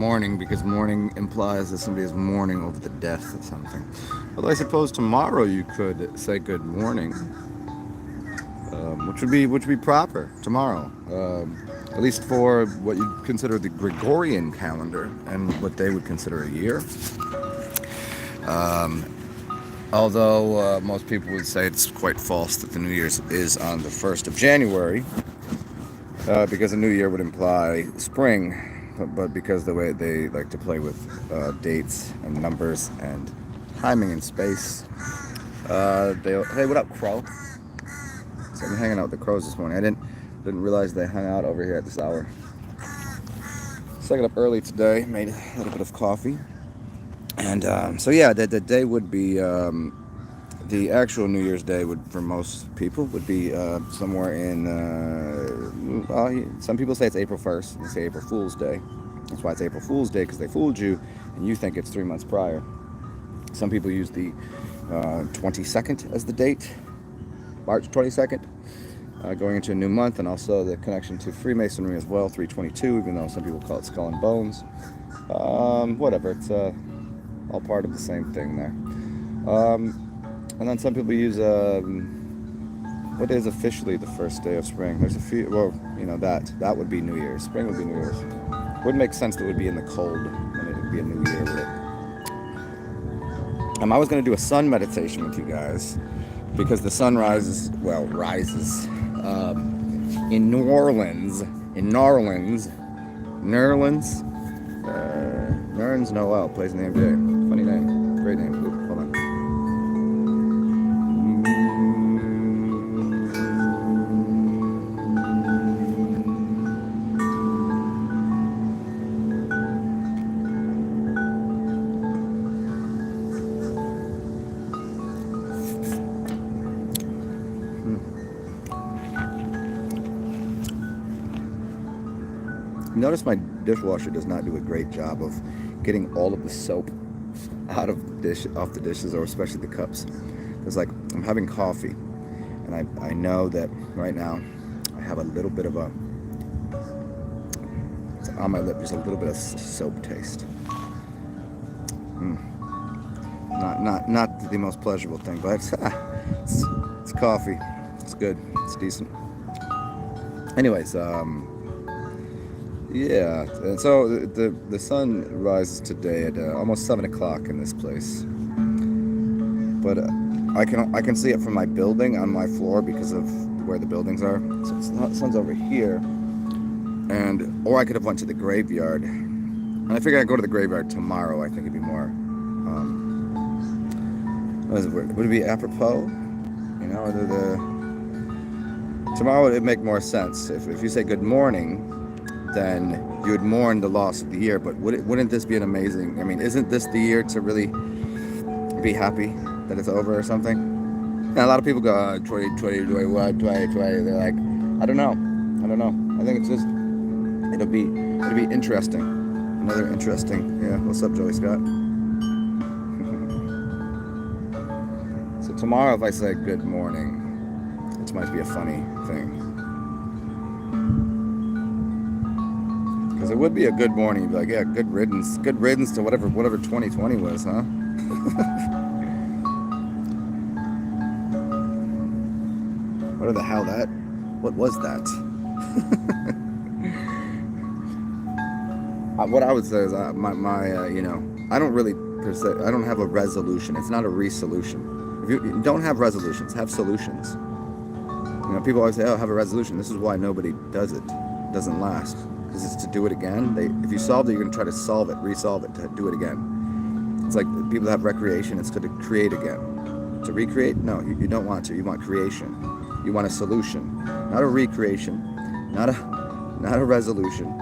Mourning, because mourning implies that somebody is mourning over the death of something. Although I suppose tomorrow you could say good morning, which would be proper tomorrow, at least for what you consider the Gregorian calendar and what they would consider a year. Although most people would say it's quite false that the New Year's is on the 1st of January, because a new year would imply spring, but because the way they like to play with dates and numbers and timing and space, hey, what up, crow? So I've been hanging out with the crows this morning. I didn't realize they hung out over here at this hour. So I got up early today, made a little bit of coffee, and so yeah, the day would be the actual New Year's Day would, for most people, would be somewhere in. Some people say it's April 1st. They say April Fool's Day. That's why it's April Fool's Day, because they fooled you, and you think it's 3 months prior. Some people use the 22nd as the date, March 22nd, going into a new month, and also the connection to Freemasonry as well, 322, even though some people call it Skull and Bones. Whatever, it's all part of the same thing there. And then some people use what is officially the first day of spring. There's a few. Well, that would be New Year's. Spring would be New Year's. Wouldn't make sense that it would be in the cold and it would be a New Year, would it? I was going to do a sun meditation with you guys because the sun rises in New Orleans. Nerlens Noel plays in the NBA. Funny name. Great name. Ooh, hold on. Notice my dishwasher does not do a great job of getting all of the soap off the dishes, or especially the cups. Because like I'm having coffee, and I know that right now I have a little bit of it's on my lip, just a little bit of soap taste. Not the most pleasurable thing, but it's coffee. It's good. It's decent. Anyways, yeah, and so the sun rises today at almost 7 o'clock in this place, but I can see it from my building on my floor because of where the buildings are. So the sun's over here, or I could have went to the graveyard, and I figured I'd go to the graveyard tomorrow. I think it'd be more. Would it be apropos? Tomorrow it'd make more sense if you say good morning. Then you would mourn the loss of the year. But wouldn't this be an amazing? I mean, isn't this the year to really be happy that it's over or something? And a lot of people go 2020, 21, 2020. They're like, I don't know. I think it's just it'll be interesting. Another interesting. Yeah. What's up, Joey Scott? So tomorrow, if I say good morning, it might be a funny thing. Because it would be a good morning. You'd be like, yeah, good riddance to whatever 2020 was, huh? What the hell what was that? What I would say is I don't really I don't have a resolution. It's not a resolution. If you don't have resolutions, have solutions. People always say, oh, have a resolution. This is why nobody does it. It doesn't last. Because it's to do it again. If you solved it, you're going to try to resolve it, to do it again. It's like people that have recreation, it's to create again. To recreate? No, you don't want to. You want creation. You want a solution, not a recreation, not a resolution.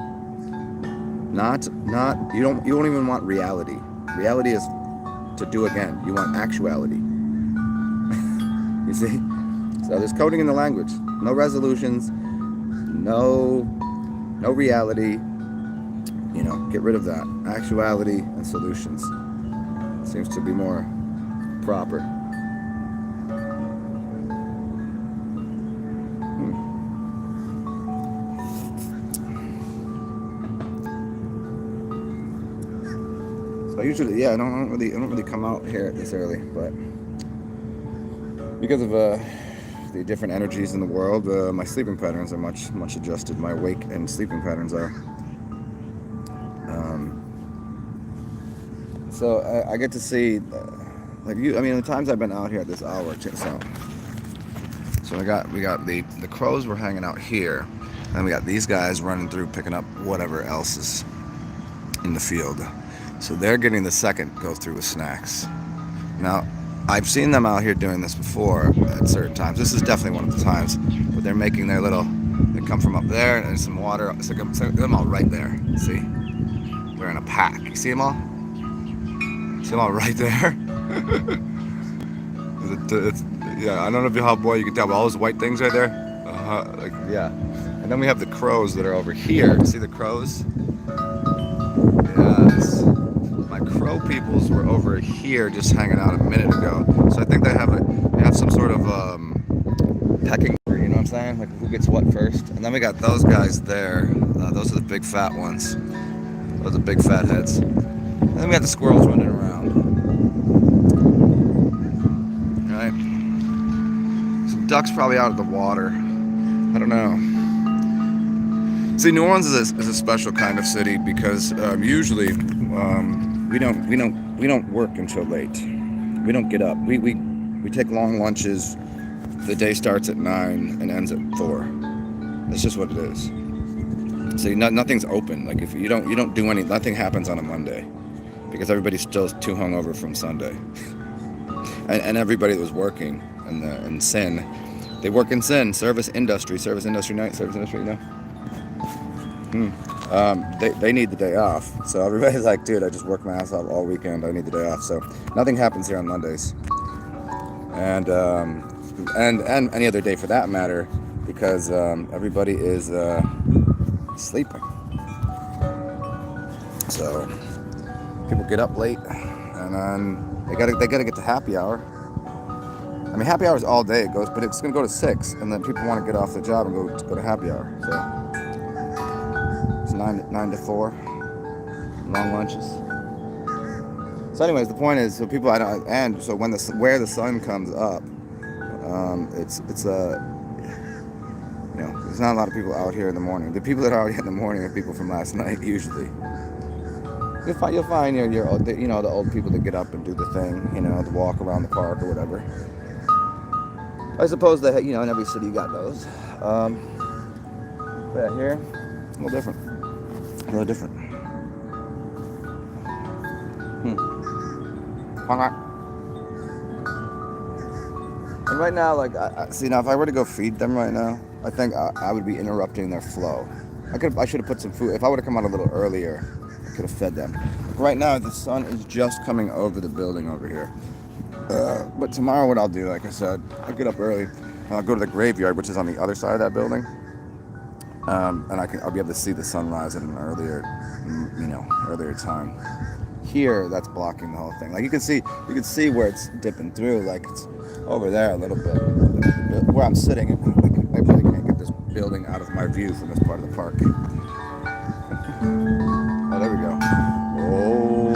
You don't even want reality. Reality is to do again. You want actuality. You see? So there's coding in the language. No resolutions, no reality. Get rid of that. Actuality and solutions seems to be more proper. But usually, yeah, I don't really come out here this early, but because of the different energies in the world, my sleeping patterns are much adjusted. My wake and sleeping patterns are. Um, so I get to see, like you. I mean, the times I've been out here at this hour, so we got the crows were hanging out here, and we got these guys running through picking up whatever else is in the field. So they're getting the second go through with snacks. Now, I've seen them out here doing this before at certain times. This is definitely one of the times, but they're making their little. They come from up there, and there's some water. So them all right there. See, they're in a pack. You see them all? See them all right there. Yeah, I don't know how well you can tell, but all those white things right there. Like yeah. And then we have the crows that are over here. See the crows? Yes. My crow peoples were over here just hanging out a minute ago. So I think they have some sort of pecking order, you know what I'm saying? Like who gets what first. And then we got those guys there. Those are the big fat ones. Those are big fat heads. And then we got the squirrels running around. Right? Some ducks probably out of the water. I don't know. See, New Orleans is a special kind of city because usually we don't work until late. We don't get up. We take long lunches. The day starts at 9 and ends at 4. That's just what it is. See, nothing's open. Like if you don't do nothing happens on a Monday because everybody's still too hungover from Sunday. And everybody that was working in sin, they work in sin, service industry night, you know. They need the day off. So everybody's like, dude, I just work my ass off all weekend. I need the day off. So nothing happens here on Mondays, and any other day for that matter, because everybody is sleeping. So people get up late, and then they gotta get to happy hour. I mean, happy hour is all day it goes, but it's gonna go to 6, and then people want to get off the job and go to happy hour. So. 9 to 4, long lunches. So, anyways, the point is, so people, and so where the sun comes up, it's you know, there's not a lot of people out here in the morning. The people that are out here in the morning are people from last night usually. You'll find your you know, the old people that get up and do the thing, you know, the walk around the park or whatever. I suppose that, you know, in every city you got those. But here, a little different. A little different. And right now, like, see now, if I were to go feed them right now, I think I would be interrupting their flow. I should have put some food. If I would have come out a little earlier, I could have fed them. Right now, the sun is just coming over the building over here. But tomorrow, what I'll do, like I said, I'll get up early. And I'll go to the graveyard, which is on the other side of that building. And I'll be able to see the sunrise at an earlier time. Here, that's blocking the whole thing. Like you can see where it's dipping through. Like it's over there a little bit. Where I'm sitting, I really can't get this building out of my view from this part of the park. Oh, there we go. Oh.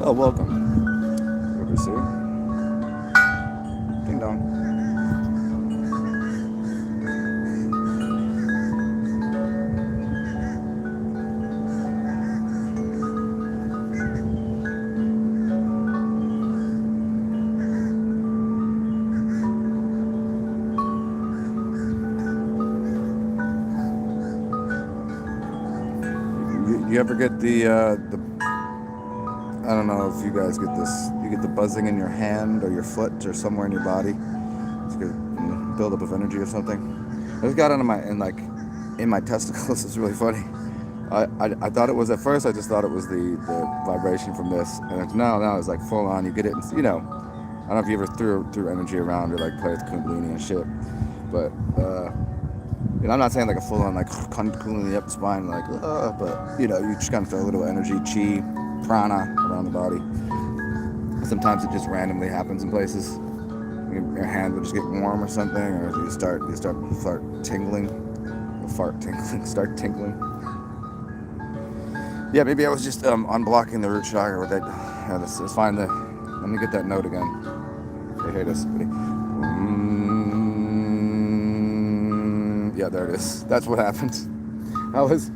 Oh, welcome. Over see. Ding dong. You ever get the I don't know if you guys get this. You get the buzzing in your hand or your foot or somewhere in your body. It's a good buildup of energy or something. I just got it in my testicles. It's really funny. I thought it was at first. I just thought it was the vibration from this, and now it's like full on. You get it, you know. I don't know if you ever threw energy around or like play with Kundalini and shit, but you know, I'm not saying like a full on like Kundalini up the spine, like, but you know, you just kind of feel a little energy, chi, prana around the body. Sometimes it just randomly happens in places. Your hand will just get warm or something, or you start tingling, start tingling. Yeah, maybe I was just unblocking the root chakra with that. Let's find the. Let me get that note again. Okay, here it is. Yeah, there it is. That's what happened. I was.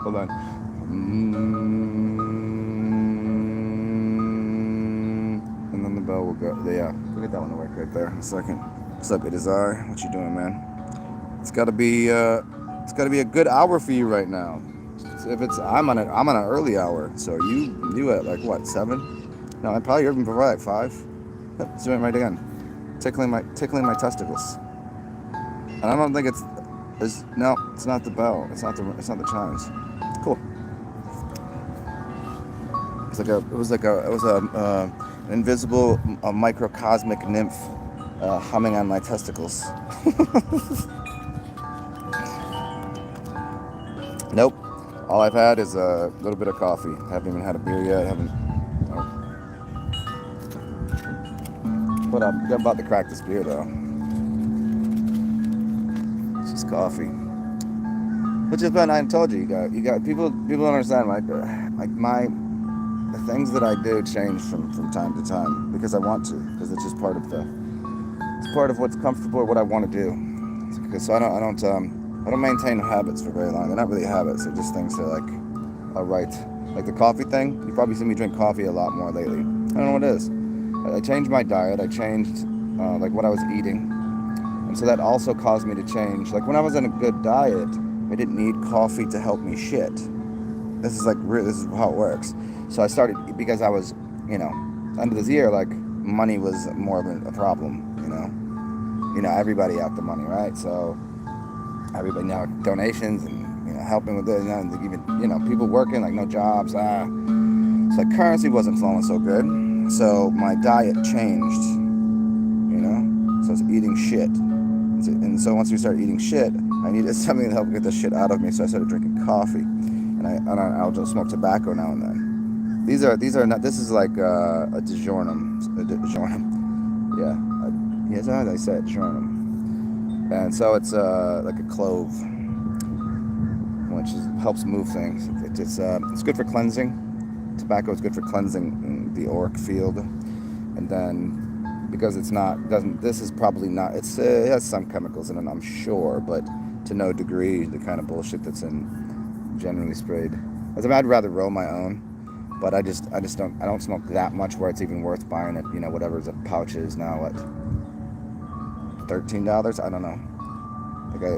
Hold on. And then the bell will go. Yeah, we'll get that one to work right there in a second. What's up, Idazar? What you doing, man? It's got to be a good hour for you right now. If it's I'm on an early hour, so you at like what, 7? No, I probably even before like 5. It's doing it right again, tickling my testicles. And I don't think it's no, it's not the bell. It's not the chimes. Cool. It was an invisible microcosmic nymph humming on my testicles. Nope. All I've had is a little bit of coffee. Haven't even had a beer yet. But I'm about to crack this beer though. It's just coffee. Which is fun. I told you, you got people don't understand the things that I do change from time to time because I want to, because it's just part of what's comfortable, what I want to do. Because I don't maintain habits for very long. They're not really habits. They're just things that are right. Like the coffee thing. You probably see me drink coffee a lot more lately. I don't know what it is. I changed my diet. I changed like what I was eating, and so that also caused me to change. Like when I was on a good diet, I didn't need coffee to help me shit. This is how it works. So I started because I was, you know, end of this year, like money was more of a problem. You know, everybody out the money, right? So everybody now donations and helping with this, and even people working like no jobs. So like currency wasn't flowing so good. So my diet changed. So I was eating shit, and so once we started eating shit, I needed something to help get this shit out of me. So I started drinking coffee, and I'll just smoke tobacco now and then. These are not. This is like a DiGiorno. Yeah, yes, as I said, DiGiorno. And so it's like a clove, which helps move things. It's good for cleansing. Tobacco is good for cleansing the auric field, and then because this is probably not. It has some chemicals in it, I'm sure, but to no degree the kind of bullshit that's in generally sprayed. I'd rather roll my own, but I don't smoke that much where it's even worth buying it. Whatever the pouch is now at $13. I don't know.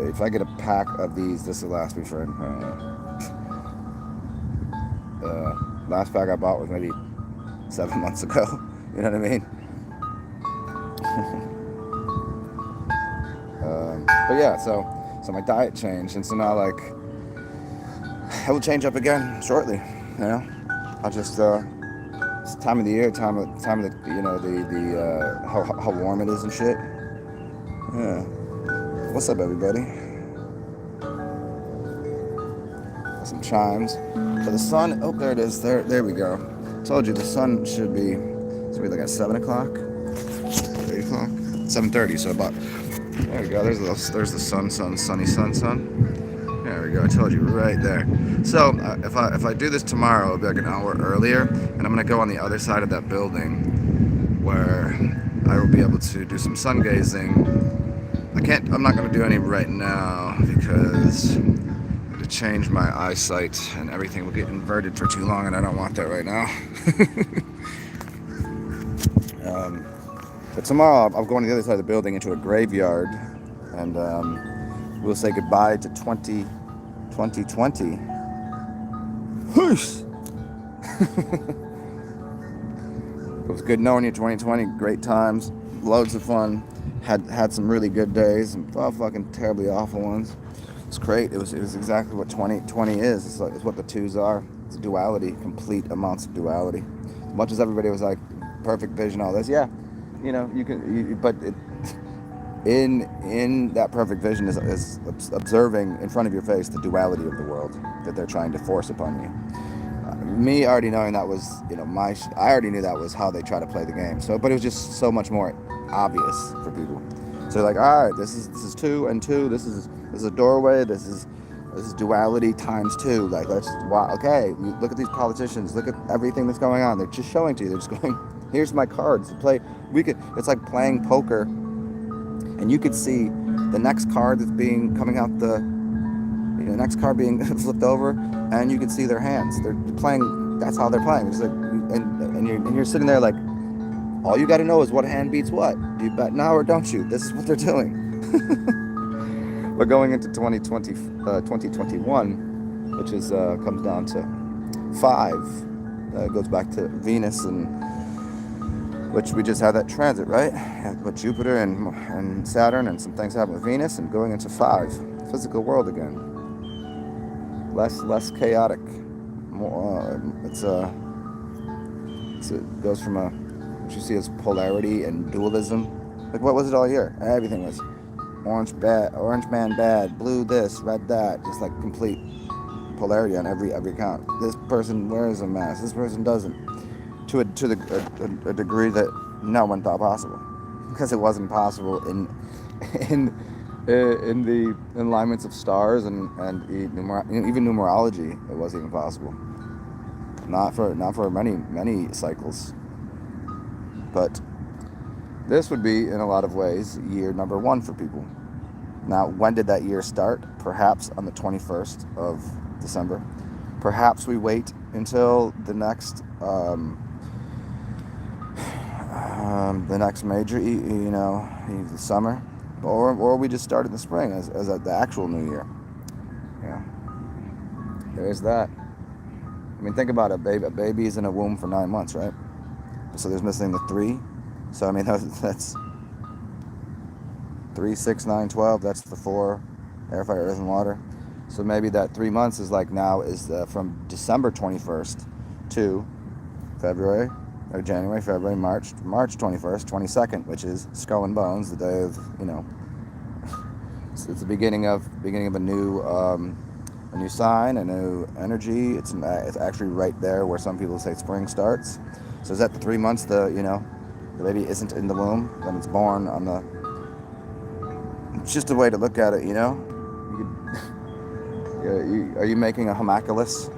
If I get a pack of these, this will last me for. Last pack I bought was maybe 7 months ago. You know what I mean? But yeah, so my diet changed, and so now it will change up again shortly. I'll just it's time of the year, time of the how warm it is and shit. Yeah. What's up, everybody? Got some chimes. So the sun. Oh, there it is. There we go. Told you the sun should be like at 7 o'clock, 8 o'clock, 7:30. So about. There we go. There's the sunny sun. There we go. I told you right there. So if I do this tomorrow, it'll be like an hour earlier, and I'm gonna go on the other side of that building where I will be able to do some sun gazing. I'm not gonna do any right now because to change my eyesight and everything will get inverted for too long, and I don't want that right now. But tomorrow I'll go on the other side of the building into a graveyard, and we'll say goodbye to 2020. Whoosh! It was good knowing you, 2020. Great times, loads of fun. Had some really good days, and fucking terribly awful ones. It's great. It was exactly what 2020 is. It's what the twos are. It's duality, complete amounts of duality. As much as everybody was like perfect vision, all this, yeah, you can, but in that perfect vision is observing in front of your face the duality of the world that they're trying to force upon you. Me already knowing that was, I already knew that was how they try to play the game. So, but it was just so much more obvious for people. So they're like, all right, this is two and two. This is a doorway. This is duality times two. Like, wow, okay. Look at these politicians. Look at everything that's going on. They're just showing to you. They're just going, here's my cards to play. It's like playing poker, and you could see the next card that's coming out the next card being flipped over, and you can see their hands. They're playing. That's how they're playing. It's like, and you're sitting there like, all you got to know is what hand beats what. Do you bet now or don't you? This is what they're doing. We're going into 2021, which is comes down to 5. It goes back to Venus, and which we just had that transit, right? With Jupiter and Saturn, and some things happen with Venus, and going into 5, physical world again. Less chaotic. More, it goes from what you see as polarity and dualism. Like, what was it all year? Everything was orange man bad, blue this, red that, just like complete polarity on every count. This person wears a mask, this person doesn't, to a degree that no one thought possible, because it wasn't possible in the alignments of stars and even numerology. It wasn't even possible. Not for many cycles. But this would be, in a lot of ways, year number 1 for people. Now, when did that year start? Perhaps on the 21st of December. Perhaps we wait until the next major, the summer, or we just start in the spring as the actual new year. Yeah, there's that. I mean, think about it. A baby is in a womb for 9 months, right? So there's missing the 3. So I mean, that's 3, 6, 9, 12. That's the 4: air, fire, earth, and water. So maybe that 3 months is like now is from December 21st to February, or January, February, March 21st, 22nd, which is Skull and Bones, the day of, it's the beginning of a new sign, a new energy. It's actually right there where some people say spring starts. So is that the 3 months the baby isn't in the womb, then it's born on the... It's just a way to look at it, Are you making a homunculus,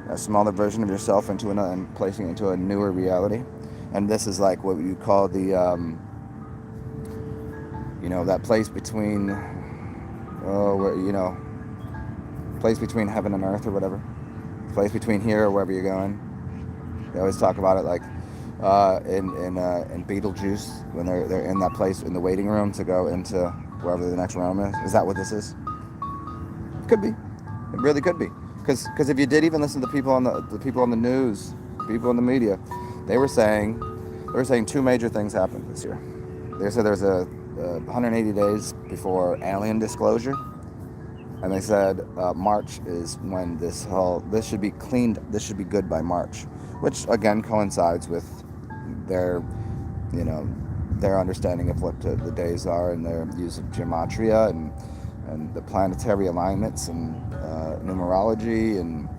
a smaller version of yourself, and placing it into a newer reality? And this is like what you call the, that place between, place between heaven and earth or whatever. Place between here or wherever you're going. They always talk about it like in Beetlejuice, when they're in that place in the waiting room to go into wherever the next realm is. Is that what this is? Could be. It really could be. Because if you did even listen to people on the news, people in the media, they were saying 2 major things happened this year. They said there's a 180 days before alien disclosure, and they said March is when this should be cleaned. This should be good by March, which again coincides with their understanding of what the days are and their use of gematria and the planetary alignments and numerology and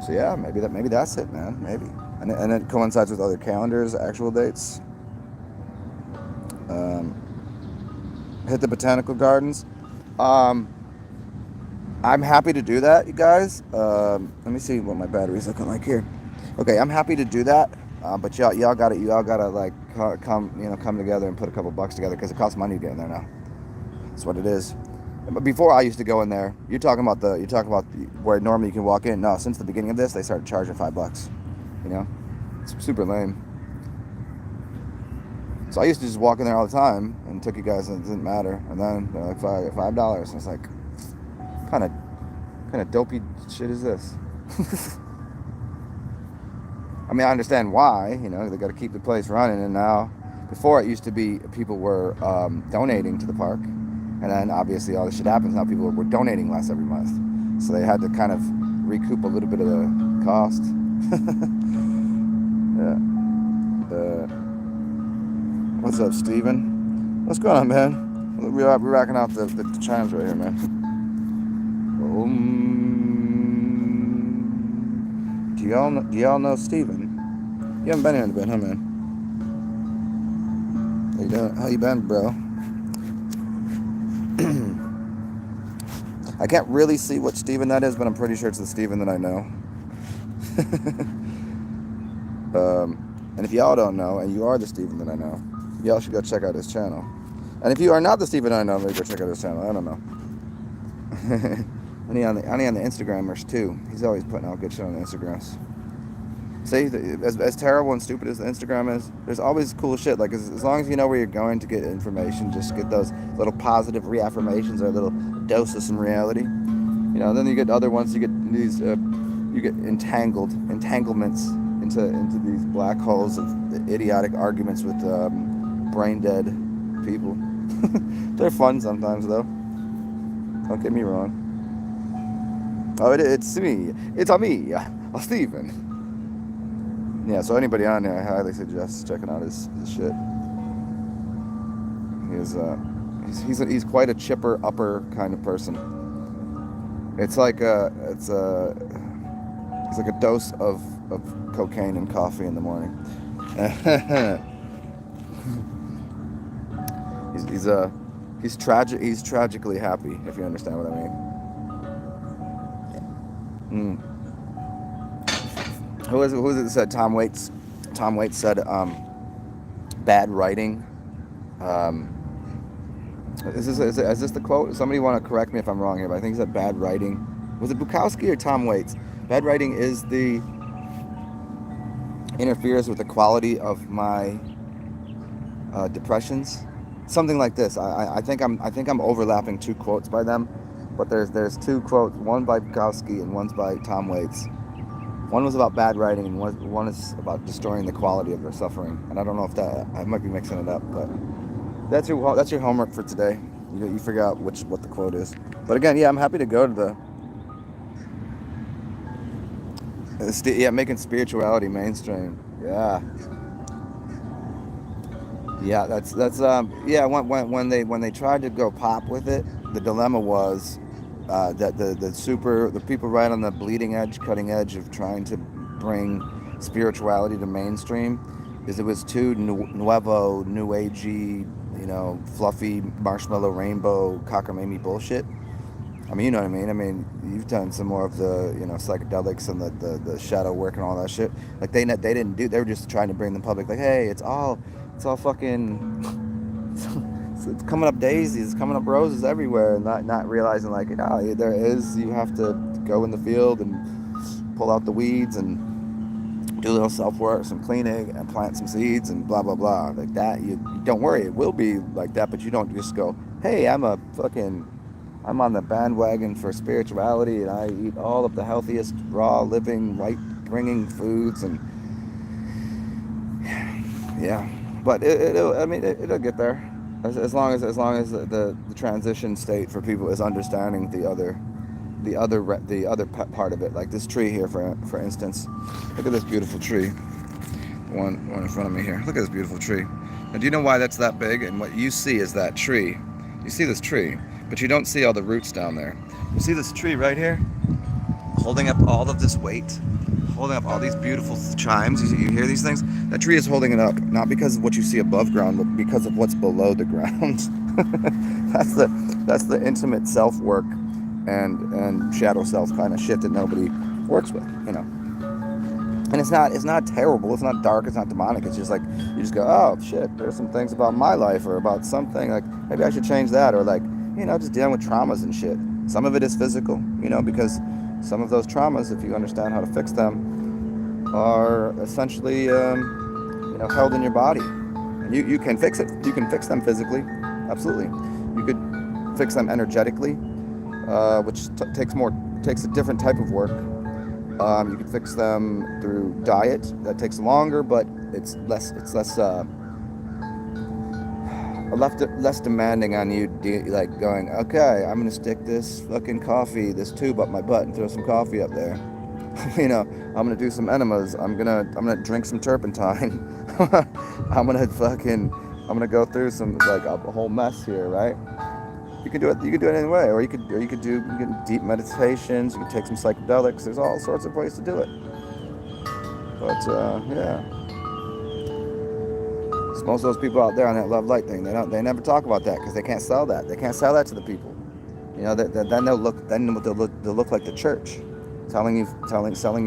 so yeah, maybe that's it, man. Maybe, and it coincides with other calendars, actual dates. Hit the botanical gardens. I'm happy to do that, you guys. Let me see what my battery's looking like here. Okay, I'm happy to do that. But y'all gotta like come together and put a couple bucks together, because it costs money to get in there now. That's what it is. But before, I used to go in there. You're talking about where normally you can walk in. No, since the beginning of this, they started charging $5. It's super lame. So I used to just walk in there all the time and took you guys, and it didn't matter. And then they're like $5, and it's like, kind of dopey shit is this? I mean, I understand why. They got to keep the place running, and now Before it used to be people were donating to the park, and then obviously all this shit happens now. People were donating less every month, so they had to kind of recoup a little bit of the cost. Yeah. What's up, Steven? What's going on, man? We're rocking out the chimes right here, man. Do y'all know Steven? You haven't been here in a bit, huh, man? How you doing? How you been, bro? I can't really see what Steven that is, but I'm pretty sure it's the Steven that I know. And if y'all don't know, and you are the Steven that I know, y'all should go check out his channel. And if you are not the Steven I know, maybe go check out his channel. I don't know. I need on the Instagrammers too. He's always putting out good shit on the Instagrams. See, as terrible and stupid as the Instagram is, there's always cool shit. Like as long as you know where you're going to get information, just get those little positive reaffirmations or a little dose of some reality. You know, then you get other ones. You get these, you get entanglements into these black holes of idiotic arguments with brain dead people. They're fun sometimes, though. Don't get me wrong. Oh, it's me. It's a me, Steven. Yeah, so anybody on there, I highly suggest checking out his shit. He's quite a chipper upper kind of person. It's like it's like a dose of cocaine and coffee in the morning. He's tragically happy, if you understand what I mean. Who is it that said Tom Waits said bad writing? Is this the quote? Somebody want to correct me if I'm wrong here, but I think he said bad writing. Was it Bukowski or Tom Waits? Bad writing interferes with the quality of my depressions. Something like this. I think I'm overlapping two quotes by them, but there's two quotes. One by Bukowski and one's by Tom Waits. One was about bad writing, and one is about destroying the quality of their suffering. And I don't know if I might be mixing it up, but that's your homework for today. You figure out what the quote is. But again, yeah, I'm happy to go to making spirituality mainstream. Yeah, that's when they tried to go pop with it, the dilemma was that the people right on the bleeding edge, cutting edge of trying to bring spirituality to mainstream, is it was too new agey, fluffy marshmallow rainbow cockamamie bullshit. I mean, you know what I mean? I mean, you've done some more of the, psychedelics and the shadow work and all that shit. Like they didn't do. They were just trying to bring the public like, hey, it's all fucking. It's coming up daisies, it's coming up roses everywhere, and not realizing like, there is. You have to go in the field and pull out the weeds and do a little self work, some cleaning, and plant some seeds and blah blah blah. Like that. You don't worry, it will be like that, but you don't just go, hey, I'm on the bandwagon for spirituality and I eat all of the healthiest, raw, living, right-bringing foods, and yeah. But it'll get there, as long as the transition state for people is understanding the other part of it. Like this tree here, for instance. Look at this beautiful tree. One in front of me here. Look at this beautiful tree. Now, do you know why that's that big? And what you see is that tree. You see this tree, but you don't see all the roots down there. You see this tree right here, holding up all of this weight, holding up all these beautiful chimes. You hear these things? That tree is holding it up, not because of what you see above ground, but because of what's below the ground. That's the intimate self-work and shadow self kind of shit that nobody works with, And it's not terrible, it's not dark, it's not demonic. It's just like, you just go, oh shit, there's some things about my life or about something, like maybe I should change that, or like, just dealing with traumas and shit. Some of it is physical, because some of those traumas, if you understand how to fix them, are essentially, held in your body. And you can fix it. You can fix them physically, absolutely. You could fix them energetically, which takes a different type of work. You can fix them through diet. That takes longer, but it's less less demanding on you, like going, okay, I'm gonna stick this fucking coffee, this tube up my butt and throw some coffee up there. I'm gonna do some enemas. I'm gonna drink some turpentine. I'm gonna go through some like a whole mess here, right? You can do it. You can do it any way, you can deep meditations. You can take some psychedelics. There's all sorts of ways to do it. But yeah, it's most of those people out there on that love light thing, they never talk about that because they can't sell that. They can't sell that to the people. Then they'll look like the church, selling you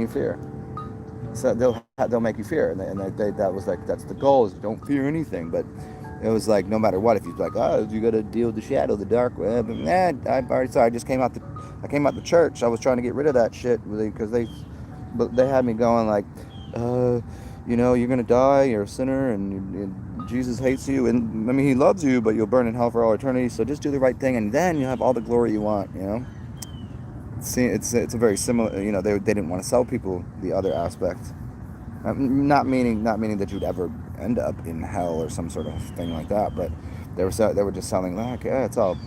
fear. So they'll make you fear, that's the goal, is don't fear anything. But it was like, no matter what, if you're like, oh, you got to deal with the shadow, the dark web, I've already said, I came out the church. I was trying to get rid of that shit because they had me going like, you're gonna die, you're a sinner, and Jesus hates you, and I mean, he loves you, but you'll burn in hell for all eternity. So just do the right thing, and then you'll have all the glory you want. See, it's a very similar. They didn't want to sell people the other aspect. Not meaning that you'd ever end up in hell or some sort of thing like that, but they were just selling like, yeah, it's all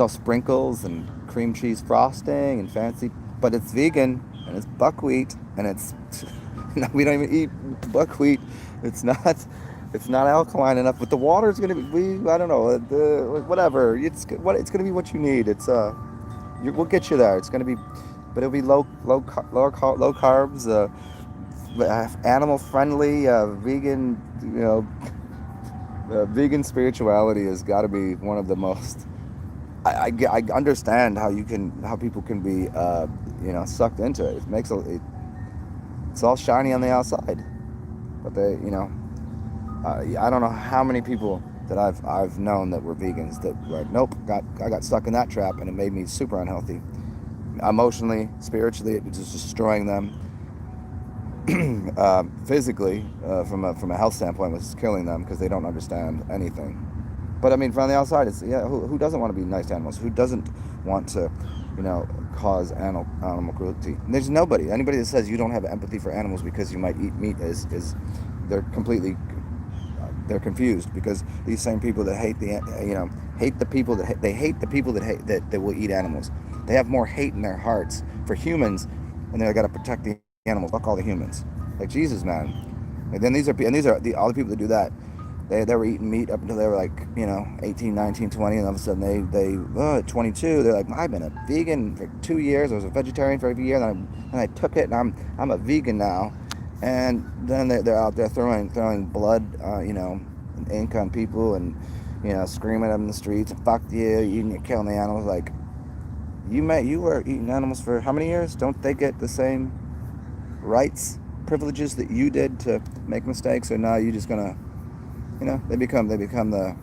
sprinkles and cream cheese frosting and fancy, but it's vegan and it's buckwheat and it's no, we don't even eat buckwheat. It's not alkaline enough, but the water is gonna be. I don't know, whatever. It's gonna be what you need. We'll get you there. It's gonna be, but it'll be low carbs, animal friendly, vegan. Vegan spirituality has got to be one of the most. I understand how people can be sucked into it. It's all shiny on the outside, but I don't know how many people that I've known that were vegans that were like, nope, I got stuck in that trap, and it made me super unhealthy, emotionally, spiritually. It was just destroying them. Physically, from a health standpoint, it was killing them because they don't understand anything. But I mean, from the outside, it's who doesn't want to be nice to animals? Who doesn't want to, cause animal cruelty? And there's anybody that says you don't have empathy for animals because you might eat meat is they're completely they're confused, because these same people that hate the people that will eat animals. They have more hate in their hearts for humans, and they got to protect the animals. Fuck all the humans, like Jesus, man. And then these are all the people that do that. They were eating meat up until they were like 18, 19, 20, and all of a sudden they 22. They're like, I've been a vegan for 2 years. I was a vegetarian for every year, and I took it, and I'm a vegan now. And then they're out there throwing blood, and ink on people, and screaming at them in the streets, and fuck you, you're killing the animals. Like, you were eating animals for how many years? Don't they get the same rights, privileges that you did to make mistakes? Or now you're just gonna, they become the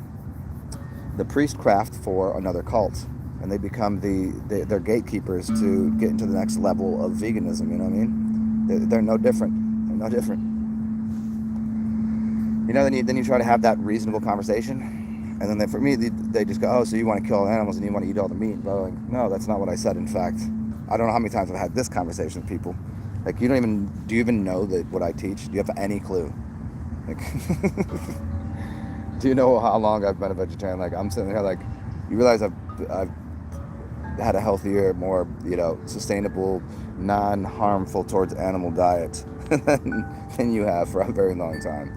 priestcraft for another cult, and they become they're gatekeepers to get into the next level of veganism. You know what I mean? They're no different. No different. Then you try to have that reasonable conversation, and then for me, they just go, oh, so you want to kill animals and you want to eat all the meat? But like, no, that's not what I said. In fact, I don't know how many times I've had this conversation with people. Like, do you even know that what I teach? Do you have any clue? Like, do you know how long I've been a vegetarian? Like, I'm sitting here like, you realize I've had a healthier, more sustainable, non-harmful towards animal diet than you have for a very long time.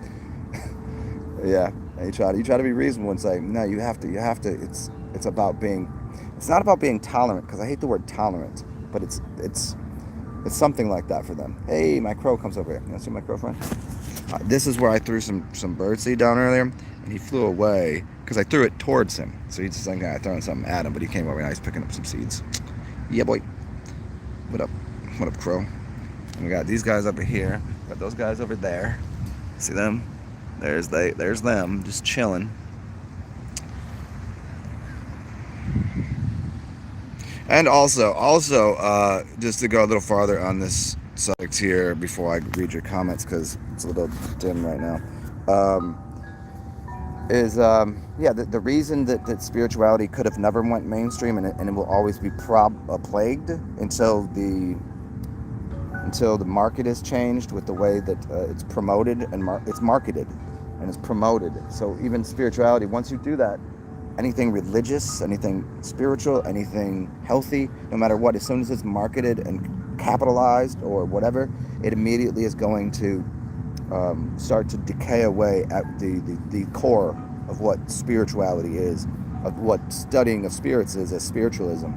Yeah, and you try to be reasonable and say, no, you have to. It's not about being tolerant, because I hate the word tolerant, but it's something like that for them. Hey, my crow comes over here. You see my crow friend? This is where I threw some birdseed down earlier, and he flew away because I threw it towards him. So he's just thinking I throwing something at him, but he came over and he's picking up some seeds. Yeah, boy. What up, crow? And we got these guys over here. Got those guys over there. See them? There's them, just chilling. And also, just to go a little farther on this subject here before I read your comments, because it's a little dim right now, the reason that spirituality could have never went mainstream, and it will always be plagued until the market is changed with the way that it's promoted and it's marketed. and it's promoted. So even spirituality, once you do that, anything religious, anything spiritual, anything healthy, no matter what, as soon as it's marketed and capitalized or whatever, it immediately is going to start to decay away at the core of what spirituality is, of what studying of spirits is as spiritualism,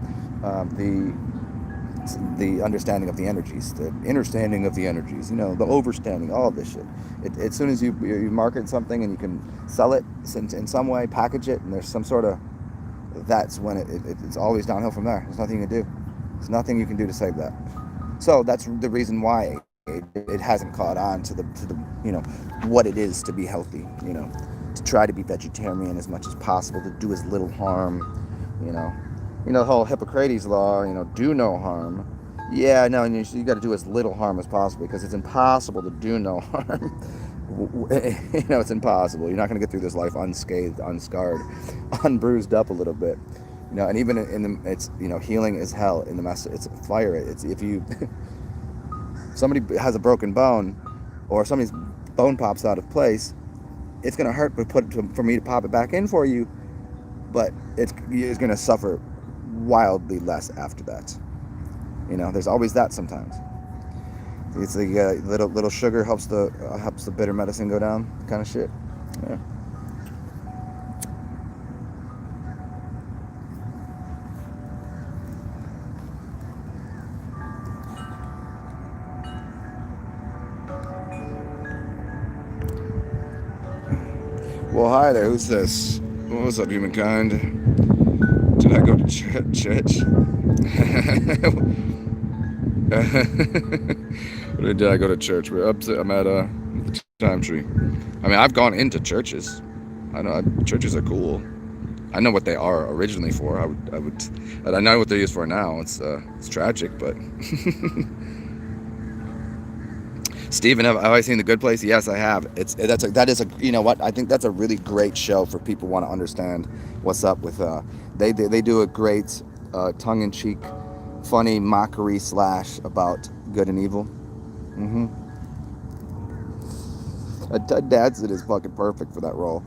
the understanding of the energies, the understanding of the energies, the overstanding, all of this shit. As soon as you market something and you can sell it in some way, package it, and there's some sort of, that's when it's always downhill from there. There's nothing you can do. There's nothing you can do to save that. So that's the reason why it hasn't caught on to the what it is to be healthy. To try to be vegetarian as much as possible, to do as little harm. The whole Hippocrates law. Do no harm. Yeah, no, you got to do as little harm as possible because it's impossible to do no harm. It's impossible. You're not going to get through this life unscathed, unscarred, unbruised up a little bit. And even it's healing is hell in the mess. It's fire. It's if you somebody has a broken bone, or somebody's bone pops out of place, it's going to hurt for me to pop it back in for you, but it's going to suffer wildly less after that. There's always that sometimes. It's the little sugar helps the bitter medicine go down kind of shit. Yeah. Well, hi there. Who's this? What's up, humankind? Did I go to church? Did I go to church? I'm at the Time Tree. I mean, I've gone into churches. I know churches are cool. I know what they are originally for. I know what they're used for now. It's tragic, but. Steven, have I seen The Good Place? Yes, I have. That is a you know what? I think that's a really great show for people who want to understand what's up with. They do a great tongue-in-cheek, funny mockery / about good and evil. Mm-hmm. Ted Danson is fucking perfect for that role.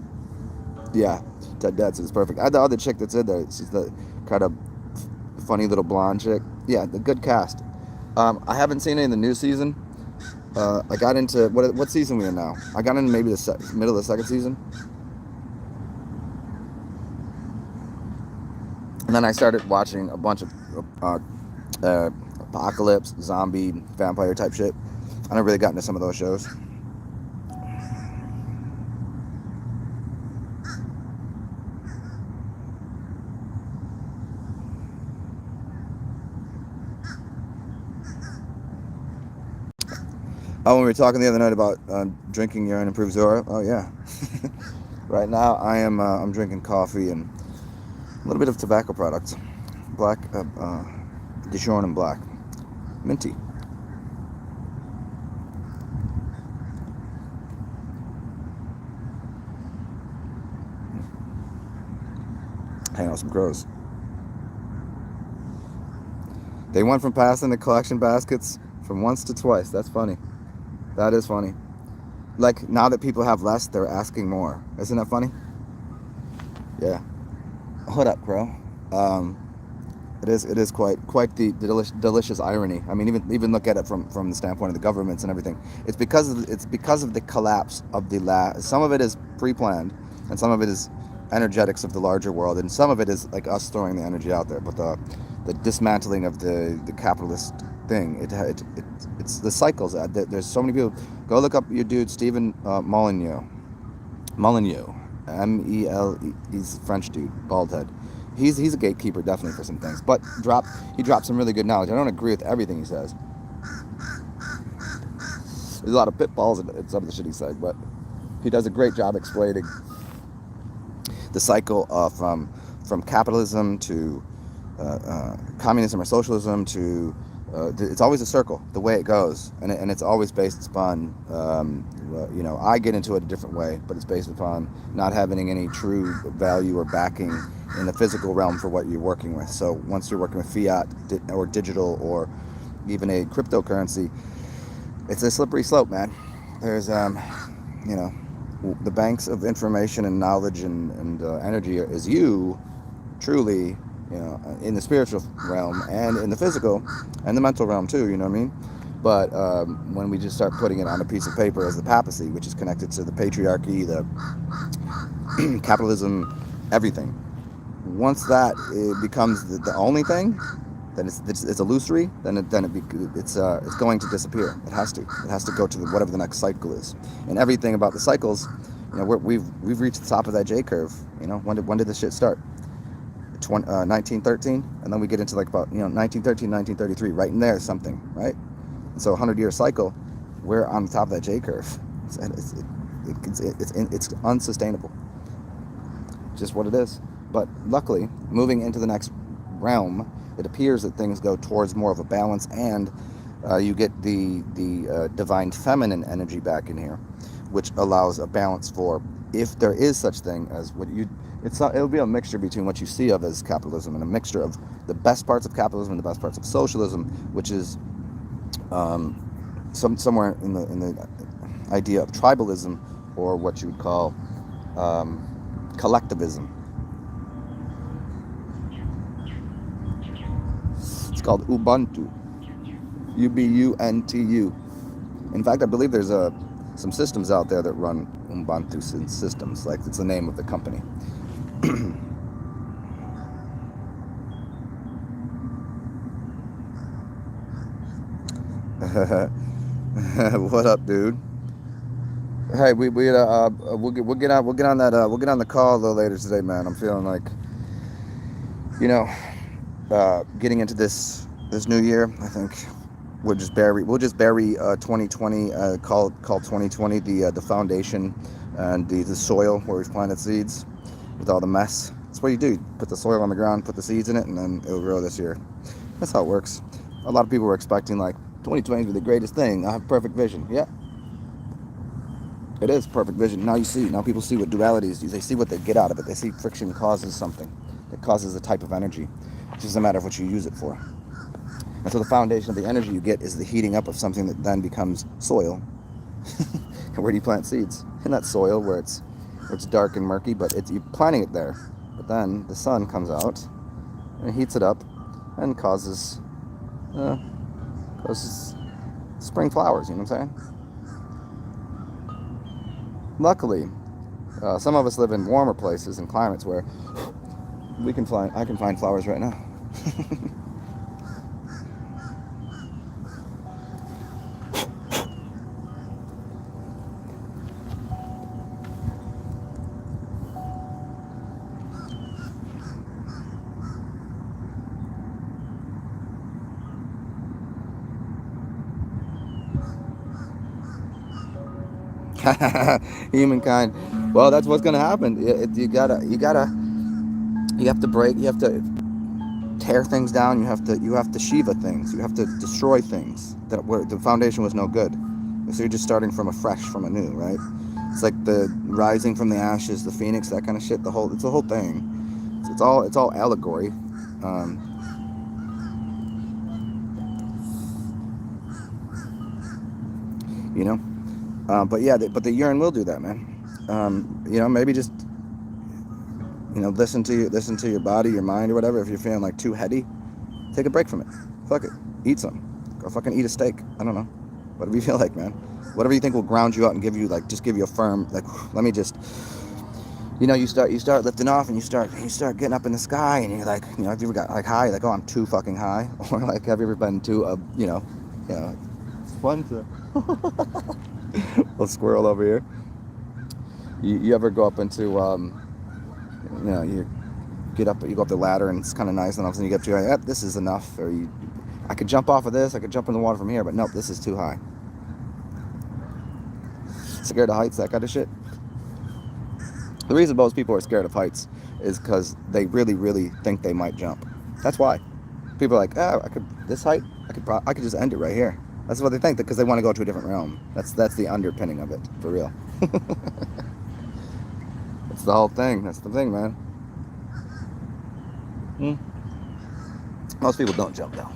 Yeah, Ted Danson is perfect. The other chick that's in there, she's the kind of funny little blonde chick. Yeah, the good cast. I haven't seen any in the new season. I got into what season we in now? I got into maybe the middle of the second season, and then I started watching a bunch of apocalypse, zombie, vampire type shit. I never really got into some of those shows. Oh, when we were talking the other night about drinking urine improves aura. Oh yeah. Right now I'm drinking coffee and a little bit of tobacco products, black, Dijon and black, minty. Hang on some crows. They went from passing the collection baskets from once to twice. That's funny. That is funny. Like, now that people have less, they're asking more. Isn't that funny? Yeah. What up, Crow? It is quite the delicious irony. I mean, even look at it from the standpoint of the governments and everything. It's because of the collapse of some of it is pre-planned, and some of it is energetics of the larger world, and some of it is like us throwing the energy out there. But the dismantling of the capitalist thing, it's the cycles. There's so many people. Go look up your dude Stephen Molyneux, MELE. He's a French dude, bald head. He's a gatekeeper definitely for some things, but he drops some really good knowledge. I don't agree with everything he says. There's a lot of pitfalls in some of the shit he said, but he does a great job explaining the cycle from capitalism to communism or socialism to it's always a circle, the way it goes, and it's always based upon I get into it a different way, but it's based upon not having any true value or backing in the physical realm for what you're working with. So once you're working with fiat or digital or even a cryptocurrency, it's a slippery slope, man. There's The banks of information and knowledge and energy is you, truly, in the spiritual realm and in the physical and the mental realm too. You know what I mean? But when we just start putting it on a piece of paper as the papacy, which is connected to the patriarchy, the capitalism, everything. Once that it becomes the only thing, then it's illusory. It's going to disappear. It has to go to whatever the next cycle is. And everything about the cycles, we've reached the top of that J curve. When did this shit start? 1913, and then we get into like about 1913, 1933. Right in there is something, right? And so 100-year cycle, we're on the top of that J curve. It's unsustainable. Just what it is. But luckily, moving into the next realm, it appears that things go towards more of a balance, and you get the divine feminine energy back in here, which allows a balance for, if there is such thing as it'll be a mixture between what you see of as capitalism and a mixture of the best parts of capitalism and the best parts of socialism, which is somewhere in the idea of tribalism, or what you would call collectivism. It's called Ubuntu. Ubuntu. In fact, I believe there's some systems out there that run Ubuntu systems. Like, it's the name of the company. What up, dude? Hey, we'll get on the call a little later today, man. I'm feeling like, getting into this new year. I think we'll just bury 2020, call 2020 the foundation and the soil where we've planted seeds with all the mess. That's what you do. You put the soil on the ground, put the seeds in it, and then it'll grow this year. That's how it works. A lot of people were expecting like 2020 to be the greatest thing. I have perfect vision. Yeah, it is perfect vision. Now people see what duality is. They see what they get out of it. They see friction causes something. It causes a type of energy. It's just a matter of what you use it for. And so the foundation of the energy you get is the heating up of something that then becomes soil. And where do you plant seeds? In that soil where it's dark and murky, but you're planting it there. But then the sun comes out and heats it up and causes spring flowers. You know what I'm saying? Luckily, some of us live in warmer places and climates where I can find flowers right now. Humankind. Well, that's what's gonna happen. You have to break. You have to tear things down. You have to Shiva things. You have to destroy things that where the foundation was no good. So you're just starting from anew, right? It's like the rising from the ashes, the phoenix, that kind of shit. It's the whole thing. It's all allegory. You know. But yeah, but the urine will do that, man. Maybe just listen to your body, your mind, or whatever. If you're feeling like too heady, take a break from it. Fuck it, eat some. Go fucking eat a steak. I don't know, whatever you feel like, man. Whatever you think will ground you out and give you a firm, like, let me just, you start lifting off, and you start getting up in the sky, and you're like, have you ever got like high, like, oh, I'm too fucking high, or like, have you ever been to it's fun to little squirrel over here. You ever go up into you go up the ladder, and it's kind of nice, and all of a sudden you get up to, you're like, this is enough, or I could jump off of this, I could jump in the water from here, but nope, this is too high. Scared of heights, that kind of shit. The reason most people are scared of heights is because they really, really think they might jump. That's why. People are like, I could just end it right here. That's what they think, because they want to go to a different realm. That's the underpinning of it, for real. That's the whole thing. That's the thing, man. Most people don't jump, though.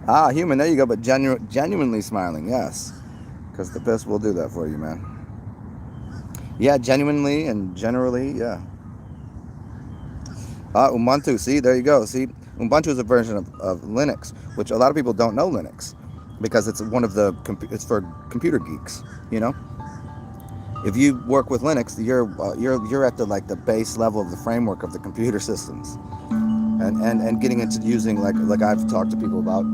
Ah, human, there you go, but genuinely smiling, yes. Because the piss will do that for you, man. Yeah, genuinely and generally, yeah. Ubuntu, see, there you go. See, Ubuntu is a version of Linux, which a lot of people don't know Linux because it's one of the, it's for computer geeks, you know? If you work with Linux, you're at the like the base level of the framework of the computer systems, and getting into using like I've talked to people about,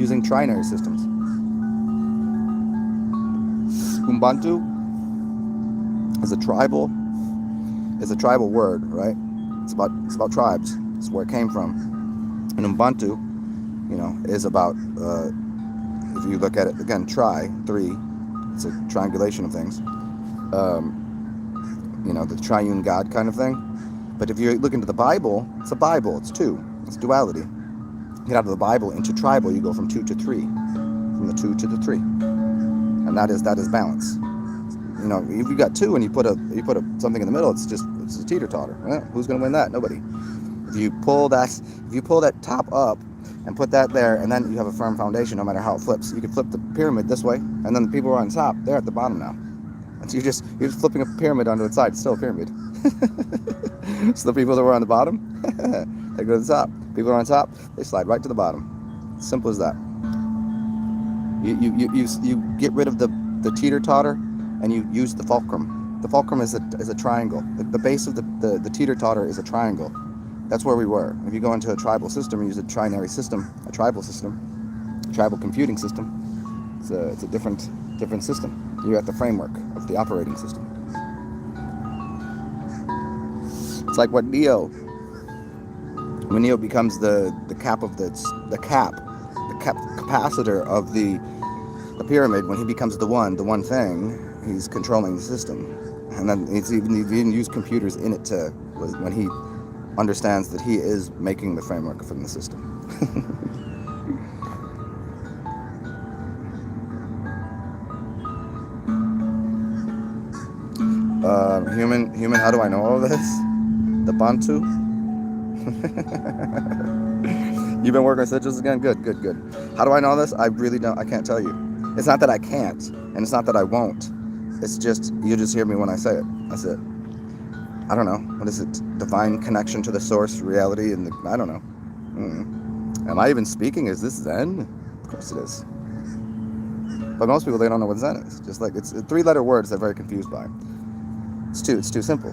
using trinary systems. Ubuntu is a tribal word, right? It's about tribes. It's where it came from. And Ubuntu, is about, if you look at it again, three. It's a triangulation of things. The triune God kind of thing. But if you look into the Bible, it's a Bible. It's two. It's duality. Get out of the Bible into tribal, you go from 2 to 3, from the 2 to the 3, and that is balance. If you got 2 and you put something in the middle, it's a teeter totter. Well, who's going to win that? Nobody. If you pull that top up and put that there, and then you have a firm foundation, no matter how it flips. You could flip the pyramid this way, and then the people who are on top, they're at the bottom now. And so you're just flipping a pyramid onto its side. It's still a pyramid. So the people that were on the bottom, they go to the top. People who are on top, they slide right to the bottom. Simple as that. You get rid of the teeter totter, and you use the fulcrum. The fulcrum is a triangle. The base of the teeter totter is a triangle. That's where we were. If you go into a tribal system, you use a trinary system, a tribal system, a tribal computing system. It's a different system. You're at the framework of the operating system. It's like what when Neo becomes the capacitor of the pyramid. When he becomes the one thing, he's controlling the system. And then he even use computers in it when he understands that he is making the framework from the system. Human, how do I know all of this? The Bantu? You've been working with sigils again? Good. How do I know this? I really don't. I can't tell you. It's not that I can't, and it's not that I won't. It's just, you just hear me when I say it. That's it. I don't know. What is it? Divine connection to the source, reality, and I don't know. Am I even speaking? Is this Zen? Of course it is. But most people, they don't know what Zen is. Just like, it's 3-letter words they're very confused by. It's too simple.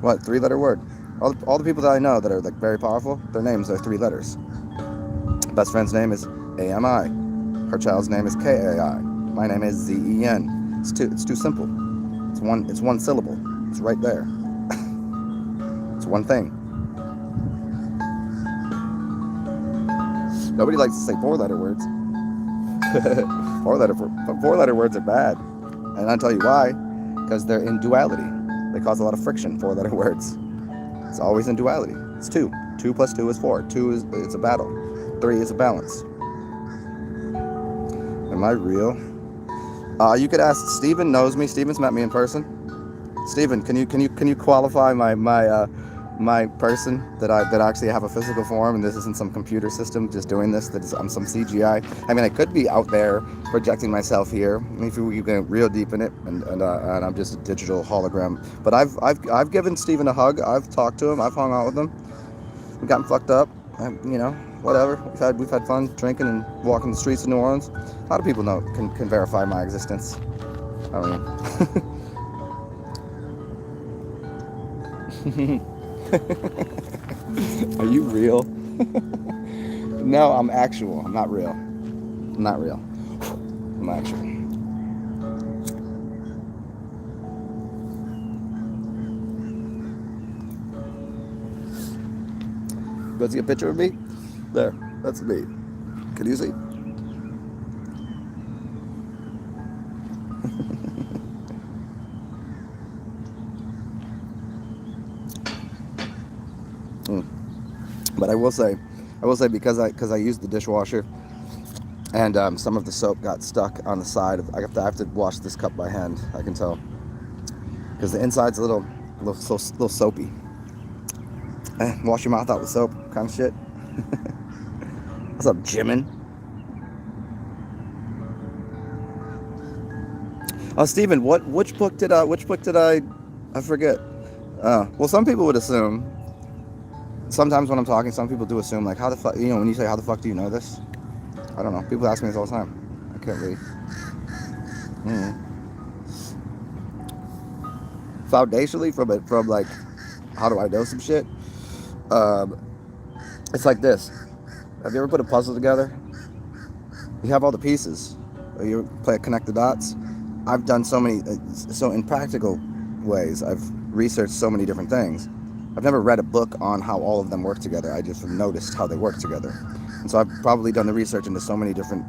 What? 3-letter word. All the people that I know that are like very powerful, their names are 3 letters. Best friend's name is AMI. Her child's name is KAI. My name is ZEN. It's too simple. It's one syllable. It's right there. It's one thing. Nobody likes to say 4-letter words. 4-letter words are bad. And I'll tell you why. Because they're in duality. They cause a lot of friction, 4-letter words. It's always in duality. It's 2. 2 plus 2 is 4. 2 it's a battle. 3 is a balance. Am I real? You could ask. Steven knows me. Steven's met me in person. Steven, can you qualify my person that I actually have a physical form, and this isn't some computer system just doing this? That is, I'm some CGI. I mean, I could be out there projecting myself here. If you get real deep in it, and I'm just a digital hologram. But I've given Steven a hug. I've talked to him. I've hung out with him. We've gotten fucked up. Whatever. We've had fun drinking and walking the streets of New Orleans. A lot of people can verify my existence. I mean. Are you real? No, I'm actual. I'm not real. I'm not real. I'm actual. Go see a picture of me? There. That's me. Can you see? But I will say because I used the dishwasher, and some of the soap got stuck on the side of. I have to wash this cup by hand. I can tell because the inside's a little soapy. Wash your mouth out with soap kind of shit. What's up, Jimin? Oh, Steven, which book did I forget. Well, some people would assume, sometimes when I'm talking, some people do assume, like, how the fuck, when you say, how the fuck do you know this? I don't know. People ask me this all the time. I can't read. Foundationally, from like, how do I know some shit? It's like this. Have you ever put a puzzle together? You have all the pieces. You play connect the dots. I've done so many, so in practical ways, I've researched so many different things. I've never read a book on how all of them work together. I just noticed how they work together. And so I've probably done the research into so many different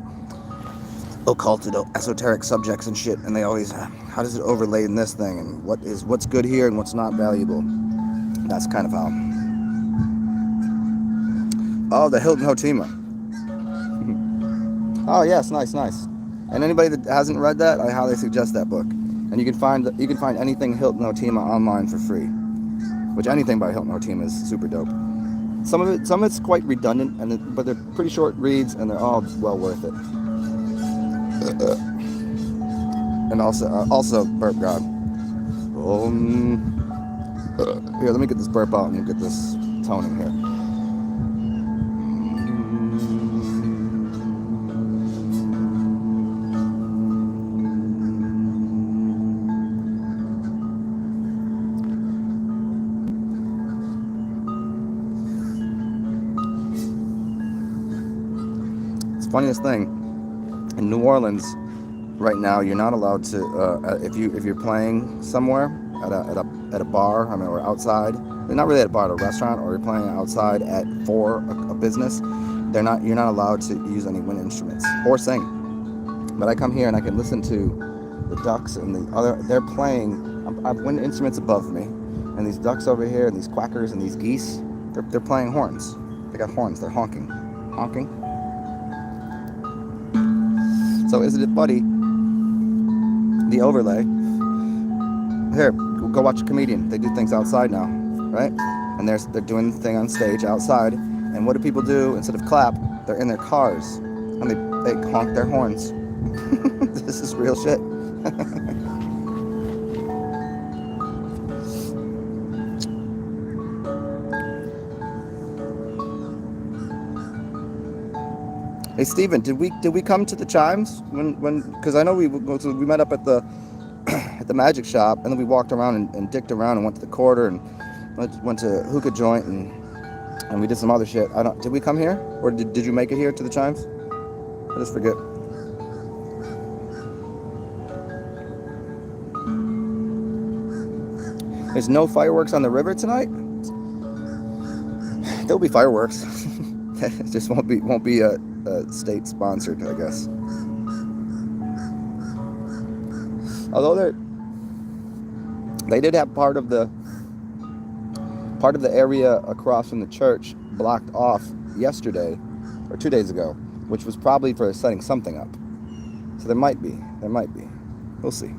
occult, esoteric subjects and shit, and they always, how does it overlay in this thing, and what's good here and what's not valuable. That's kind of how. Oh, the Hilton Hotima. Oh yes, nice. And anybody that hasn't read that, I highly suggest that book. And you can find anything Hilton Hotima online for free. Which anything by Hilton Hotima is super dope. Some of it's quite redundant, but they're pretty short reads, and they're all well worth it. And also burp God. Here, let me get this burp out and get this toning here. It's the funniest thing. In New Orleans, right now, you're not allowed to if you're playing somewhere at a bar, or outside. They're not really at a bar, at a restaurant, or you're playing outside for a business. You're not allowed to use any wind instruments or sing. But I come here and I can listen to the ducks and the other. They're playing. I have wind instruments above me, and these ducks over here, and these quackers and these geese. They're playing horns. They got horns. They're honking. So isn't it funny? The overlay. Here, go watch a comedian. They do things outside now, right? And they're doing the thing on stage outside. And what do people do instead of clap? They're in their cars and they honk their horns. This is real shit. Hey Steven, did we come to the chimes when because I know we met up at the at the magic shop, and then we walked around and dicked around and went to the quarter and went to hookah joint and we did some other shit. Did we come here, or did you make it here to the chimes? I just forget. There's no fireworks on the river tonight. There'll be fireworks. It just won't be a state sponsored, I guess. Although they did have part of the area across from the church blocked off yesterday or 2 days ago, which was probably for setting something up. So there might be. We'll see.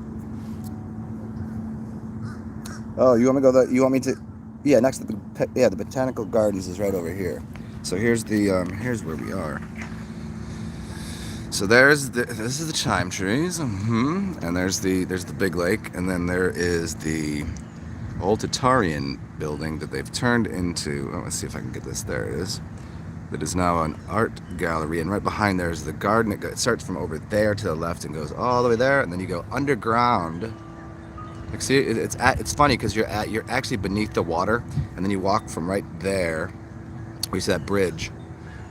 Oh, you want me to? Yeah, next to the Botanical Gardens is right over here. So here's where we are. So this is the chime trees, and there's the big lake, and then there is the old Tatarian building that they've turned into. Oh, let's see if I can get this. There it is. That is now an art gallery, and right behind there is the garden. It starts from over there to the left and goes all the way there, and then you go underground. Like, see, it's funny because you're actually beneath the water, and then you walk from right there. We see that bridge,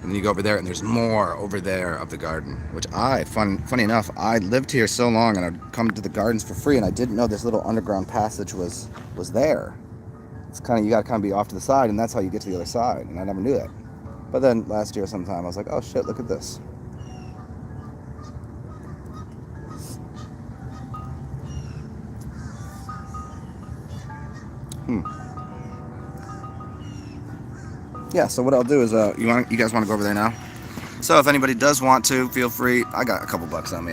and then you go over there, and there's more over there of the garden. Which funny enough, I lived here so long, and I'd come to the gardens for free, and I didn't know this little underground passage was there. It's you gotta kind of be off to the side, and that's how you get to the other side. And I never knew that. But then last year sometime, I was like, oh shit, look at this. Yeah, so what I'll do is, you guys want to go over there now? So if anybody does want to, feel free. I got a couple bucks on me.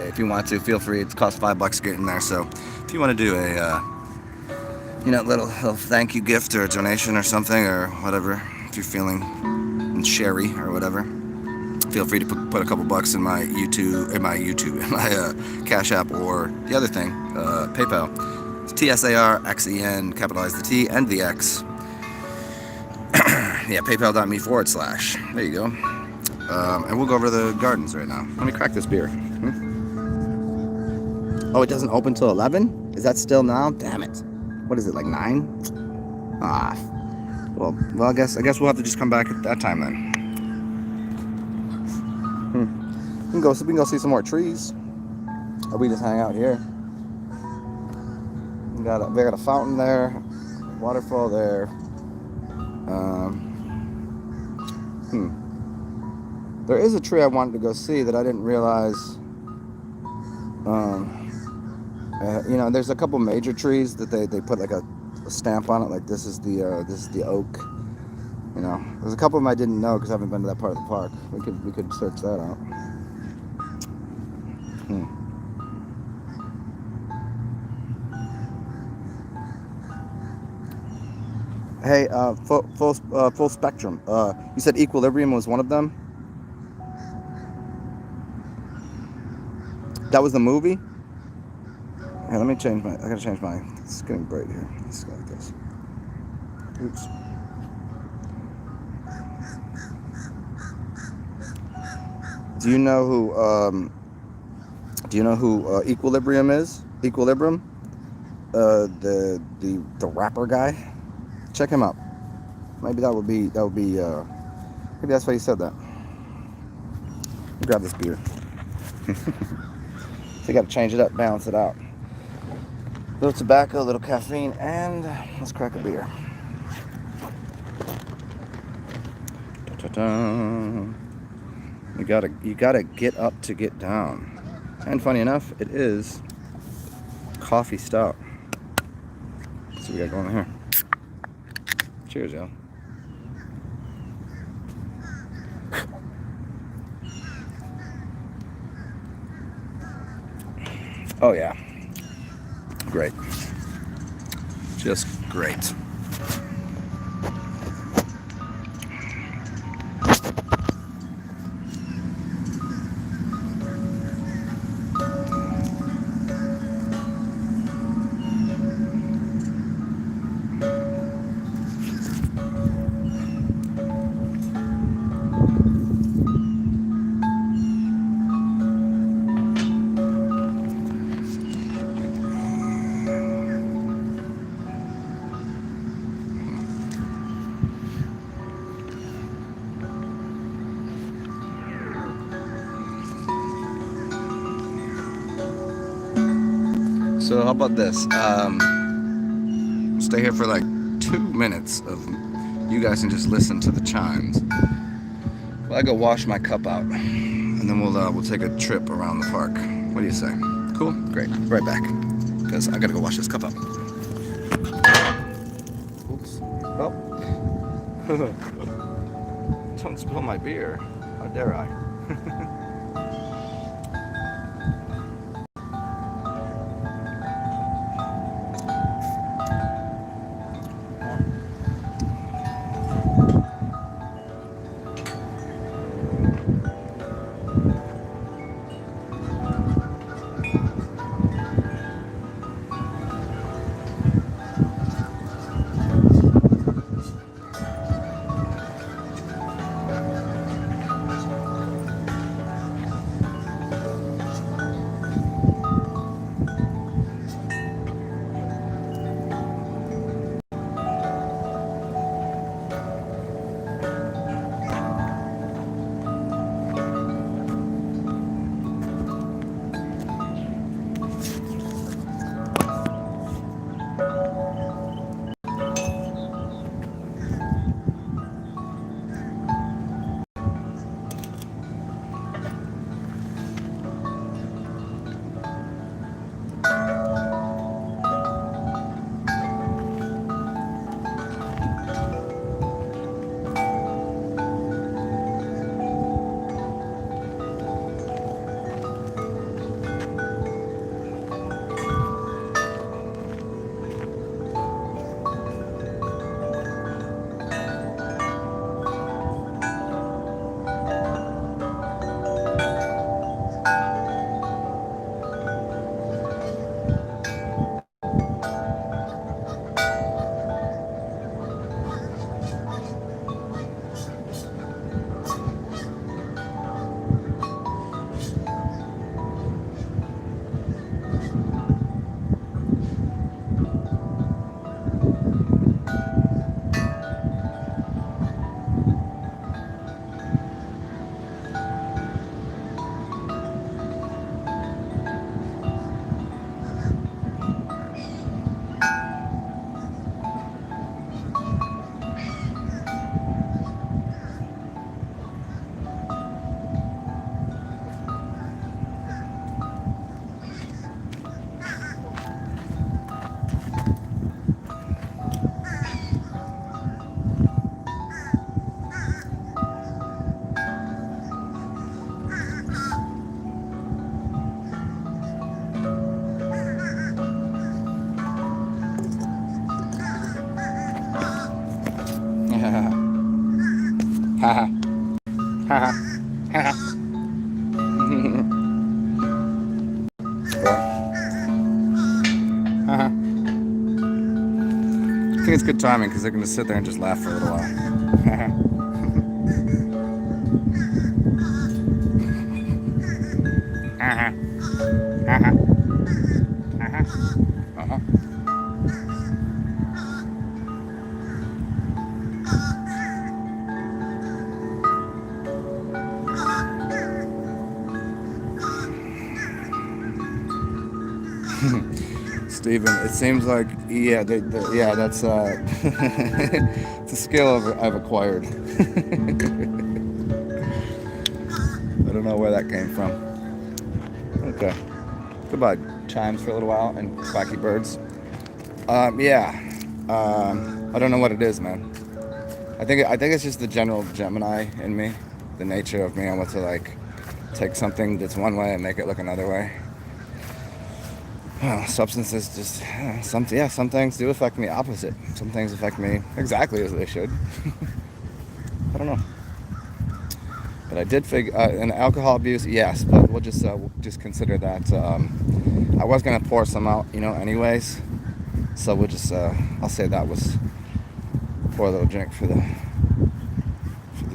If you want to, feel free. It costs $5 to get in there. So if you want to do little thank you gift or a donation or something or whatever. If you're feeling sherry or whatever, feel free to put a couple bucks in my YouTube, in my Cash App, or the other thing, PayPal. It's TSARXEN, capitalize the T and the X. Yeah, paypal.me/. There you go. And we'll go over to the gardens right now. Let me crack this beer. Oh, it doesn't open till 11? Is that still now? Damn it. What is it, like 9? Ah. Well, I guess we'll have to just come back at that time then. We can go see some more trees. Or we just hang out here. We got a fountain there, waterfall there. There is a tree I wanted to go see that I didn't realize. There's a couple major trees that they put like a stamp on it, like this is the oak. There's a couple of them I didn't know because I haven't been to that part of the park. We could search that out. Hey, full spectrum. You said Equilibrium was one of them. That was the movie. Hey, let me change my. I gotta change my. It's getting bright here. Let's go like this. Oops. Do you know who Equilibrium is? Equilibrium. The rapper guy. Check him out. Maybe that would be. Maybe that's why he said that. Grab this beer. So you got to change it up, balance it out. A little tobacco, a little caffeine, and let's crack a beer. Ta-ta-ta. You gotta get up to get down. And funny enough, it is coffee stout. So we got going here. Cheers, y'all. Oh yeah. Great. Just great. So how about this? Stay here for like 2 minutes of you guys can just listen to the chimes. Well, I go wash my cup out, and then we'll take a trip around the park. What do you say? Cool? Great. Right back, because I gotta go wash this cup out. Oops. Oh. Don't spill my beer. How dare I? Ha ha. Ha ha. Ha ha. I think it's good timing because they're going to sit there and just laugh for a little while. Uh-huh. Uh-huh. Uh-huh. Uh-huh. Steven, it seems like, yeah, yeah, that's it's a skill I've acquired. I don't know where that came from. Okay. Goodbye, chimes for a little while and quacky birds. Yeah. I don't know what it is, man. I think it's just the general Gemini in me, the nature of being able to like take something that's one way and make it look another way. Substances just some things do affect me opposite. Some things affect me exactly as they should. I don't know. But I did figure an alcohol abuse, yes. But we'll just consider that. I was gonna pour some out, anyways. So we'll just I'll say that was pour a little drink for the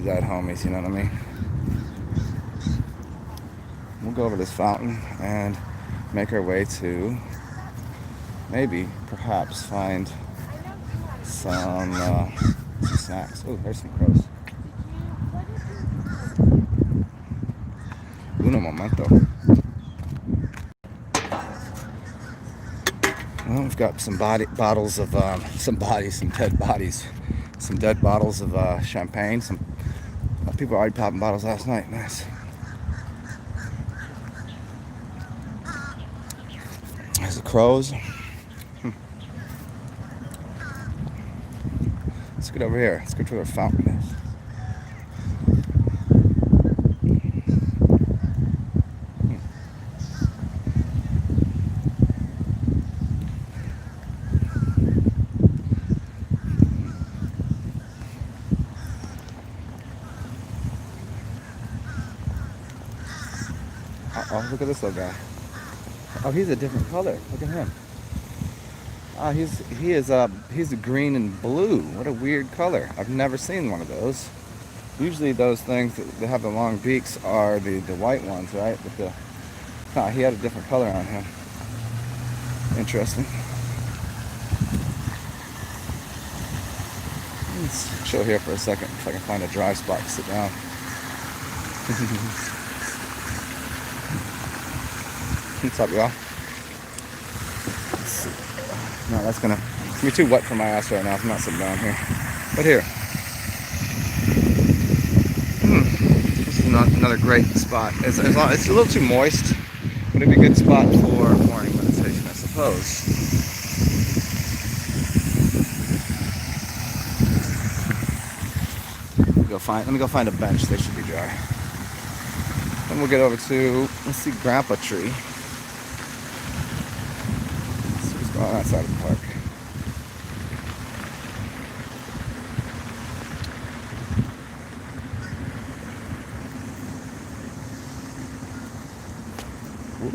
dead homies. You know what I mean? We'll go over this fountain and make our way to perhaps find some snacks. Oh, there's some crows. Uno momento. Well, we've got some bottles of some dead bodies, some dead bottles of champagne. Some people already popping bottles last night. Nice. There's the crows. Let's get over here. Let's go to where the fountain is. Oh, look at this little guy. Oh, he's a different color. Look at him. Oh, he's green and blue. What a weird color. I've never seen one of those. Usually those things that have the long beaks are the white ones, right? But he had a different color on him. Interesting. Let's chill here for a second if I can find a dry spot to sit down. What's up, y'all? No, it's gonna be too wet for my ass right now. I'm not sitting down here. But here. This is another great spot. It's a little too moist, but it'd be a good spot for morning meditation, I suppose. Let me go find a bench. They should be dry. Then we'll get over to, let's see, Grandpa Tree. On that side of the park.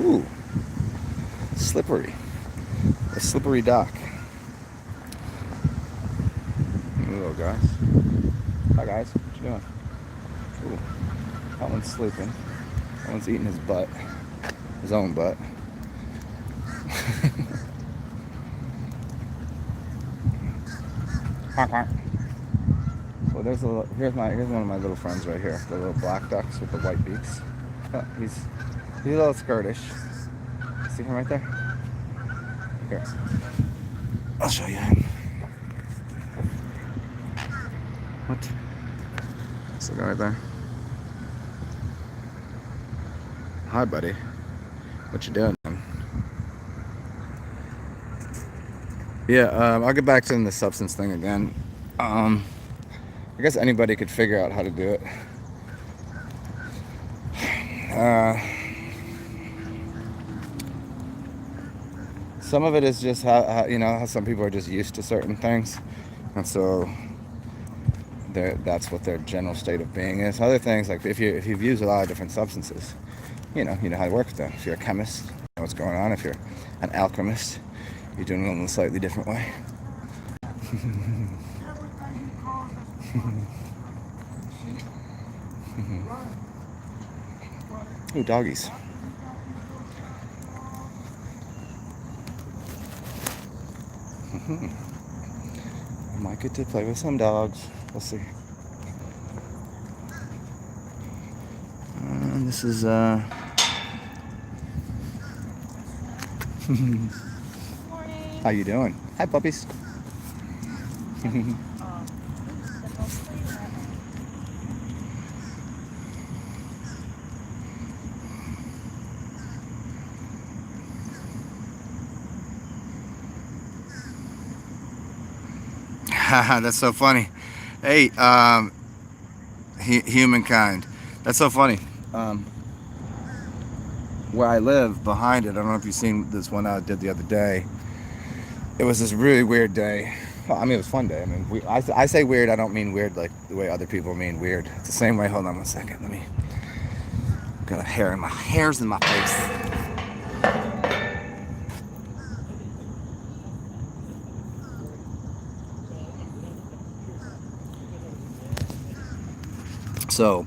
Ooh, slippery. A slippery dock. Hello, guys. Hi, guys. What you doing? Ooh, that one's sleeping. That one's eating his butt. His own butt. Well, here's one of my little friends right here. The little black ducks with the white beaks. Oh, he's a little skirtish. See him right there? Here, I'll show you him. What? This guy right there. Hi, buddy. What you doing? Yeah, I'll get back to the substance thing again. I guess anybody could figure out how to do it. Some of it is just how some people are just used to certain things, and so that's what their general state of being is. Other things, like if you've used a lot of different substances, you know how to work with them. If you're a chemist, you know what's going on. If you're an alchemist, you're doing it in a slightly different way. Ooh, doggies. I might get to play with some dogs. We'll see. This is How you doing? Hi, puppies. That's so funny. Hey, humankind. That's so funny. Where I live, behind it, I don't know if you've seen this one I did the other day. It was this really weird day. Well, I mean, it was a fun day. I mean, I say weird, I don't mean weird like the way other people mean weird. It's the same way. Hold on one second. Let me. Got hairs in my face. So,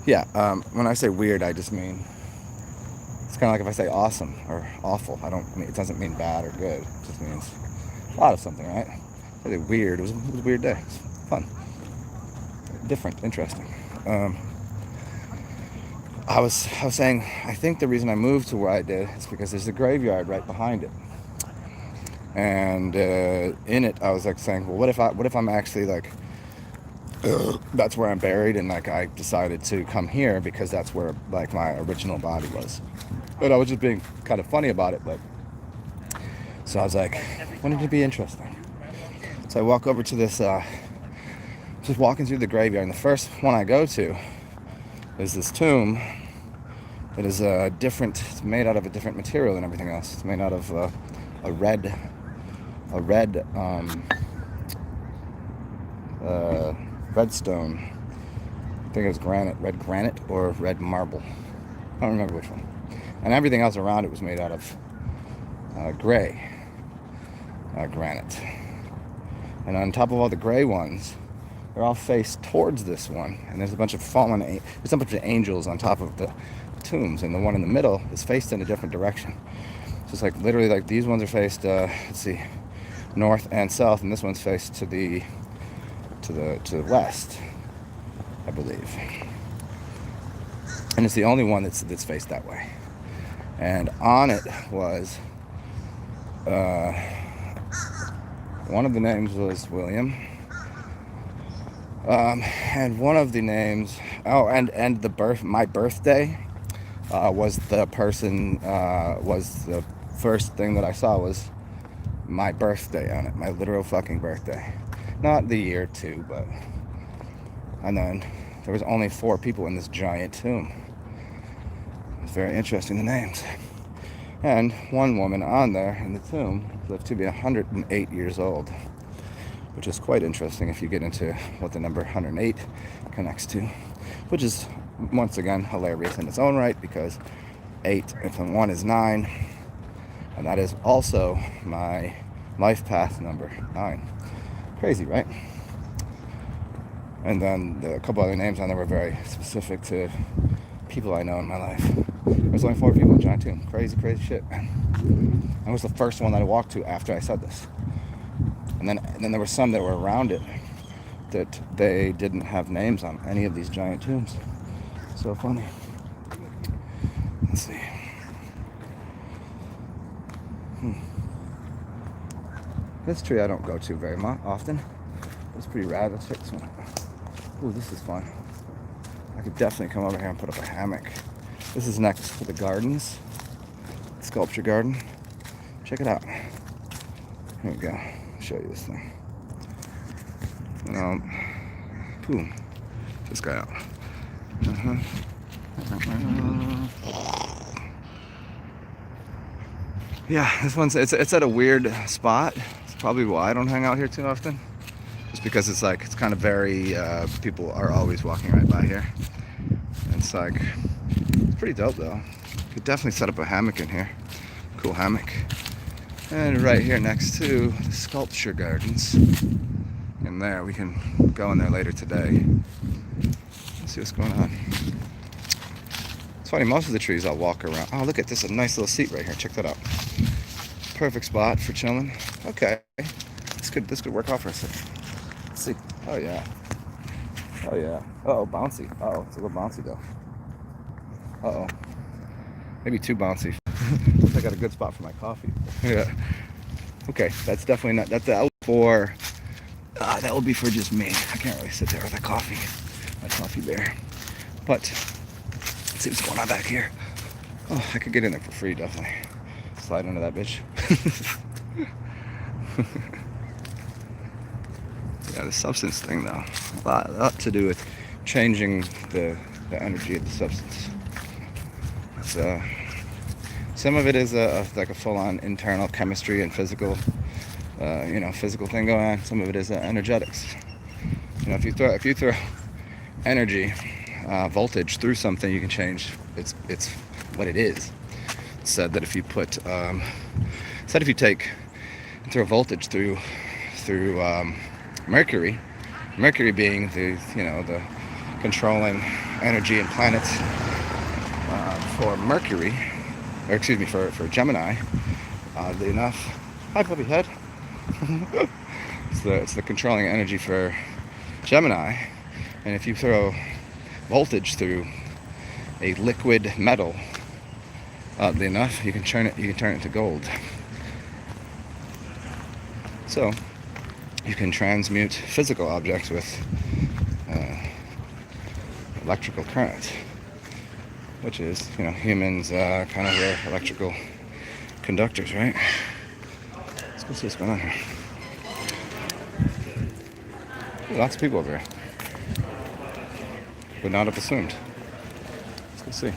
yeah, when I say weird, I just mean, it's kind of like if I say awesome or awful. It doesn't mean bad or good. It just means a lot of something, right? Really weird. It was a weird day. It was fun. Different. Interesting. I was saying, I think the reason I moved to where I did is because there's a graveyard right behind it. And in it, I was like saying, well, what if I'm actually like, that's where I'm buried, and like I decided to come here because that's where like my original body was. But I was just being kind of funny about it. But so I was like, wouldn't it be interesting? So I walk over to this, just walking through the graveyard, and the first one I go to is this tomb that is different. It's made out of a different material than everything else. It's made out of a red stone. I think it was red granite or red marble. I don't remember which one. And everything else around it was made out of gray granite. And on top of all the gray ones, they're all faced towards this one. And there's a bunch of angels on top of the tombs, and the one in the middle is faced in a different direction. So it's like literally like these ones are faced, let's see, north and south, and this one's faced to the west, I believe. And it's the only one that's faced that way. And on it was one of the names was William. And one of the names, and my birthday was the person, was the first thing that I saw was my birthday on it, my literal fucking birthday. Not the year too, but, and then there was only 4 people in this giant tomb. It's very interesting, the names. And one woman on there in the tomb lived to be 108 years old, which is quite interesting if you get into what the number 108 connects to, which is, once again, hilarious in its own right, because 8 and 1 is 9, and that is also my life path number 9. Crazy, right? And then a couple other names on there were very specific to people I know in my life. There's only 4 people in giant tomb. Crazy, crazy shit, man. That was the first one that I walked to after I said this. And then there were some that were around it that they didn't have names on any of these giant tombs. So funny. Let's see. This tree I don't go to very often. It's pretty rad. Let's check this one out. Ooh, this is fun. I could definitely come over here and put up a hammock. This is next to the gardens. Sculpture garden. Check it out. Here we go. I'll show you this thing. Boom. Check this guy out. Yeah, this one's it's at a weird spot. It's probably why I don't hang out here too often. just because it's like, it's kind of very, people are always walking right by here. And it's like, it's pretty dope though. Could definitely set up a hammock in here. Cool hammock. And right here next to the sculpture gardens. In there, we can go in there later today. Let's see what's going on. It's funny, most of the trees I'll walk around. Oh, look at this, a nice little seat right here. Check that out. Perfect spot for chilling. Okay, this could work out for a second. Let's see. Oh yeah. Oh yeah. Uh-oh, bouncy. Uh-oh, it's a little bouncy though. Uh-oh. Maybe too bouncy. Looks like I got a good spot for my coffee. Yeah. Okay, that's definitely not, that will be for just me. I can't really sit there with a coffee, my coffee bear. But let's see what's going on back here. Oh, I could get in there for free, definitely. Slide under that bitch. Yeah, the substance thing though, a lot to do with changing the energy of the substance. It's, some of it is like a full-on internal chemistry and physical, physical thing going on. Some of it is energetics. You know, if you throw energy, voltage through something, you can change it's what it is. It's said that if you put, if you take and throw voltage through Mercury being the controlling energy in planets for Mercury. Or excuse me, for Gemini, oddly enough. Hi, puppy head. It's the controlling energy for Gemini, and if you throw voltage through a liquid metal, oddly enough, you can turn it into gold. So you can transmute physical objects with electrical current. Which is, humans kind of are electrical conductors, right? Let's go see what's going on here. Ooh, lots of people over here. Would not have assumed. Let's go see.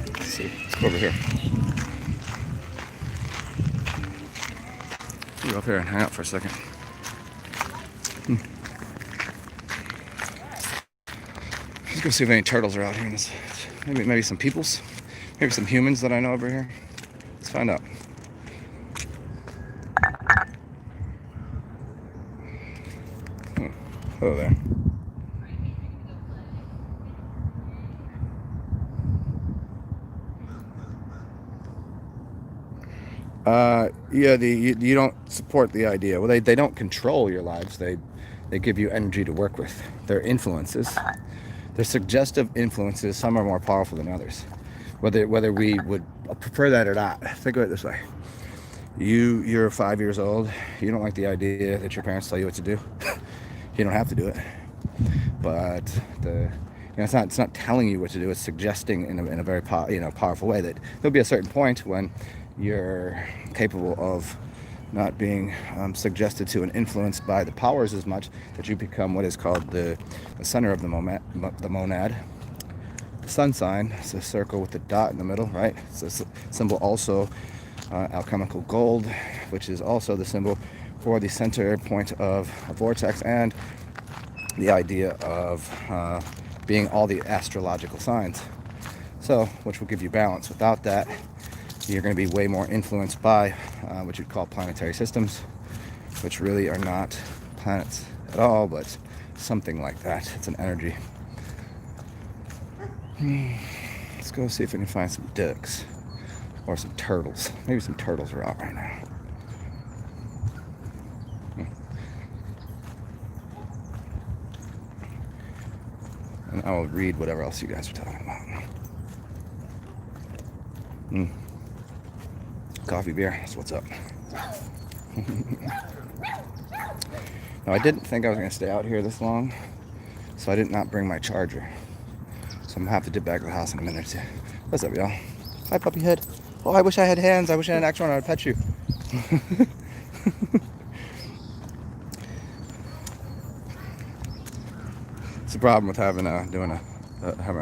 Let's see. Let's go over here. Let's go up here and hang out for a second. Let's go see if any turtles are out here in this. Maybe some peoples. Maybe some humans that I know over here. Let's find out. Oh, hello there. Yeah, you don't support the idea. Well, they don't control your lives. They give you energy to work with. They're influences. They're suggestive influences. Some are more powerful than others. Whether we would prefer that or not. Think of it this way. You're 5 years old. You don't like the idea that your parents tell you what to do. You don't have to do it. But it's not telling you what to do. It's suggesting in a very powerful way that there'll be a certain point when you're capable of not being suggested to and influenced by the powers as much, that you become what is called the center of the monad. The sun sign, it's a circle with the dot in the middle, right? It's a symbol also, alchemical gold, which is also the symbol for the center point of a vortex, and the idea of being all the astrological signs. So, which will give you balance. Without that, you're going to be way more influenced by what you'd call planetary systems, which really are not planets at all, but something like that. It's an energy. Let's go see if we can find some ducks or some turtles. Maybe some turtles are out right now. And I will read whatever else you guys are talking about. Coffee beer, that's what's up. Now, I didn't think I was going to stay out here this long, so I did not bring my charger. So I'm going to have to dip back to the house in a minute or two. What's up, y'all? Hi, puppy head. Oh, I wish I had hands. I wish I had an extra one. I would pet you. It's the problem with having a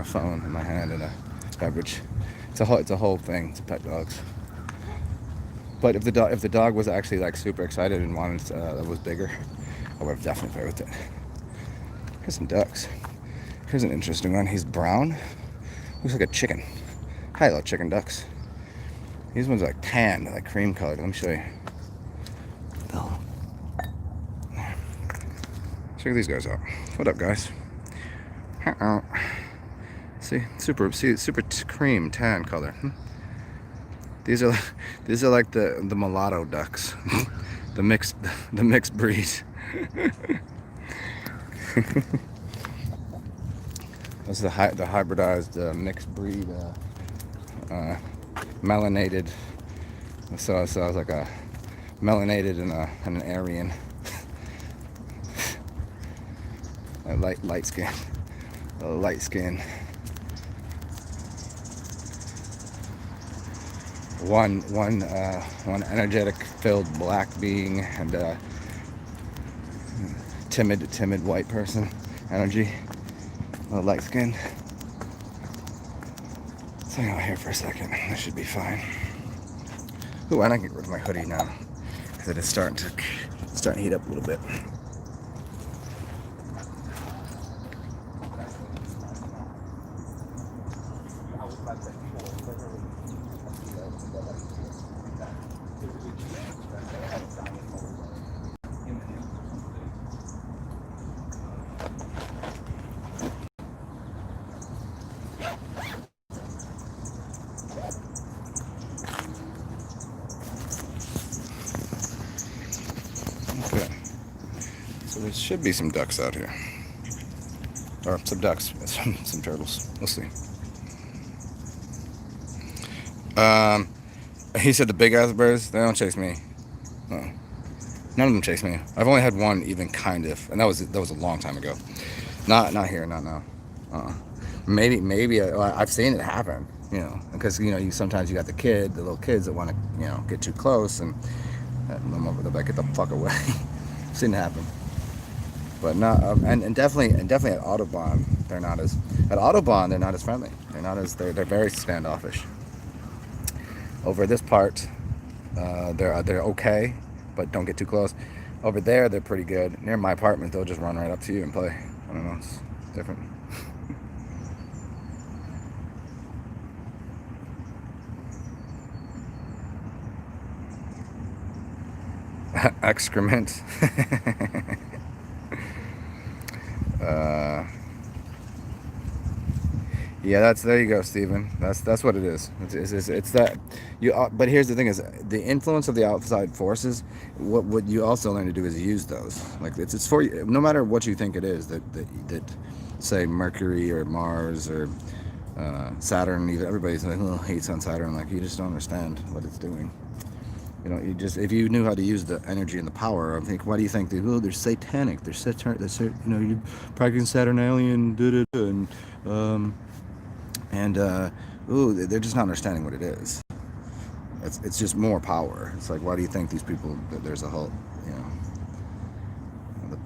phone in my hand and a beverage. It's a whole thing to pet dogs. But if the dog was actually like super excited and wanted was bigger, I would have definitely played with it. Here's some ducks. Here's an interesting one. He's brown. Looks like a chicken. Hi, little chicken ducks. These ones are like tan, like cream colored. Let me show you. Oh. Check these guys out. What up, guys? See, super cream tan color. These are like the mulatto ducks, the mixed breed. This is the hybridized mixed breed, melanated. So I was like a melanated and an Aryan, a light skin, one energetic filled black being and timid white person energy, light skin. Let's hang out here for a second. This should be fine. Ooh, and I can get rid of my hoodie now because it is starting to heat up a little bit. Okay. So there should be some ducks out here. Or some ducks, some turtles. We'll see. He said the big ass birds, they don't chase me. No. None of them chase me. I've only had one even kind of, and that was a long time ago. Not here, not now. Maybe I've seen it happen, because you sometimes you got the little kids that want to get too close and they'll like, get the fuck away. I've seen it happen. But not and definitely at Autobahn they're not as friendly. They're very standoffish. Over this part, they're okay, but don't get too close. Over there, they're pretty good. Near my apartment, they'll just run right up to you and play. I don't know, it's different. Excrement. Yeah, there you go, Stephen. That's what it is. It's that you. But here's the thing: is the influence of the outside forces. What you also learn to do is use those. Like it's for you. No matter what you think it is, that say Mercury or Mars or Saturn. Even everybody's like, oh, hates on Saturn. Like you just don't understand what it's doing. If you knew how to use the energy and the power, I think, why do you think they're satanic? They're you're practicing Saturnalian, they're just not understanding what it is. It's just more power. It's like, why do you think these people, that there's a whole,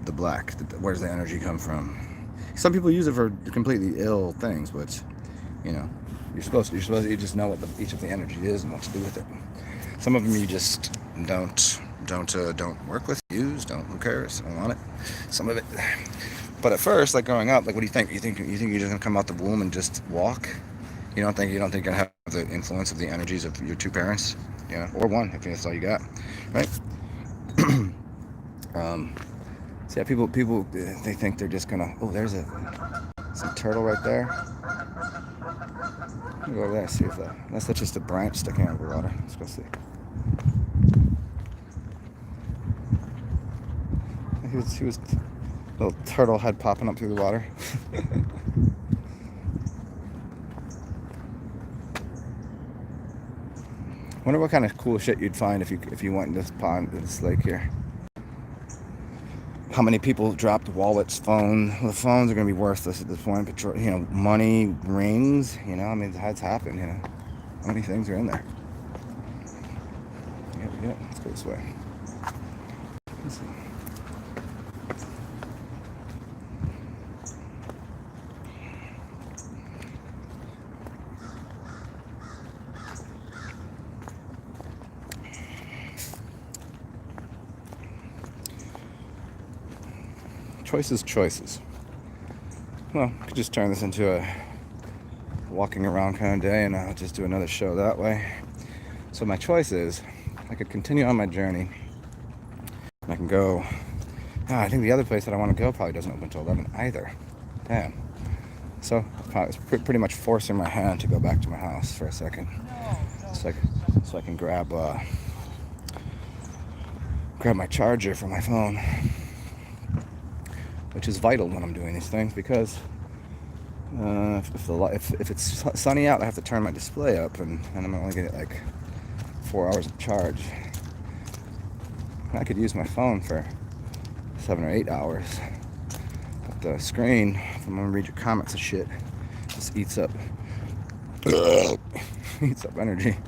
the black, where does the energy come from? Some people use it for completely ill things, but, you just know what each of the energy is and what to do with it. Some of them you just don't work with, use, who cares? I don't want it. Some of it. But at first, like growing up, like, what do you think? You think you're just gonna come out the womb and just walk? You don't think you're gonna have the influence of the energies of your two parents, or one if that's all you got, right? So yeah, people they think they're just gonna. Oh, there's some turtle right there. Let me go over there and see if unless that's just a branch sticking out of the water. Let's go see. He was little turtle head popping up through the water. Wonder what kind of cool shit you'd find if you went in this pond, this lake here. How many people dropped wallets, phones? Well, the phones are gonna be worthless at this point. But money, rings. I mean, that's happened. How many things are in there? Yep. Let's go this way. Let's see. Choices. Well, I could just turn this into a walking around kind of day, and I'll just do another show that way. So my choice is, I could continue on my journey. And I can go. I think the other place that I want to go probably doesn't open until 11 either. Damn. So it's pretty much forcing my hand to go back to my house for a second, so I can grab my charger for my phone, which is vital when I'm doing these things, because if it's sunny out, I have to turn my display up, and I'm only getting like 4 hours of charge. I could use my phone for 7 or 8 hours, but the screen, if I'm gonna read your comments and shit, just eats up energy.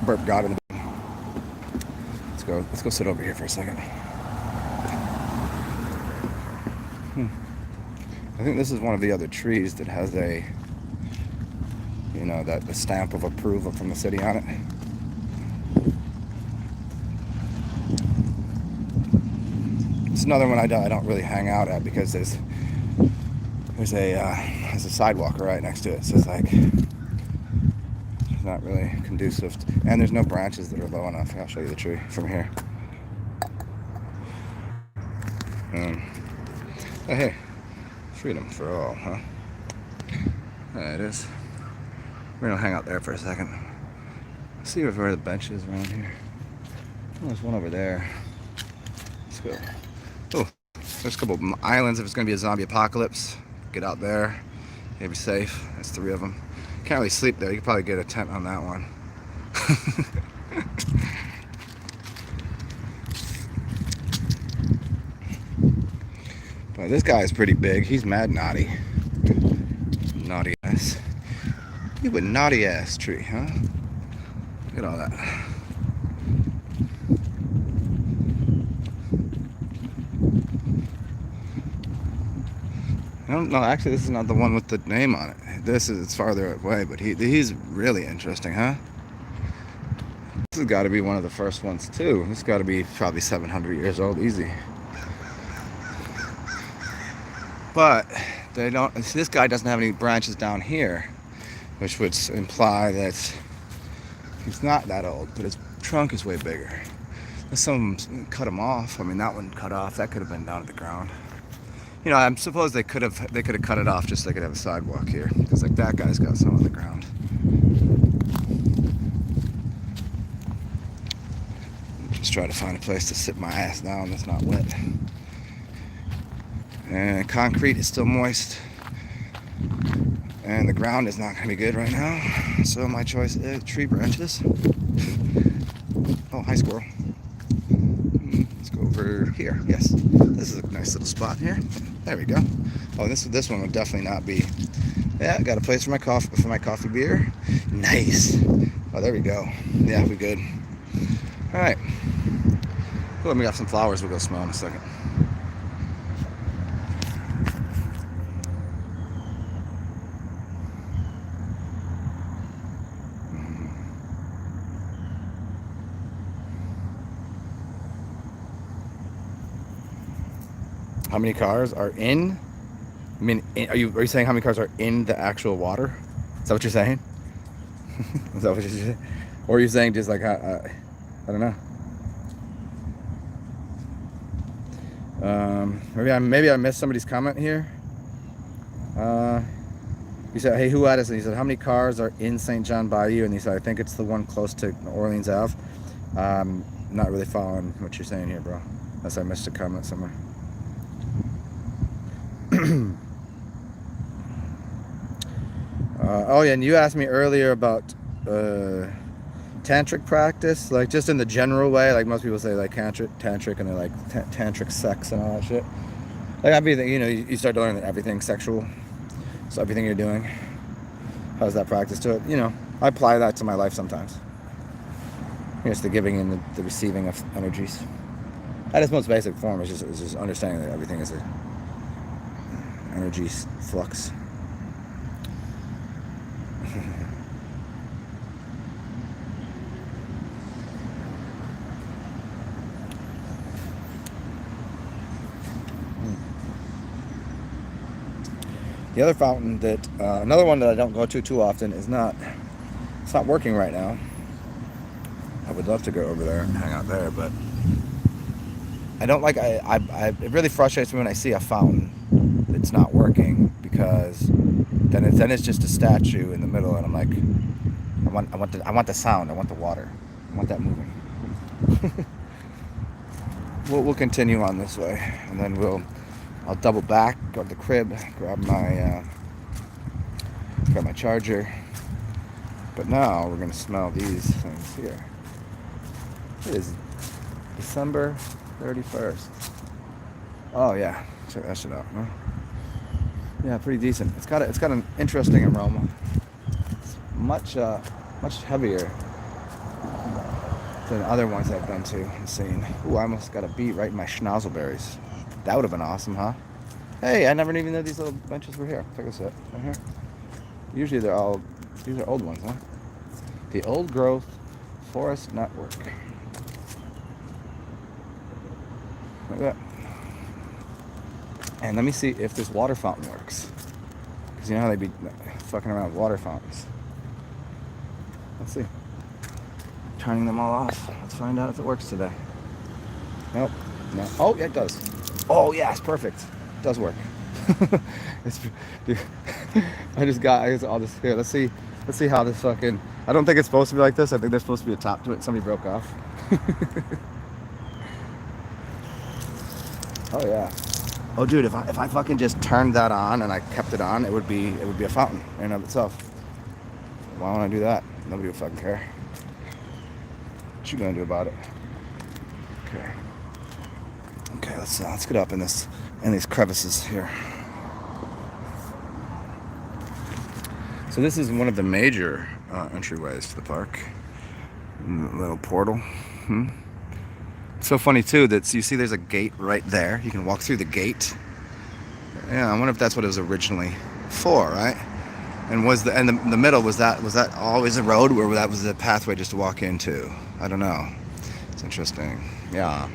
Burp got in the. Let's go sit over here for a second. I think this is one of the other trees that has a, the stamp of approval from the city on it. It's another one I don't really hang out at, because there's a sidewalk right next to it, so it's like it's not really conducive and there's no branches that are low enough. I'll show you the tree from here. Oh, hey, freedom for all, huh? There it is. We're gonna hang out there for a second. See where the bench is around here. Oh, there's one over there. Let's go. Oh, there's a couple of islands. If it's gonna be a zombie apocalypse, get out there. You'll be safe. That's 3 of them. Can't really sleep there. You could probably get a tent on that one. But this guy is pretty big. He's mad naughty. Naughty ass. You a naughty ass tree, huh? Look at all that. I don't know. Actually, this is not the one with the name on it. It's farther away, but he's really interesting, huh? This has got to be one of the first ones too. This has got to be probably 700 years old, easy. But they don't. This guy doesn't have any branches down here, which would imply that he's not that old. But his trunk is way bigger. Some cut him off. I mean, that one cut off. That could have been down at the ground. I suppose they could have cut it off just so they could have a sidewalk here, because like that guy's got some on the ground. Just try to find a place to sit my ass down that's not wet. And concrete is still moist, and the ground is not going to be good right now. So my choice is tree branches. Oh, hi squirrel. Let's go over here. Yes, this is a nice little spot here. There we go. Oh, this one would definitely not be. Yeah, got a place for my coffee beer. Nice. Oh, there we go. Yeah, we good. All right. Cool. We got some flowers. We'll go smell in a second. How many cars are in? I mean, are you saying how many cars are in the actual water? Is that what you're saying? Is that what you're saying? Or are you saying just like I don't know. Maybe I missed somebody's comment here. He said, "Hey, who at us?" And he said, "How many cars are in St. John Bayou?" And he said, "I think it's the one close to Orleans Ave." Not really following what you're saying here, bro. Unless I missed a comment somewhere. Oh yeah, and you asked me earlier about tantric practice, like just in the general way, like most people say like tantric, and they're like tantric sex and all that shit. Like everything, you start to learn that everything's sexual, so everything you're doing has that practice to it. I apply that to my life sometimes. It's the giving and the receiving of energies. At its most basic form is just understanding that everything is a energy flux. The other fountain that, another one that I don't go to too often is not, it's not working right now. I would love to go over there and hang out there, but I don't like, it really frustrates me when I see a fountain that's not working, because then it's just a statue in the middle, and I'm like, I want the sound, I want the water, I want that moving. We'll continue on this way, and then I'll double back, go to the crib, grab my charger. But now we're gonna smell these things here. It is December 31st. Oh yeah, check that shit out, huh? Yeah, pretty decent. It's got an interesting aroma. It's much heavier than other ones I've been to and seen. Ooh, I almost got a beat right in my schnauzelberries. That would have been awesome, huh? Hey, I never even knew these little benches were here. Check this out, right here. Usually these are old ones, huh? The Old Growth Forest Network. Look at that. And let me see if this water fountain works. Because you know how they be fucking around with water fountains. Let's see. Turning them all off. Let's find out if it works today. Nope. No. Oh, yeah, it does. Oh, yeah, it's perfect. It does work. Dude, I guess all this here. Let's see how this fucking. I don't think it's supposed to be like this. I think there's supposed to be a top to it. Somebody broke off. Oh yeah. Oh dude, if I fucking just turned that on and I kept it on, it would be a fountain in and of itself. Why don't I do that? Nobody would fucking care. What you gonna do about it? Okay. Okay, let's get up in these crevices here. So this is one of the major entryways to the park. Little portal. It's so funny too that you see there's a gate right there. You can walk through the gate. Yeah, I wonder if that's what it was originally for, right? And the middle was that always a road, or that was a pathway just to walk into? I don't know. It's interesting. Yeah.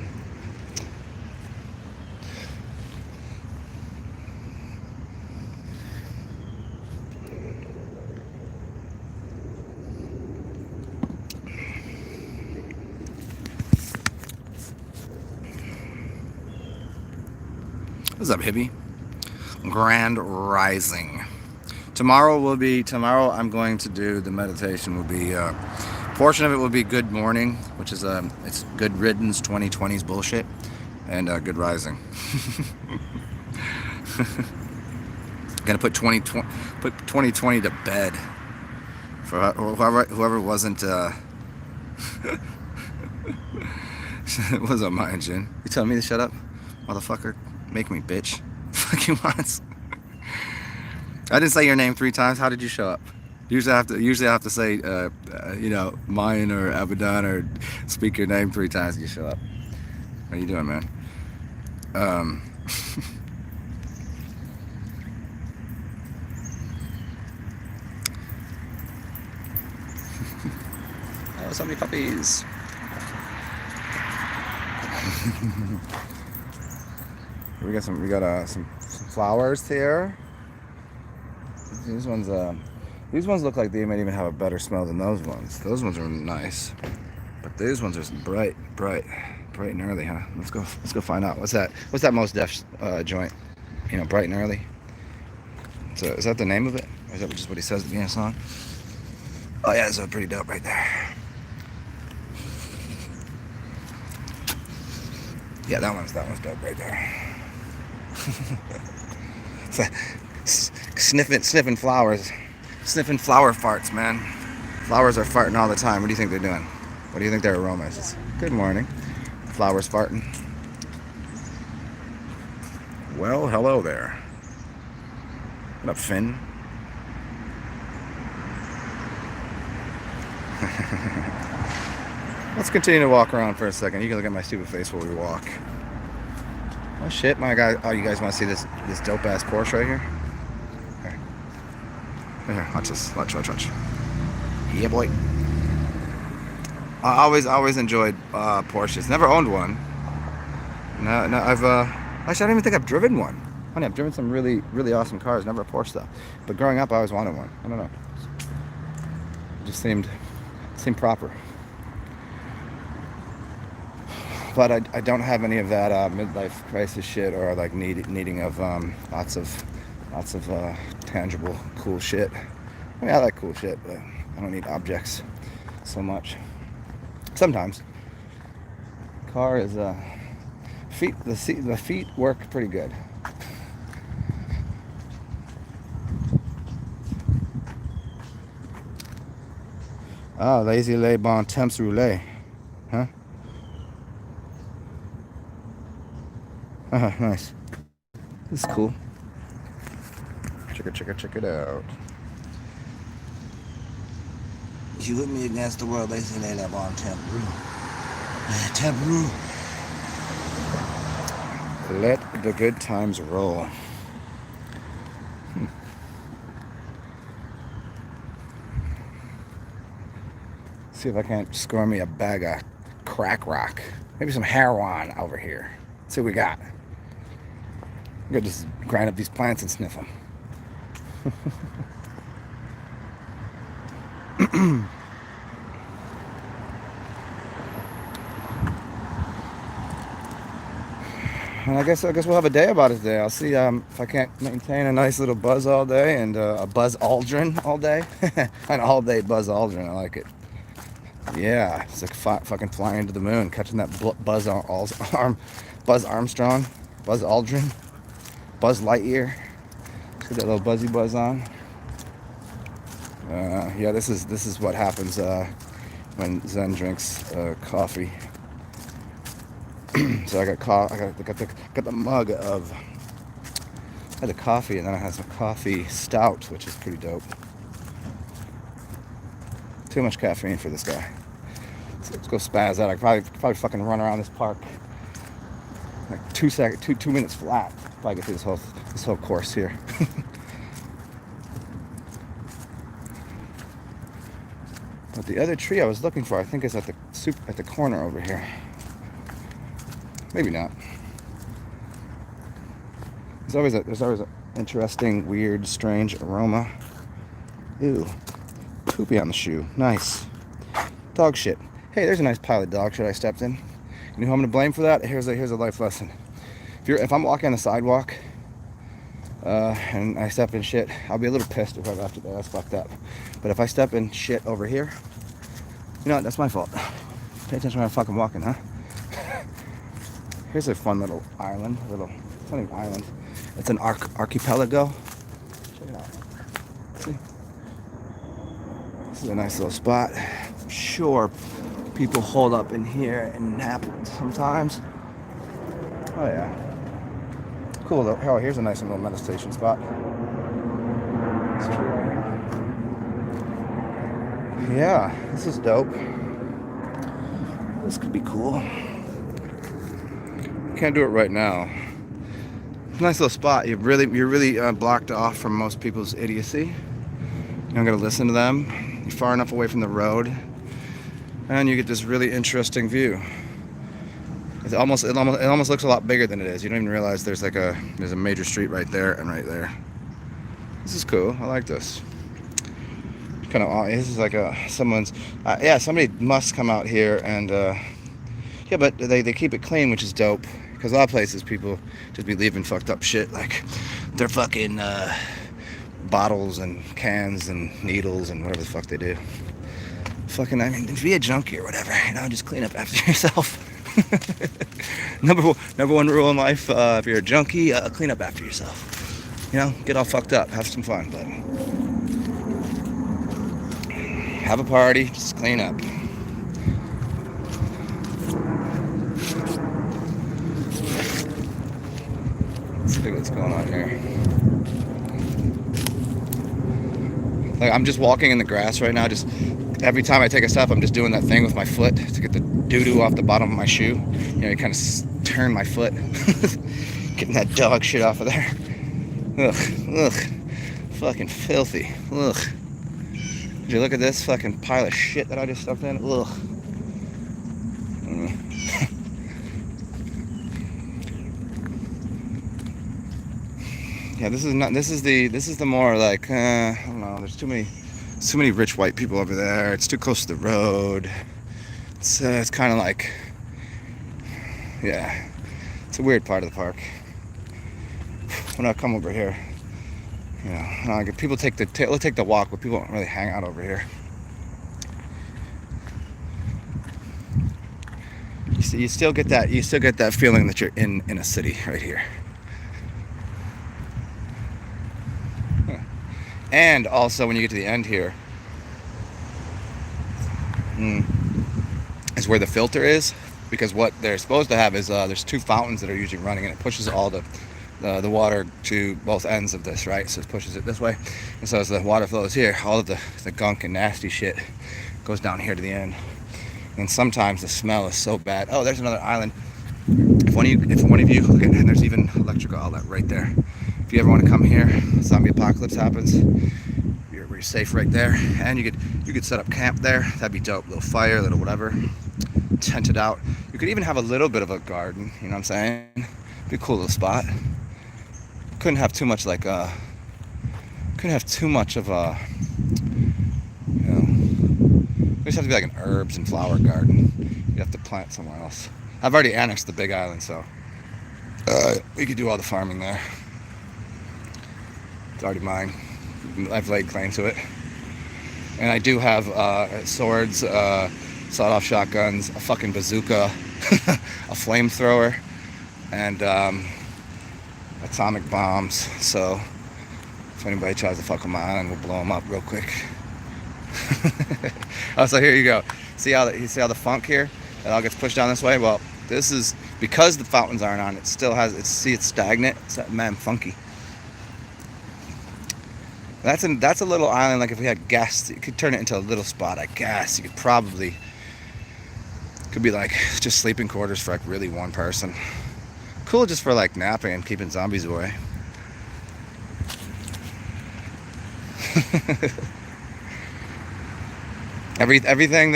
What's up, hippie? Grand Rising. Tomorrow I'm going to do the meditation. Will be portion of it will be Good Morning, which is it's Good Riddance 2020's bullshit, and Good Rising. Gonna put 2020 to bed for whoever wasn't was on my engine. You telling me to shut up, motherfucker? Make me, bitch. Fucking once. I didn't say your name 3 times. How did you show up? Usually I have to say, mine or Abaddon, or speak your name 3 times. You show up. How you doing, man? Oh, so many puppies. We got some flowers here. These ones look like they might even have a better smell than those ones. Those ones are nice, but these ones are bright and early, huh? Let's go find out. What's that Most Def joint? Bright and early. So is that the name of it, or is that just what he says at the beginning of the song? Oh yeah, that's pretty dope right there. Yeah, that one's dope right there. Sniffing flowers, sniffing flower farts, man. Flowers are farting all the time. What do you think they're doing? What do you think their aroma is? Good morning. Flowers farting. Well, hello there. What up, Finn? Let's continue to walk around for a second. You can look at my stupid face while we walk. Oh shit, my guy! Oh, you guys want to see this dope ass Porsche right here? Okay. Here, watch this. Watch. Yeah, boy. I always enjoyed Porsches. Never owned one. No, I've actually I don't even think I've driven one. Honey, I've driven some really, really awesome cars. Never a Porsche though. But growing up, I always wanted one. I don't know. It just seemed proper. But I don't have any of that midlife crisis shit or like needing of lots of tangible cool shit. I mean, I like cool shit, but I don't need objects so much. Sometimes. Car is the feet work pretty good. Ah, lazy lay bon temps roulé. Huh? Nice. This is cool. Check it out. You with me against the world, lazy lay bon temps roulé. Temps roulé. Let the good times roll. See if I can't score me a bag of crack rock. Maybe some heroin over here. Let's see what we got. I'm gonna just grind up these plants and sniff them. And I guess we'll have a day about it today. I'll see if I can't maintain a nice little buzz all day and a buzz aldrin all day. An all-day buzz aldrin. I like it. Yeah, it's like fucking flying to the moon, catching that Buzz Armstrong, Buzz Aldrin, Buzz Lightyear. Put that little buzzy buzz on. Yeah, this is what happens when Zen drinks coffee. So I got the mug of. I had the coffee, and then I had some coffee stout, which is pretty dope. Too much caffeine for this guy. So let's go spaz out. I could probably fucking run around this park like 2 minutes flat. Probably get through this whole course here. But the other tree I was looking for, I think, is at the corner over here. Maybe not. There's always an interesting, weird, strange aroma. Ew. Poopy on the shoe. Nice. Dog shit. Hey, there's a nice pile of dog shit I stepped in. You know who I'm gonna blame for that? Here's a life lesson. If I'm walking on the sidewalk and I step in shit, I'll be a little pissed if I after that. That's fucked up. But if I step in shit over here, you know what? That's my fault. Pay attention when I'm fucking walking, huh? Here's a fun little island. It's not an island. It's an archipelago. Check it out. See? This is a nice little spot. I'm sure people hold up in here and nap sometimes. Oh yeah. Cool though. Oh, here's a nice little meditation spot. Yeah, this is dope. This could be cool. Can't do it right now. Nice little spot. You're really blocked off from most people's idiocy. You don't gotta listen to them. You're far enough away from the road, and you get this really interesting view. It almost looks a lot bigger than it is. You don't even realize there's a major street right there and right there. This is cool. I like this. Kind of. This is like someone's. Somebody must come out here and. Yeah, but they keep it clean, which is dope. Because a lot of places people just be leaving fucked up shit, like their fucking bottles and cans and needles and whatever the fuck they do. Fucking, I mean, be a junkie or whatever, you know, just clean up after yourself. Number one rule in life, if you're a junkie, clean up after yourself. You know, get all fucked up, have some fun, but have a party, just clean up. Let's see what's going on here. Like, I'm just walking in the grass right now. Just every time I take a step, I'm just doing that thing with my foot to get the doo-doo off the bottom of my shoe. You know, you kind of turn my foot, getting that dog shit off of there. Ugh, fucking filthy. Ugh. Did you look at this fucking pile of shit that I just stepped in? Ugh. Yeah, this is not. This is the more like I don't know. There's too many rich white people over there. It's too close to the road. It's kind of like, yeah, it's a weird part of the park. When I come over here, you know, people take the walk, but people don't really hang out over here. You still get that feeling that you're in a city right here. And also when you get to the end here, is where the filter is, because what they're supposed to have is there's two fountains that are usually running, and it pushes all the water to both ends of this, right? So it pushes it this way, and so as the water flows here, all of the gunk and nasty shit goes down here to the end. And sometimes the smell is so bad. Oh, there's another island. If one of you look at, and there's even electrical outlet right there. If you ever want to come here, zombie apocalypse happens, you're safe right there, and you could set up camp there. That'd be dope. Little fire, little whatever, tented out. You could even have a little bit of a garden. You know what I'm saying? Be a cool little spot. Couldn't have too much like couldn't have too much of a, you know. It just have to be like an herbs and flower garden. You'd have to plant somewhere else. I've already annexed the big island, so we could do all the farming there. It's already mine. I've laid claim to it. And I do have swords, sawed-off shotguns, a fucking bazooka, a flamethrower, and atomic bombs. So if anybody tries to fuck with my island, we'll blow them up real quick. Oh, so here you go. See how the funk here? It all gets pushed down this way. Well, this is because the fountains aren't on. It still has. It's stagnant. It's that man funky. That's a little island. Like if we had guests, you could turn it into a little spot. I guess you could be like just sleeping quarters for like really one person. Cool, just for like napping and keeping zombies away. Everything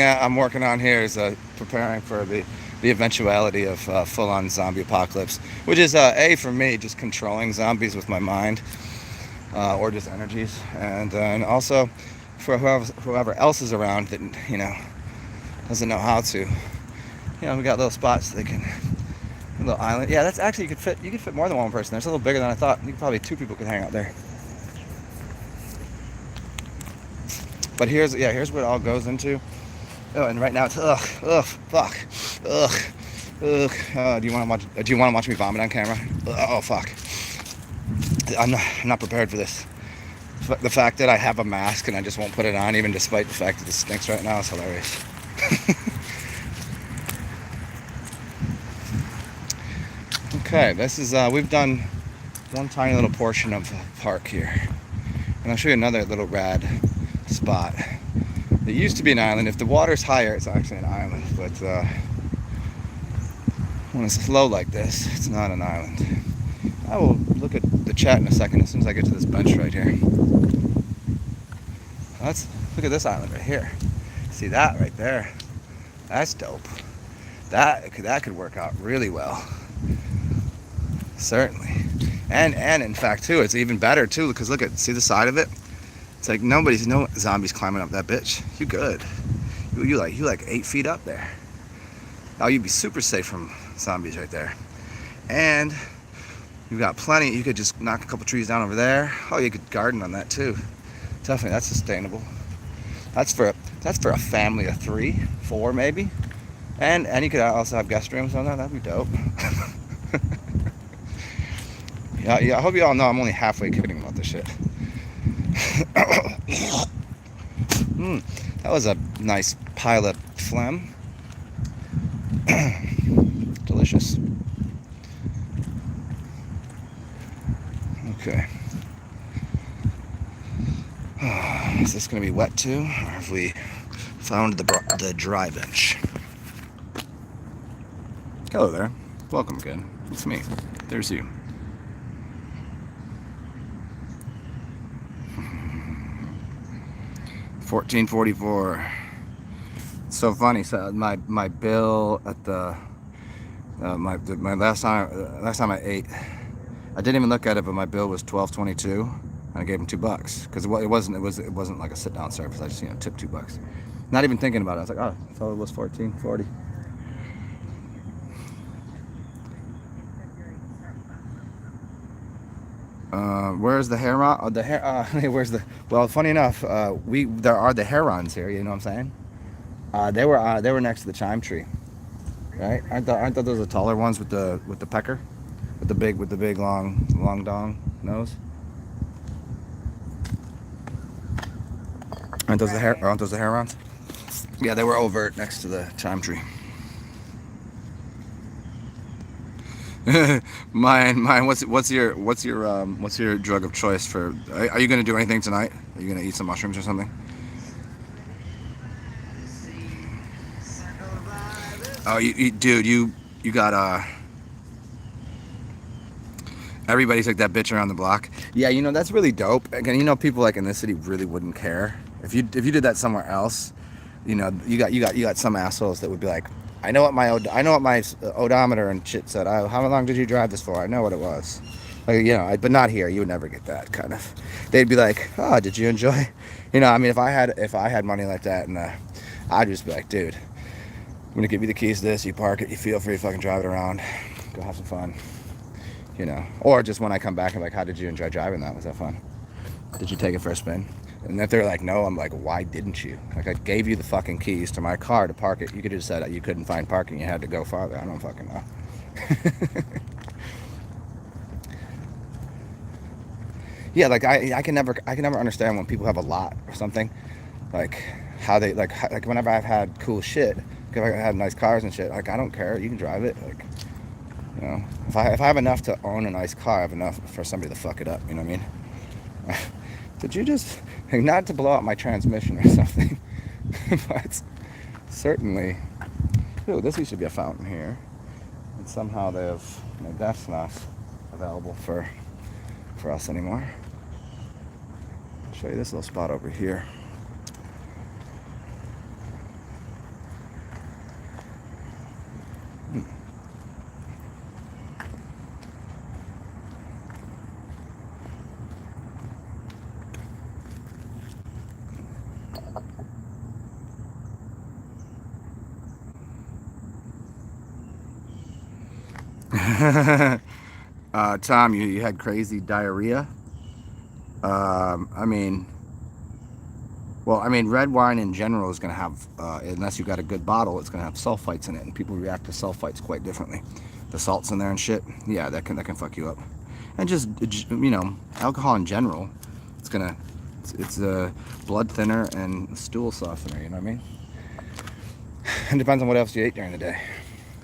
I'm working on here is preparing for the eventuality of full-on zombie apocalypse, which is for me just controlling zombies with my mind, or just energies, and also for whoever else is around that doesn't know how to. We got little spots they can. A little island. Yeah, that's actually you could fit more than one person there. It's a little bigger than I thought. Probably two people could hang out there. But here's what it all goes into. Oh, and right now it's fuck. Do you want to watch me vomit on camera? Oh fuck. I'm not prepared for this. The fact that I have a mask and I just won't put it on, even despite the fact that it stinks right now, is hilarious. Okay, this is we've done one tiny little portion of the park here, and I'll show you another little rad spot. It used to be an island. If the water's higher, it's actually an island, but when it's low like this, it's not an island. I will look at the chat in a second as soon as I get to this bench right here. Look at this island right here. See that right there? That's dope. That could work out really well. Certainly. And in fact too, it's even better too, because see the side of it? It's like no zombies climbing up that bitch. You good. You like 8 feet up there. Oh, you'd be super safe from zombies right there. And you've got plenty. You could just knock a couple trees down over there. Oh, you could garden on that too. Definitely, that's sustainable. That's for a family of 3, 4 maybe. And you could also have guest rooms on there. That'd be dope. Yeah, I hope you all know I'm only halfway kidding about this shit. That was a nice pile of phlegm. Delicious. Okay. Is this going to be wet too, or have we found the dry bench? Hello there. Welcome again. It's me. There's you. $14.44. It's so funny. So my bill at the my last time I ate I didn't even look at it, but my bill was $12.22, and I gave him $2 because it wasn't like a sit down service. I just tipped $2. Not even thinking about it. I was like, oh, I thought it was $14.40. Where's the heron? Oh, the where's the? Well, funny enough, there are the herons here. You know what I'm saying? They were next to the chime tree, right? Aren't those the taller ones with the pecker, with the big long dong nose? Aren't those the herons? Yeah, they were over next to the chime tree. Mine. What's your drug of choice for? Are you gonna do anything tonight? Are you gonna eat some mushrooms or something? Oh, dude, you got everybody's like that bitch around the block. Yeah, that's really dope. Again, people like in this city really wouldn't care if you did that somewhere else. You got some assholes that would be like, I know what my odometer and shit said. How long did you drive this for? I know what it was. Like, but not here. You would never get that kind of. They'd be like, oh, did you enjoy? If I had money like that, and I'd just be like, dude, I'm gonna give you the keys to this. You park it. You feel free to fucking drive it around. Go have some fun. Or just when I come back, I'm like, how did you enjoy driving that? Was that fun? Did you take it for a spin? And if they're like, no, I'm like, why didn't you? Like, I gave you the fucking keys to my car to park it. You could have said that you couldn't find parking. You had to go farther. I don't fucking know. Yeah, like I can never understand when people have a lot or something, like how they like whenever I've had cool shit, if I had nice cars and shit, like I don't care. You can drive it. Like, if I have enough to own a nice car, I have enough for somebody to fuck it up. You know what I mean? Did you just, not to blow out my transmission or something, but certainly, ooh, this used to be a fountain here, and somehow that's not available for us anymore. I'll show you this little spot over here. Tom, you had crazy diarrhea. I mean, red wine in general is going to have, unless you got a good bottle, it's going to have sulfites in it, and people react to sulfites quite differently. The salts in there and shit, yeah, that can fuck you up. And just alcohol in general, it's a blood thinner and stool softener. You know what I mean? It depends on what else you ate during the day.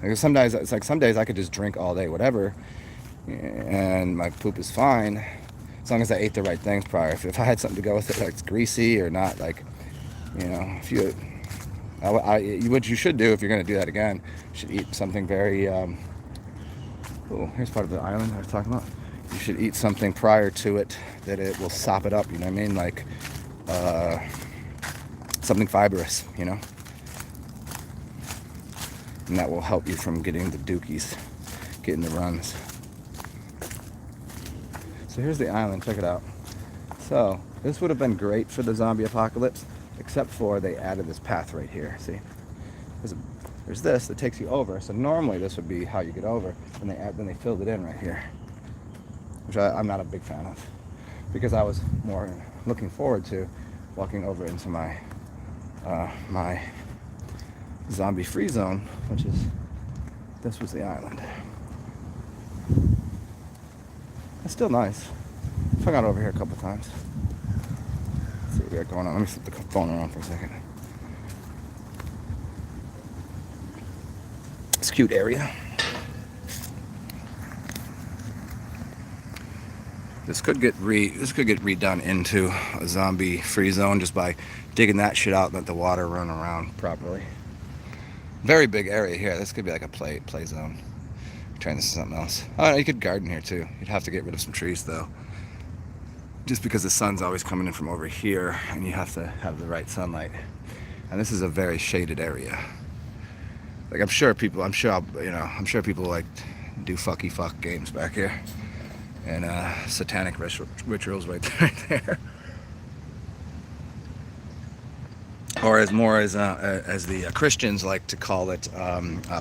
Like some days I could just drink all day, whatever, and my poop is fine, as long as I ate the right things prior. If I had something to go with it, like it's greasy or not, like, what you should do if you're going to do that again, you should eat something very, here's part of the island I was talking about. You should eat something prior to it that it will sop it up, you know what I mean? Like, something fibrous, and that will help you from getting the dookies, getting the runs. So here's the island, check it out. So this would have been great for the zombie apocalypse, except for they added this path right here, see? There's this that takes you over, so normally this would be how you get over, and then they filled it in right here, which I'm not a big fan of, because I was more looking forward to walking over into my zombie free zone, which is, this was the island. It's still nice. I've hung out over here a couple times. Let's see what we got going on. Let me flip the phone around for a second. It's a cute area. This could get redone into a zombie free zone just by digging that shit out and let the water run around properly. Very big area here. This could be like a play zone. Trying this is something else. Oh, you could garden here too. You'd have to get rid of some trees though, just because the sun's always coming in from over here, and you have to have the right sunlight. And this is a very shaded area. Like I'm sure people like do fucky fuck games back here. and satanic rituals right there. Or as the Christians like to call it,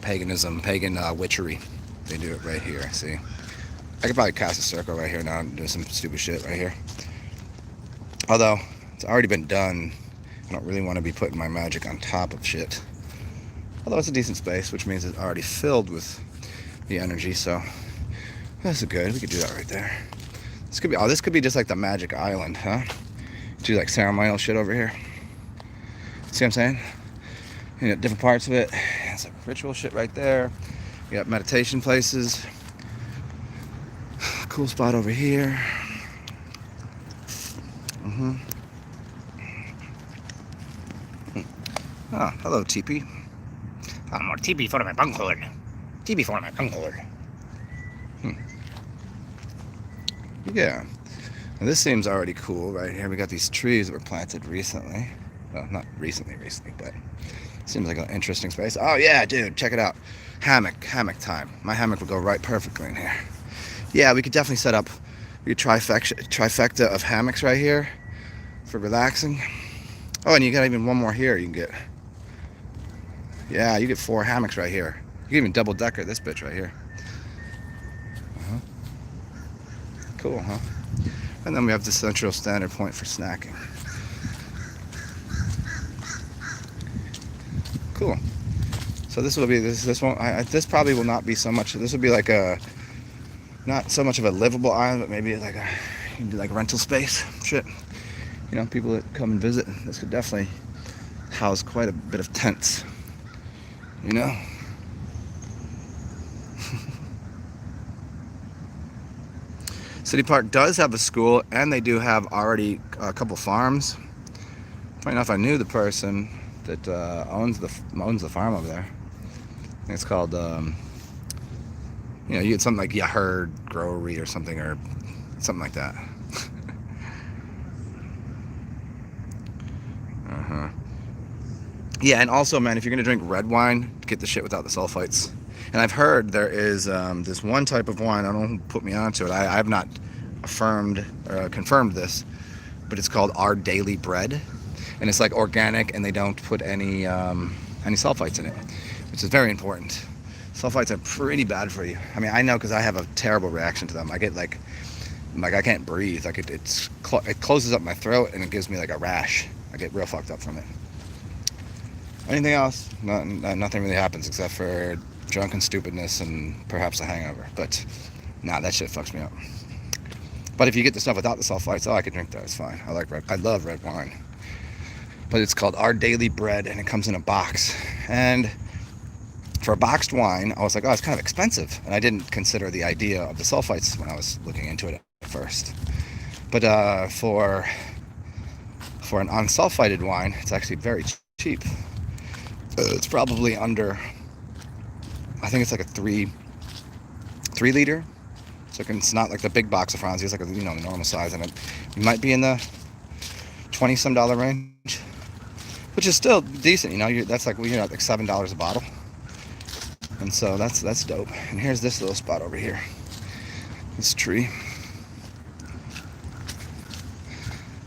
paganism, pagan witchery. They do it right here. See, I could probably cast a circle right here now and do some stupid shit right here. Although it's already been done, I don't really want to be putting my magic on top of shit. Although it's a decent space, which means it's already filled with the energy. So that's good. We could do that right there. This could be. Oh, this could be just like the magic island, huh? Do like ceremonial shit over here. See what I'm saying? You got different parts of it. It's like ritual shit right there. You got meditation places. Cool spot over here. Oh, hello, teepee. More teepee for my bunghole. Teepee for my bunghole. Yeah. Now this seems already cool right here. We got these trees that were planted recently. Well, not recently, but seems like an interesting space. Oh yeah, dude, check it out. Hammock time. My hammock would go right perfectly in here. Yeah, we could definitely set up your trifecta of hammocks right here for relaxing. Oh, and you got even one more here you can get. Yeah, you get 4 hammocks right here. You can even double decker this bitch right here. Cool, huh? And then we have the central standard point for snacking. Cool. So this will be this won't. This probably will not be so much. This will be like a not so much of a livable island, but maybe like you can do like rental space shit. You know, people that come and visit. This could definitely house quite a bit of tents. You know. City Park does have a school, and they do have already a couple farms. Funny enough, I knew the person that owns the farm over there. I think it's called, you get something like errrybody or something like that. Yeah, and also, man, if you're gonna drink red wine, get the shit without the sulfites. And I've heard there is this one type of wine. I don't know who put me onto it. I have not affirmed or confirmed this, but it's called Our Daily Bread, and it's like organic, and they don't put any sulfites in it, which is very important. Sulfites are pretty bad for you. I mean, I know because I have a terrible reaction to them. I get like I can't breathe. Like it closes up my throat, and it gives me like a rash. I get real fucked up from it. Anything else? Nothing really happens except for drunken stupidness and perhaps a hangover. But nah, that shit fucks me up. But if you get the stuff without the sulfites, I can drink that. It's fine. I love red wine. But it's called Our Daily Bread, and it comes in a box. And for a boxed wine, I was like, it's kind of expensive. And I didn't consider the idea of the sulfites when I was looking into it at first. But for an unsulfited wine, it's actually very cheap. It's probably under, I think it's like a 3 liter. So it's not like the big box of Franzi. It's like the normal size, and it might be in the $20 some range, which is still decent. That's like like $7 a bottle, and so that's dope. And here's this little spot over here. This tree.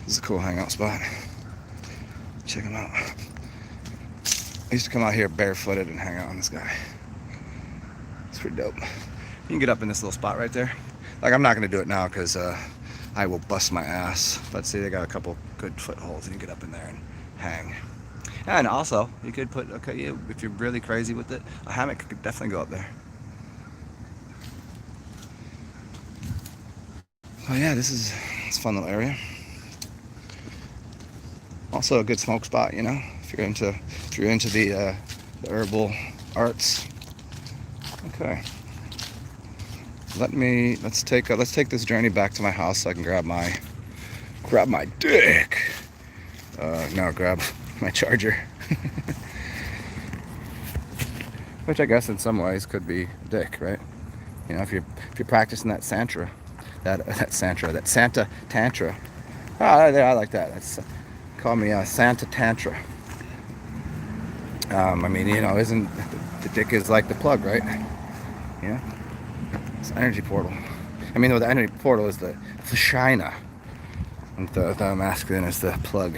This is a cool hangout spot. Check them out. I used to come out here barefooted and hang out on this guy. It's pretty dope. You can get up in this little spot right there. Like, I'm not going to do it now because I will bust my ass. But see, they got a couple good footholds, and you get up in there and hang. And also, you could put, if you're really crazy with it, a hammock could definitely go up there. Oh yeah, it's a fun little area. Also a good smoke spot, if you're into the herbal arts. Okay. Let's take this journey back to my house so I can grab my dick. No, grab my charger. Which I guess in some ways could be a dick, right? If you're practicing that Santa Tantra. I like that. Call me Santa Tantra. Isn't the dick is like the plug, right? It's an energy portal. I mean, the energy portal is the Shina, and the masculine is the plug.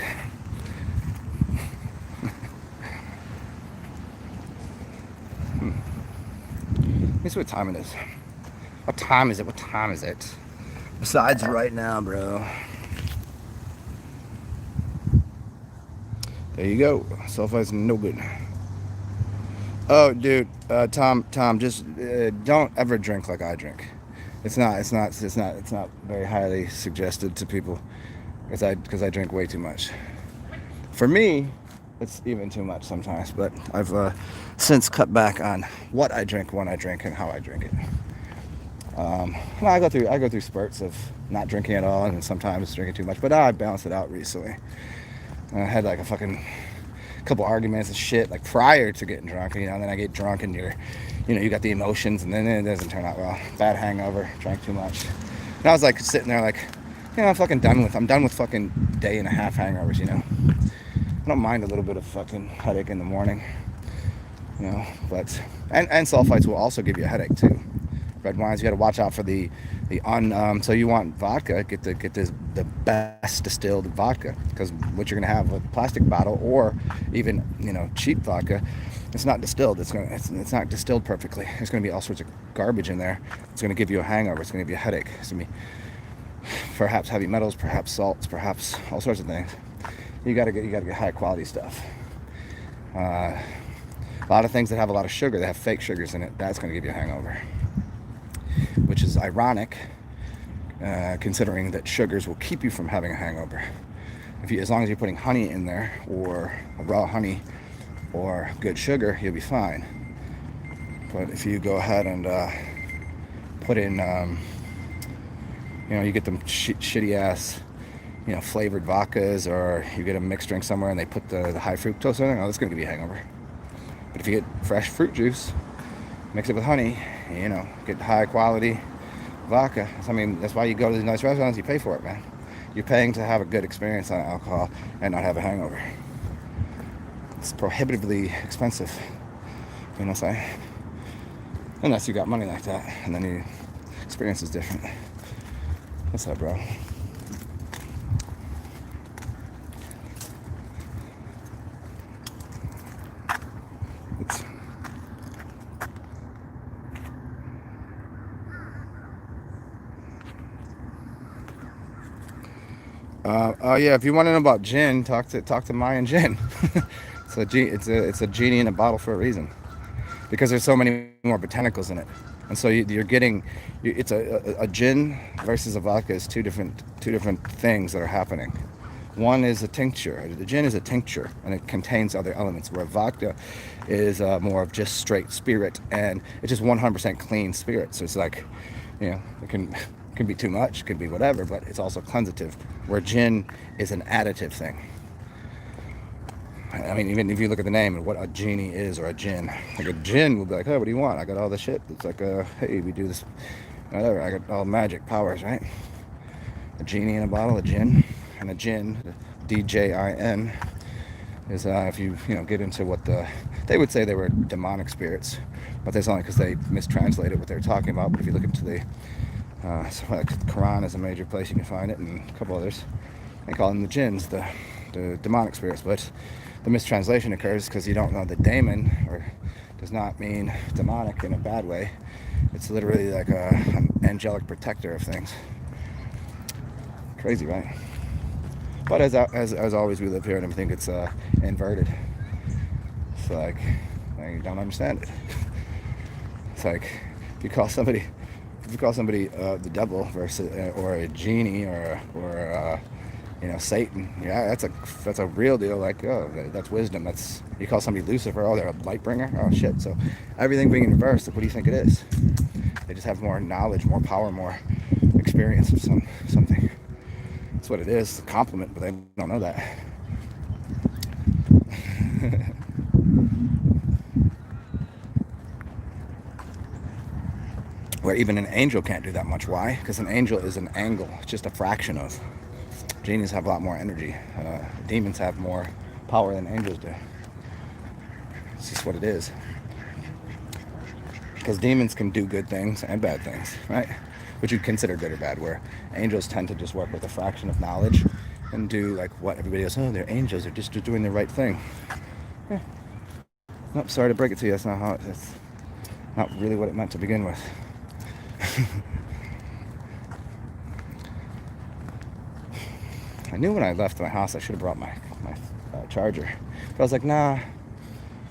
Let me see what time it is. What time is it? What time is it? Besides right now, bro. There you go. Sulfide's no good. Oh, dude, Tom, just don't ever drink like I drink. It's not very highly suggested to people, because I drink way too much. For me, it's even too much sometimes. But I've since cut back on what I drink, when I drink, and how I drink it. I go through spurts of not drinking at all, and sometimes drinking too much. But I balanced it out recently. I had like a fucking couple arguments and shit, like prior to getting drunk, and then I get drunk and you got the emotions, and then it doesn't turn out well. Bad hangover, drank too much. And I was like sitting there like, I'm done with fucking day and a half hangovers, I don't mind a little bit of fucking headache in the morning, but, and sulfites will also give you a headache too. Red wines, you got to watch out for so you want vodka, get the best distilled vodka, because what you're gonna have with a plastic bottle, or even cheap vodka, it's not distilled. It's not distilled perfectly. There's gonna be all sorts of garbage in there. It's gonna give you a hangover. It's gonna give you a headache. It's gonna be perhaps heavy metals, perhaps salts, perhaps all sorts of things. You gotta get high quality stuff. A lot of things that have a lot of sugar, that have fake sugars in it, that's gonna give you a hangover. Which is ironic, considering that sugars will keep you from having a hangover. As long as you're putting honey in there, or raw honey, or good sugar, you'll be fine. But if you go ahead and put in, you get them shitty ass, flavored vodkas, or you get a mixed drink somewhere and they put the high fructose in it, that's going to give you a hangover. But if you get fresh fruit juice, mix it with honey, get high quality vodka. That's why you go to these nice restaurants, you pay for it, man. You're paying to have a good experience on alcohol and not have a hangover. It's prohibitively expensive, what I'm saying? Unless you got money like that, and then the experience is different. What's up, bro? Yeah, if you want to know about gin, talk to Mayan Gin. It's a genie in a bottle for a reason, because there's so many more botanicals in it, and so you're getting, it's a gin versus a vodka is two different things that are happening. One is a tincture. The gin is a tincture, and it contains other elements, where vodka is more of just straight spirit, and it's just 100% clean spirit. So it's like, it can be too much, it can be whatever, but it's also cleansative, where gin is an additive thing. Even if you look at the name and what a genie is, or a gin, like a gin will be like, oh, what do you want? I got all this shit. It's like, hey, we do this, whatever. I got all magic powers, right? A genie in a bottle, a gin, and a gin, DJIN, is if you get into what they would say they were demonic spirits, but that's only because they mistranslated what they were talking about. But if you look into the Quran is a major place you can find it, and a couple others, they call them the jinns, the demonic spirits. But the mistranslation occurs because you don't know that daemon does not mean demonic in a bad way. It's literally like an angelic protector of things. Crazy, right? But as always, we live here, and I think it's inverted. It's like, I don't understand it. It's like, if you call somebody the devil versus or a genie, or Satan, yeah, that's a real deal. Like, oh, that's wisdom. You call somebody Lucifer, oh, they're a light bringer. Oh shit. So everything being reversed, what do you think it is? They just have more knowledge, more power, more experience of something. That's what it is. It's a compliment, but they don't know that. Where even an angel can't do that much. Why? Because an angel is an angle. It's just a fraction of. Genies have a lot more energy. Demons have more power than angels do. It's just what it is. Because demons can do good things and bad things, right? which you'd consider good or bad, where angels tend to just work with a fraction of knowledge and do like what everybody else, oh, they're angels, they're just doing the right thing. Yeah. Nope, sorry to break it to you, that's not really what it meant to begin with. I knew when I left my house I should have brought my charger. But I was like, nah.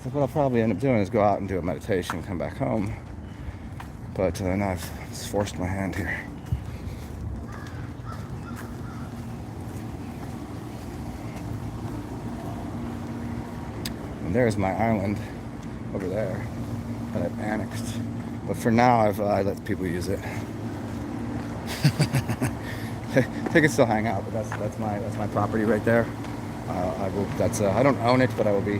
So what I'll probably end up doing is go out and do a meditation and come back home. But now I've forced my hand here. And there's my island over there that I've annexed. But for now, I let people use it. They can still hang out, but that's my property right there. I don't own it, but I'll be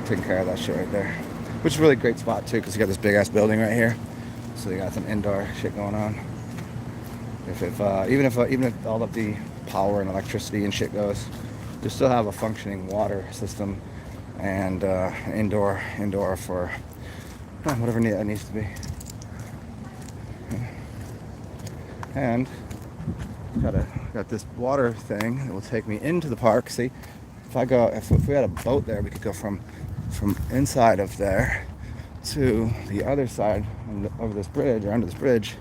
taking care of that shit right there. Which is a really great spot too, because you got this big ass building right here, so you got some indoor shit going on. Even if all of the power and electricity and shit goes, you still have a functioning water system and indoor for whatever it needs to be. And got this water thing that will take me into the park. See, if we had a boat there, we could go from inside of there to the other side over this bridge or under this bridge.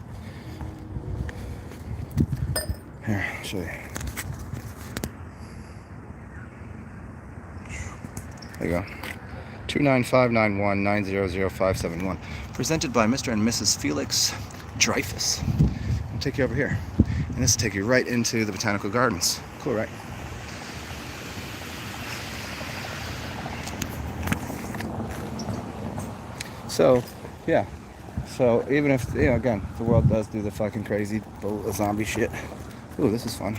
Here, I'll show you. There you go. 29591900571. Presented by Mr. and Mrs. Felix Dreyfus. I'll take you over here. And this will take you right into the botanical gardens. Cool, right? So, yeah. So, even if, again, the world does do the fucking crazy zombie shit. Ooh, this is fun.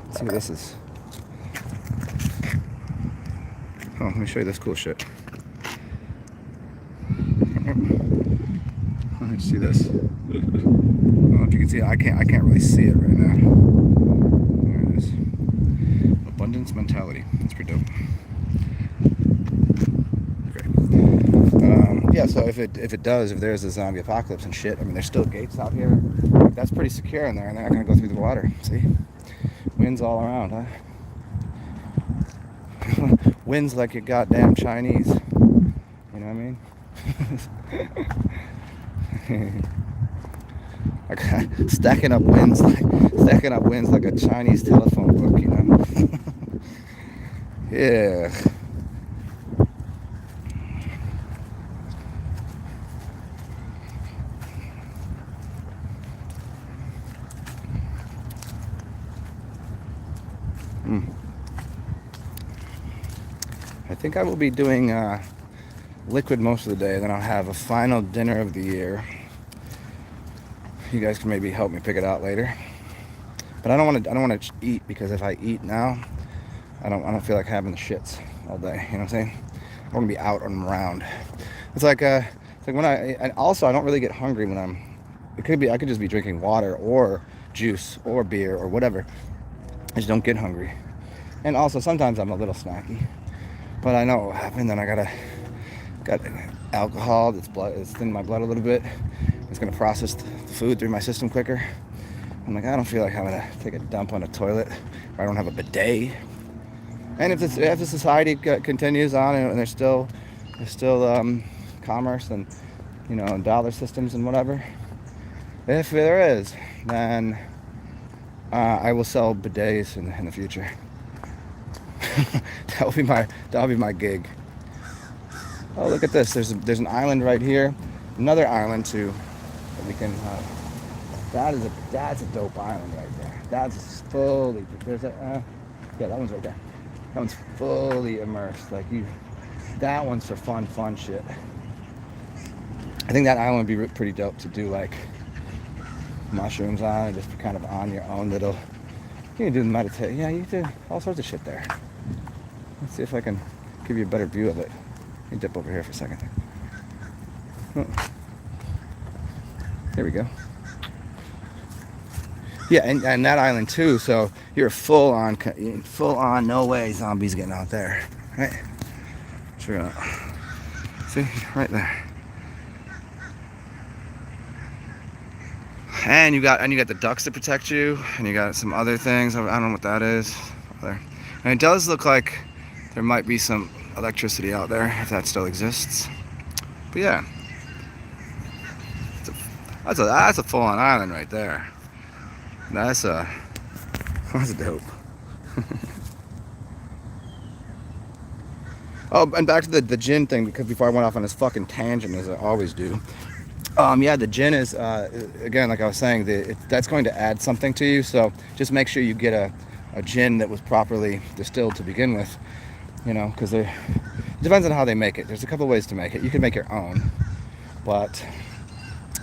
Let's see what this is. Oh, let me show you this cool shit. Let's see this. I don't know if you can see it. I can't really see it right now. There it is. Abundance mentality. That's pretty dope. Great. Yeah, so if there's a zombie apocalypse and shit, I mean, there's still gates out here. That's pretty secure in there, and they're not gonna go through the water. See? Winds all around, huh? Winds like your goddamn Chinese. You know what I mean? Stacking up winds like a Chinese telephone book, you know? Yeah. I think I will be doing liquid most of the day, then I'll have a final dinner of the year. You guys can maybe help me pick it out later. But I don't want to eat, because if I eat now, I don't feel like having the shits all day. You know what I'm saying? I want to be out and around. It's like when and also I don't really get hungry when I could just be drinking water or juice or beer or whatever. I just don't get hungry. And also sometimes I'm a little snacky. But I know what will happen. Then I got alcohol that's thinning my blood a little bit. It's gonna process the food through my system quicker. I'm like, I don't feel like having to take a dump on a toilet, or I don't have a bidet. And if the society continues on and there's still commerce and dollar systems and whatever, if there is, then I will sell bidets in the future. That'll be my gig. Oh, look at this. There's an island right here. Another island too that we can. That's a dope island right there. That's fully. Yeah, that one's right there. That one's fully immersed. That one's for fun shit. I think that island would be pretty dope to do like mushrooms on, and just be kind of on your own little. You can do meditate. Yeah, you can do all sorts of shit there. Let's see if I can give you a better view of it. Let me dip over here for a second. Oh. There we go. Yeah, and that island too. So you're full on, no way zombies getting out there, right? Check it out. See, right there. And you got the ducks to protect you, and you got some other things. I don't know what that is. And it does look like there might be some electricity out there, if that still exists. But yeah, that's a full-on island right there. That's dope. Oh, and back to the gin thing, because before I went off on this fucking tangent, as I always do. Yeah, the gin is, again, like I was saying, that's going to add something to you, so just make sure you get a gin that was properly distilled to begin with, you know, because it depends on how they make it. There's a couple ways to make it. You can make your own, but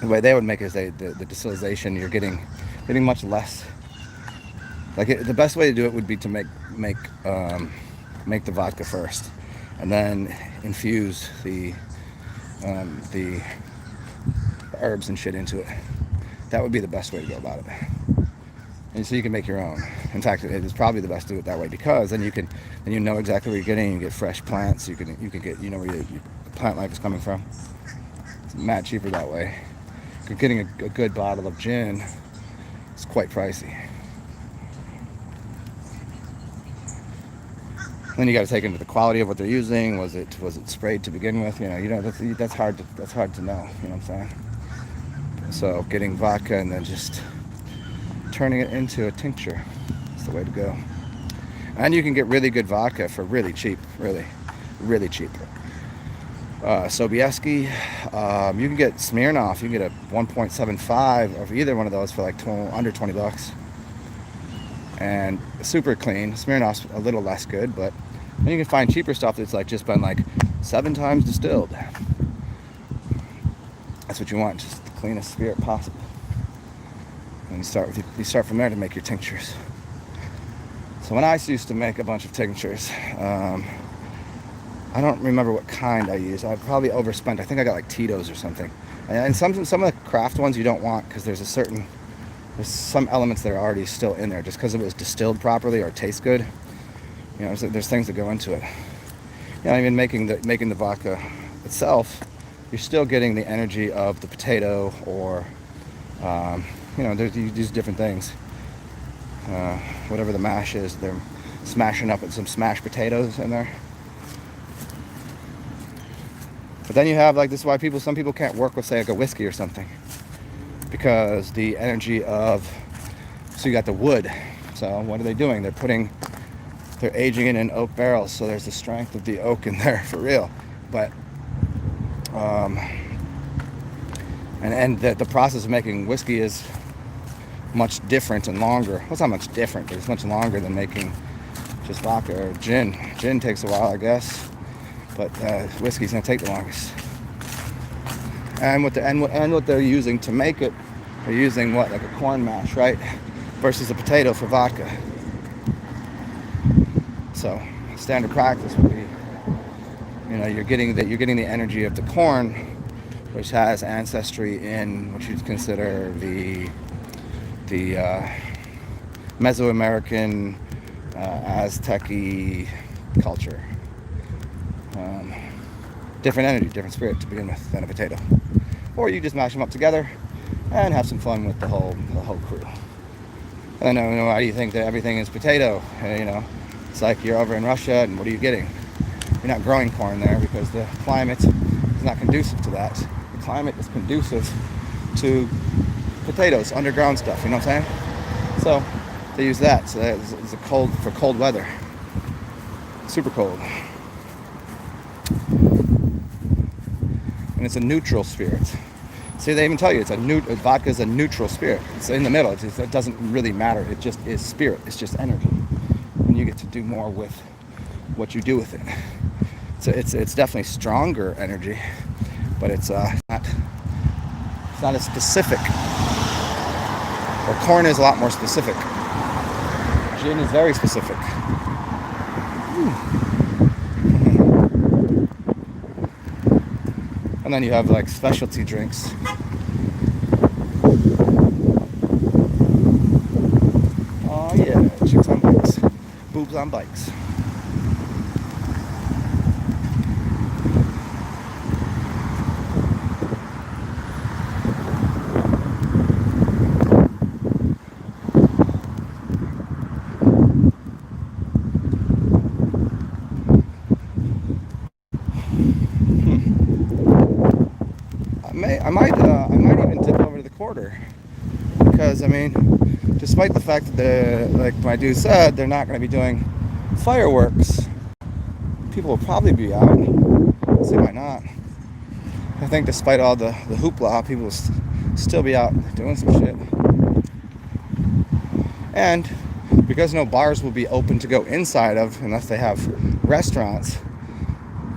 the way they would make it is the distillation, you're getting much less. Like, the best way to do it would be to make the vodka first, and then infuse the herbs and shit into it. That would be the best way to go about it. And so you can make your own. In fact, it is probably the best to do it that way, because then you know exactly what you're getting. You get fresh plants. You can get, you know, where your plant life is coming from. It's mad cheaper that way. You're getting a good bottle of gin. It's quite pricey. Then you got to take into the quality of what they're using. Was it sprayed to begin with? You know that's hard to know. You know what I'm saying? So getting vodka and then just turning it into a tincture is the way to go. And you can get really good vodka for really cheap, really cheap. Sobieski, you can get Smirnoff. You can get a 1.75 of either one of those for like under $20. And super clean. Smirnoff's a little less good, but then you can find cheaper stuff that's like just been like 7 times distilled. That's what you want, just the cleanest spirit possible. And you start from there to make your tinctures. So when I used to make a bunch of tinctures, I don't remember what kind I used. I probably overspent. I think I got like Tito's or something. And some of the craft ones you don't want, because there's some elements that are already still in there just because it was distilled properly or tastes good. You know, there's things that go into it. You know, even making the vodka itself, you're still getting the energy of the potato, or you know, you use different things. Whatever the mash is, they're smashing up some smashed potatoes in there. But then you have, like, this is why some people can't work with, say, like a whiskey or something, because the energy of, so you got the wood. So what are they doing? They're aging it in oak barrels, so there's the strength of the oak in there for real. But and the process of making whiskey is much different and longer. Well, it's not much different, but it's much longer than making just vodka or gin. Gin takes a while, I guess, but whiskey's gonna take the longest. And what they're using to make it, they're using what, like a corn mash, right, versus a potato for vodka. So standard practice would be, you know, you're getting the energy of the corn, which has ancestry in what you'd consider the Mesoamerican Aztec-y culture. Different energy, different spirit to begin with than a potato. Or you just mash them up together and have some fun with the whole crew. And then, you know, why do you think that everything is potato? You know, it's like you're over in Russia, and what are you getting? You're not growing corn there because the climate is not conducive to that. The climate is conducive to potatoes, underground stuff. You know what I'm saying? So they use that. So it's for cold weather, super cold. And it's a neutral spirit. See, they even tell you vodka is a neutral spirit. It's in the middle. It doesn't really matter. It just is spirit. It's just energy, and you get to do more with what you do with it. So it's definitely stronger energy, but it's not as specific. Or corn is a lot more specific. Gin is very specific. And then you have like specialty drinks. Oh yeah, chicks on bikes, boobs on bikes. I might even dip over to the quarter, because I mean, despite the fact that like my dude said, they're not going to be doing fireworks, people will probably be out. Let's see, why not? I think despite all the hoopla, people will still be out doing some shit. And because no bars will be open to go inside of unless they have restaurants,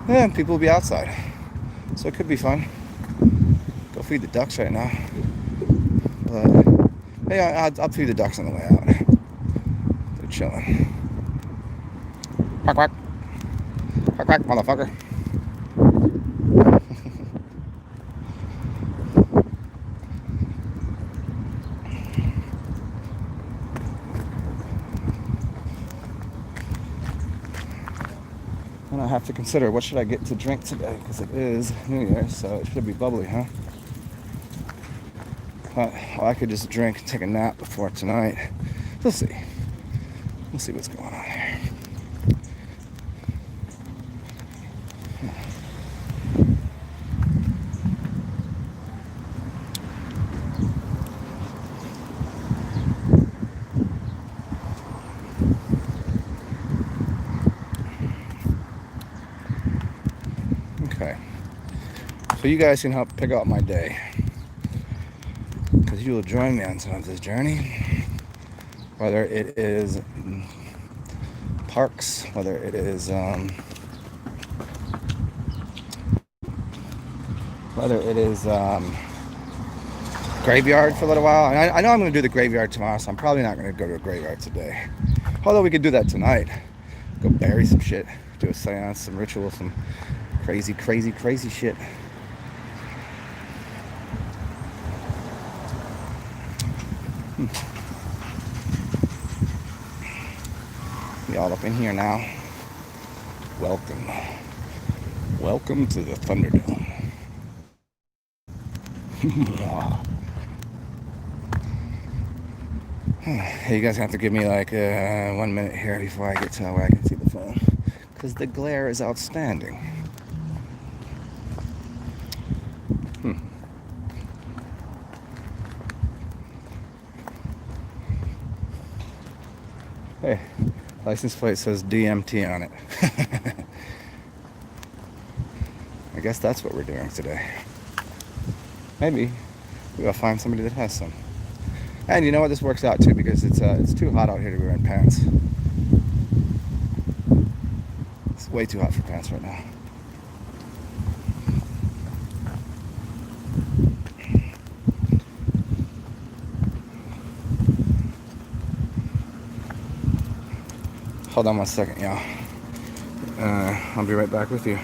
yeah, people will be outside. So it could be fun. Go feed the ducks right now. But hey, I'll feed the ducks on the way out. They're chilling. Quack quack. Quack quack, motherfucker. And I have to consider, what should I get to drink today? Because it is New Year's, so it should be bubbly, huh? Well, I could just drink and take a nap before tonight. We'll see. We'll see what's going on here. Okay. So you guys can help pick out my day, because you will join me on some of this journey, whether it is parks, whether it is graveyard for a little while. And I know I'm going to do the graveyard tomorrow, so I'm probably not going to go to a graveyard today. Although we could do that tonight. Go bury some shit, do a seance, some ritual, some crazy shit. We all up in here now. Welcome. Welcome to the Thunderdome. Hey, you guys have to give me like 1 minute here before I get to where I can see the phone, because the glare is outstanding. Hey, license plate says DMT on it. I guess that's what we're doing today. Maybe we'll find somebody that has some. And you know what, this works out too, because it's too hot out here to be wearing pants. It's way too hot for pants right now. Hold on 1 second, y'all. I'll be right back with you.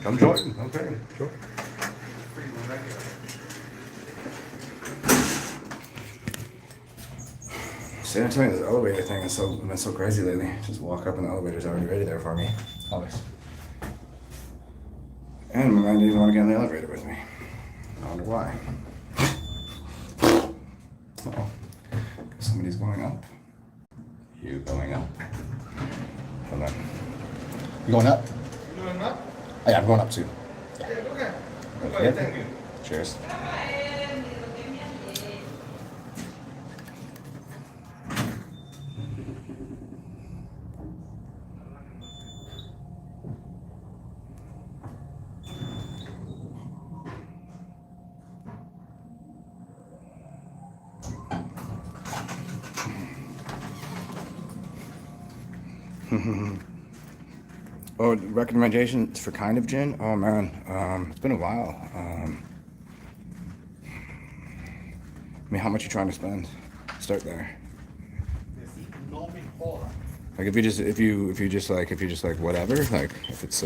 Come join. Okay, sure. See, I'm telling you, this elevator thing has been so crazy lately. Just walk up and the elevator's already ready there for me. Always. And my man didn't want to get in the elevator with me. I wonder why. Uh-oh. Somebody's going up. You going up? Hold on. You going up? You going up? Oh, yeah, I'm going up too. Yeah, okay. Okay. Thank you. Cheers. Oh, recommendations for kind of gin? Oh man, it's been a while. I mean, how much you trying to spend? Start there. Like if you just like whatever, like if it's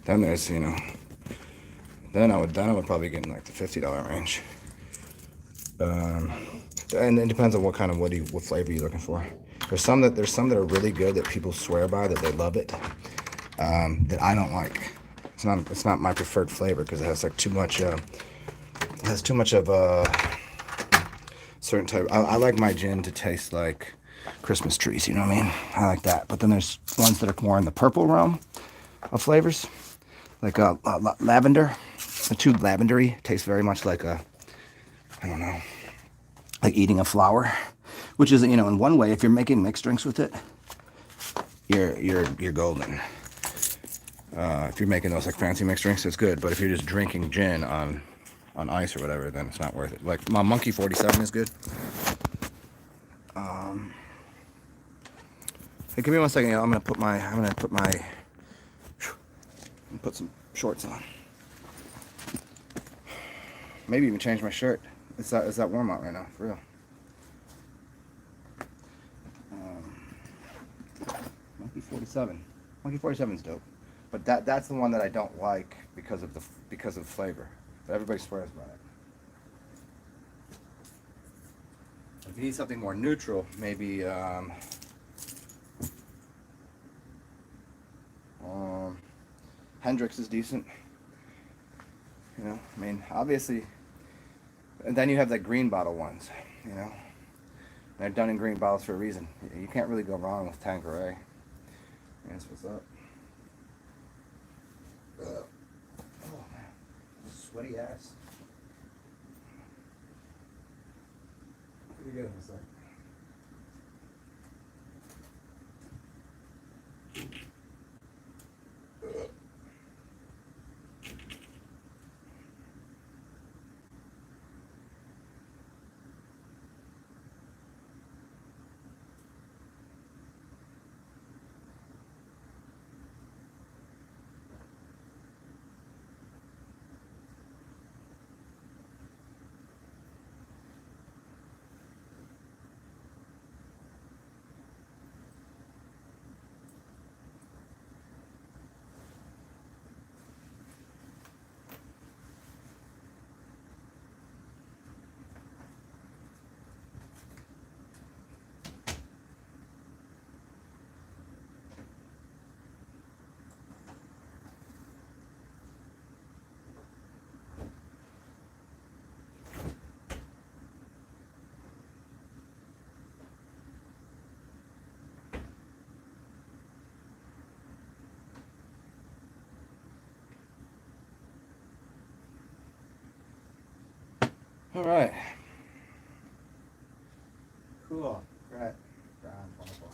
then there's then I would probably get in like the $50 range. Um, and it depends on what flavor you're looking for. There's some that are really good that people swear by that they love it. That I don't like. It's not my preferred flavor because it has like too much. It has too much of a certain type. I like my gin to taste like Christmas trees. You know what I mean? I like that. But then there's ones that are more in the purple realm of flavors, like lavender. The too lavendery tastes very much like I don't know, like eating a flower, which is in one way if you're making mixed drinks with it, you're golden. If you're making those like fancy mixed drinks, it's good. But if you're just drinking gin on ice or whatever, then it's not worth it. Like my Monkey 47 is good. Hey, give me 1 second. I'm gonna put some shorts on. Maybe even change my shirt. It's that warm out right now, for real. Monkey 47. Monkey 47 is dope. But that's the one that I don't like because of flavor. But everybody swears by it. If you need something more neutral, maybe Hendrix is decent. I mean, obviously. And then you have the green bottle ones. They're done in green bottles for a reason. You can't really go wrong with Tanqueray. That's what's up. Oh man, sweaty ass. What do you get in a sec? All right. Cool. Right. Wonderful.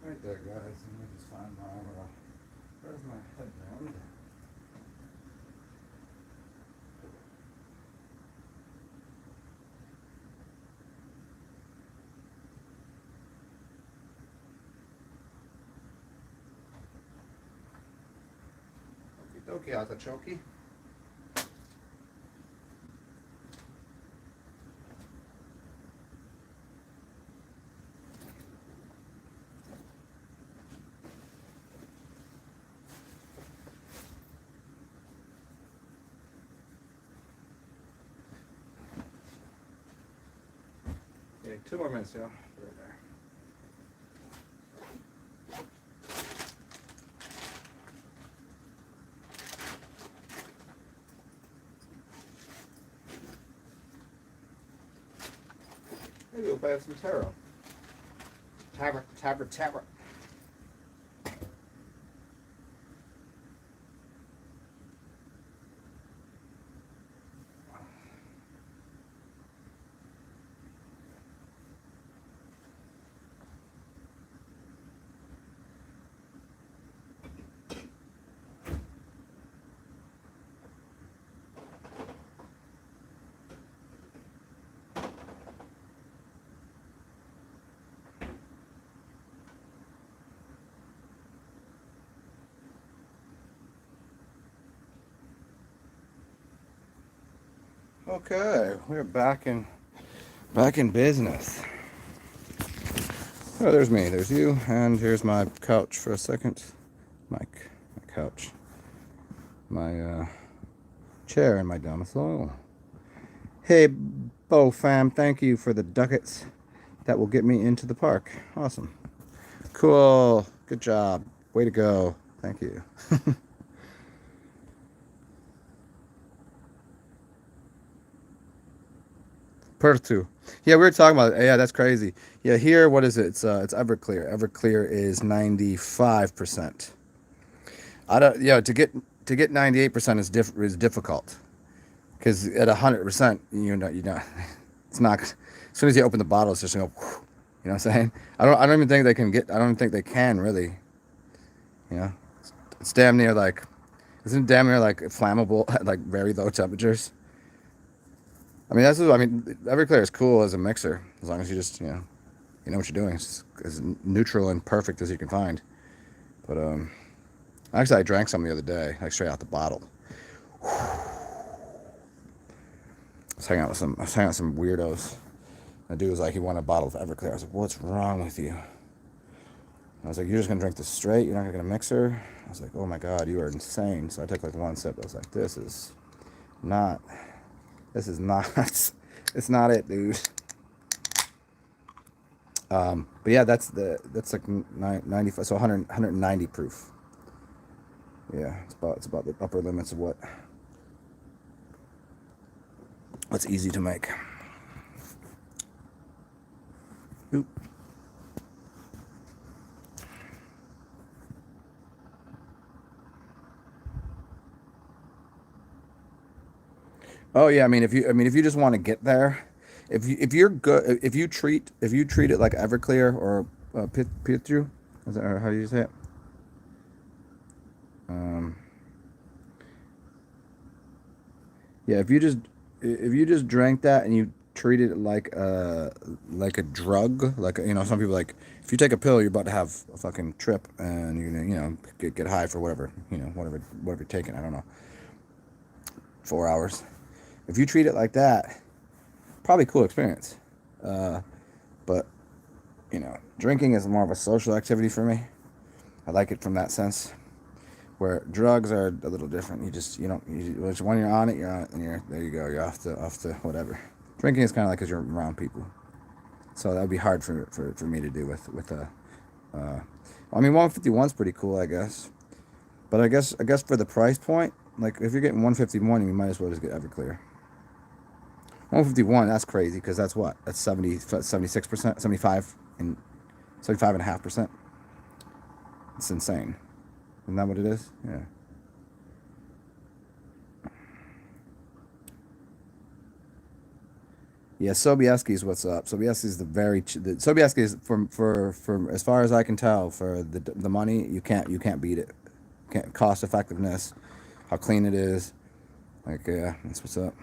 Right there, guys. Let me just find where's my headband? Okie dokie, artichoke. Okay, 2 more minutes, y'all. Right there. Maybe we'll buy some taro. Tabra. Okay, we're back in business. Oh, there's me, there's you, and here's my couch for a second. My couch. My chair in my domicile. Hey, Bo fam, thank you for the ducats. That will get me into the park. Awesome. Cool. Good job. Way to go. Thank you. Pertu. Yeah, we were talking about it. Yeah, that's crazy. Yeah, here, what is it? It's Everclear. Everclear is 95%. I don't. Yeah, to get 98% is difficult because at 100%, you know, it's not. As soon as you open the bottle, it's just gonna go. You know what I'm saying? I don't even think they can get. I don't think they can really. You know, it's damn near like. Isn't it damn near like flammable at like very low temperatures? I mean, Everclear is cool as a mixer as long as you just you know what you're doing. It's as neutral and perfect as you can find. But actually, I drank some the other day, like straight out the bottle. I was hanging out with some weirdos. The dude was like, he wanted a bottle of Everclear. I was like, what's wrong with you? I was like, you're just gonna drink this straight? You're not gonna get a mixer? I was like, oh my god, you are insane. So I took like one sip. I was like, not, this is not, it's not it, dude. But yeah, that's like 95, so 190 proof. Yeah, it's about the upper limits of what's easy to make. Oop. Oh yeah, if you just want to get there, if you're good, if you treat it like Everclear or Pitru, or how do you say it? Um, yeah, if you just drank that and you treat it like a drug, like some people like if you take a pill, you're about to have a fucking trip and you're gonna get high for whatever whatever you're taking. I don't know, 4 hours. If you treat it like that, probably a cool experience. But drinking is more of a social activity for me. I like it from that sense. Where drugs are a little different. When you're on it, and you're there. You go. You're off to whatever. Drinking is kind of like because you're around people, so that would be hard for me to do with a. I mean, 151's pretty cool, I guess. But I guess for the price point, like if you're getting 151, you might as well just get Everclear. 151, that's crazy because that's what? That's 76%, 75.5%. It's insane. Isn't that what it is? Yeah. Yeah, Sobieski's what's up. Sobieski's Sobieski is for as far as I can tell for the money you can't beat it. Can't cost effectiveness, how clean it is. Like yeah, that's what's up.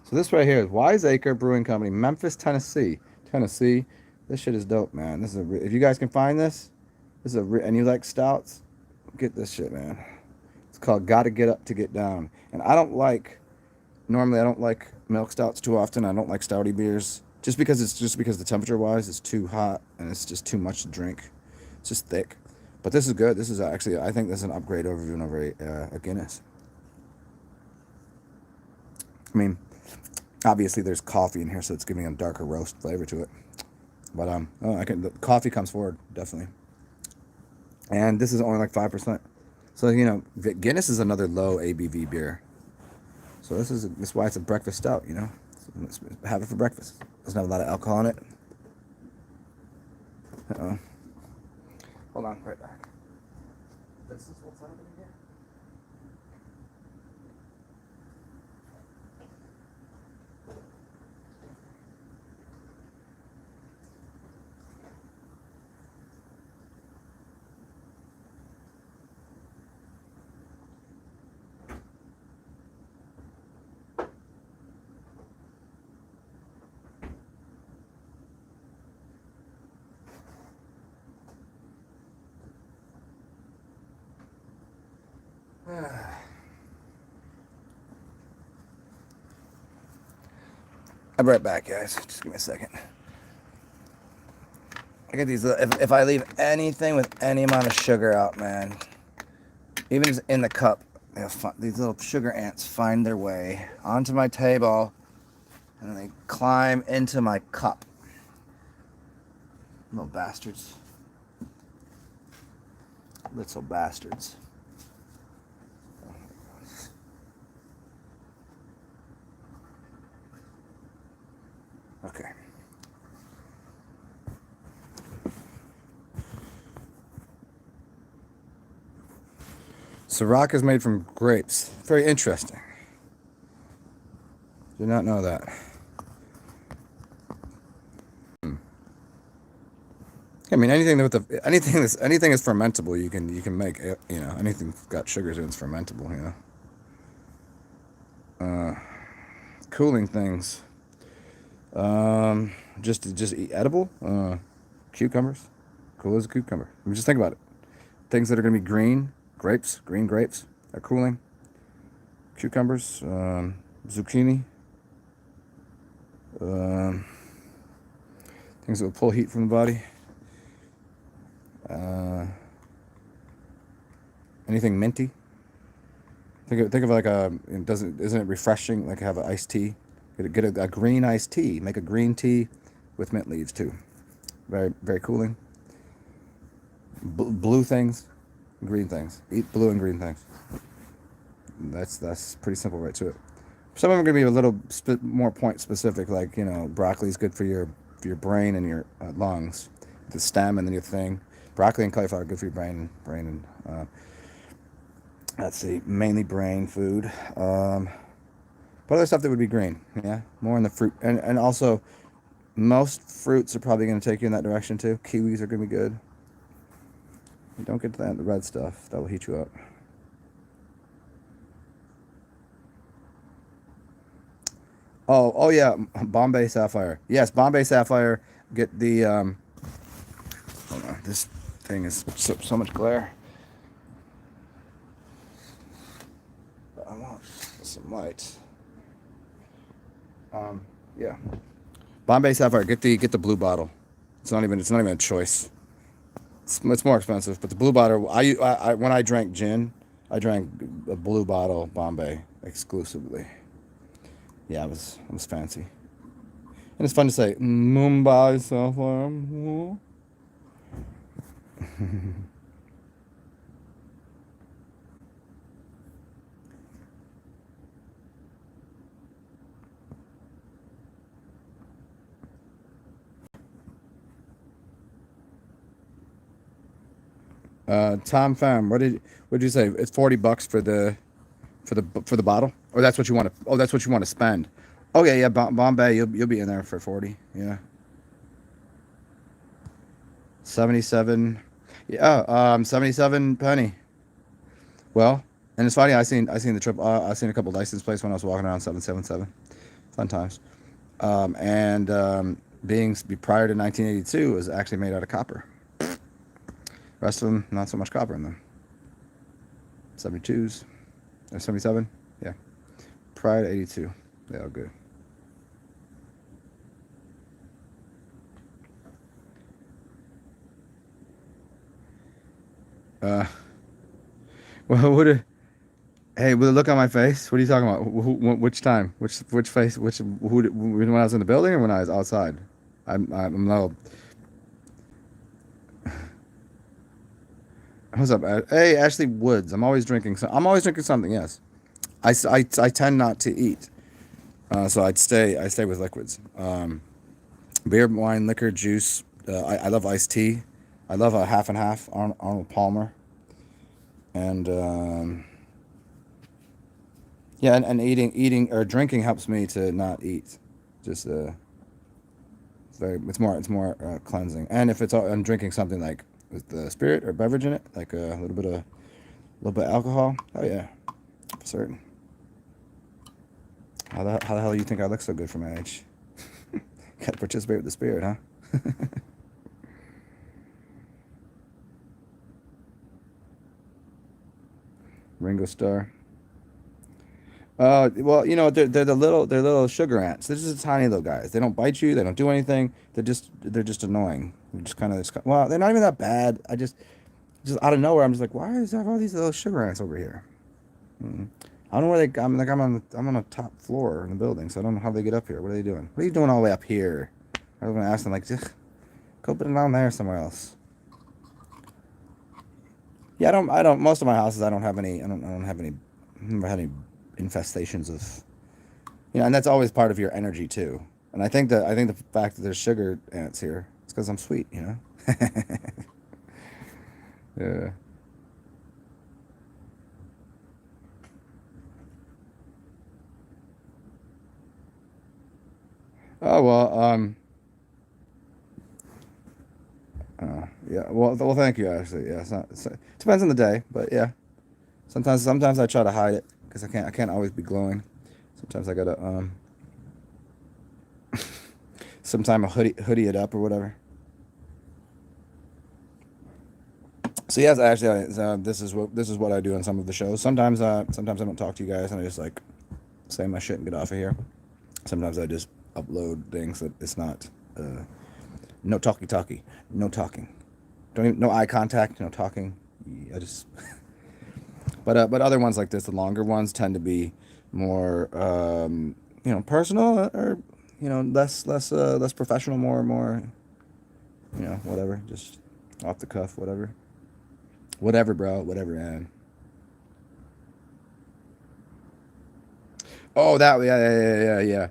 So this right here is Wiseacre Brewing Company, Memphis, Tennessee. Tennessee, this shit is dope, man. If you guys can find and you like stouts, get this shit, man. It's called Gotta Get Up to Get Down. And normally I don't like milk stouts too often. I don't like stouty beers just because the temperature wise it's too hot and it's just too much to drink. It's just thick. But this is good. This is actually I think this is an upgrade over a Guinness. I mean, obviously there's coffee in here, so it's giving a darker roast flavor to it. But the coffee comes forward definitely. And this is only like 5%. So Guinness is another low ABV beer. So this is why it's a breakfast stout. So have it for breakfast. Doesn't have a lot of alcohol in it. Uh-oh. Hold on, right back. This is what's happening here. I'll be right back, guys. Just give me a second. I get these. If I leave anything with any amount of sugar out, man, even in the cup, these little sugar ants find their way onto my table, and they climb into my cup. Little bastards. Little bastards. Okay. Ciroc is made from grapes. Very interesting. Did not know that. I mean, anything is fermentable. You can make, you know, anything that's got sugars in it's fermentable. You know, cooling things. Just eat edible. Cucumbers, cool as a cucumber. I mean, just think about it. Things that are gonna be green grapes are cooling. Cucumbers, zucchini. Things that will pull heat from the body. Anything minty. Think of like isn't it refreshing? Like have an iced tea. Get a green iced tea. Make a green tea with mint leaves too. Very very cooling. Blue things, green things. Eat blue and green things. That's pretty simple right to it. Some of them are gonna be a little more point specific. Like, you know, broccoli is good for your brain and your lungs. The stem and then your thing. Broccoli and cauliflower are good for your brain and let's see, mainly brain food. But other stuff that would be green, yeah, more in the fruit, and also most fruits are probably going to take you in that direction too. Kiwis are going to be good. Don't get to the red stuff; that will heat you up. Oh yeah, Bombay Sapphire. Yes, Bombay Sapphire. Get the hold on, this thing is so much glare. I want some light. Yeah. Bombay Sapphire. Get the blue bottle. It's not even a choice. It's more expensive, but the blue bottle. I when I drank gin, I drank a blue bottle Bombay exclusively. Yeah, it was fancy, and it's fun to say Mumbai Sapphire. Tom Pham, what did you say? It's $40 for the bottle, or that's what you want to? Oh, that's what you want to spend. Okay, yeah, Bombay, you'll be in there for 40. Yeah, 77. Yeah, 77 penny. Well, and it's funny. I seen the trip. I seen a couple license plates when I was walking around 777. Fun times. And being prior to 1982 was actually made out of copper. Rest of them, not so much copper in them. 72s or 77. Yeah, prior to 82, they all good. Uh, well, hey, with a look on my face, what are you talking about? Which time? Which face? When I was in the building or when I was outside? I'm low. What's up? Hey, Ashley Woods. I'm always drinking. I'm always drinking something. Yes, I tend not to eat, so I stay with liquids. Beer, wine, liquor, juice. I love iced tea. I love a half and half. Arnold Palmer, and yeah, and eating or drinking helps me to not eat. Just it's more cleansing. And if I'm drinking something like with the spirit or beverage in it, like a little bit of alcohol. Oh yeah, for certain. How the hell do you think I look so good for my age? Got to participate with the spirit, huh? Ringo Starr. Well, they're little sugar ants. They're just tiny little guys. They don't bite you. They don't do anything. They're just annoying. They're just kind of well, they're not even that bad. Just out of nowhere, I'm just like, why is there all these little sugar ants over here? Mm. I don't know where they. I'm on a top floor in the building, so I don't know how they get up here. What are they doing? What are you doing all the way up here? I was gonna ask them like, "Ugh, go put it down there somewhere else." Yeah, I don't. Most of my houses, I don't have any. I don't have any. I've never had any infestations of. And that's always part of your energy too. And I think the fact that there's sugar ants here, it's because I'm sweet. Yeah. Oh well. Yeah. Well. Thank you. Actually, yeah. It depends on the day, but yeah. Sometimes I try to hide it because I can't always be glowing. Sometimes I gotta sometime a hoodie it up or whatever. So yes, actually, this is what I do on some of the shows. Sometimes I don't talk to you guys and I just like say my shit and get off of here. Sometimes I just upload things that it's not no talkie, no talking, don't even no eye contact, no talking. I just but other ones like this, the longer ones tend to be more personal or less professional, more whatever, just off the cuff, whatever, bro, whatever, man. Oh, that, yeah, yeah, yeah,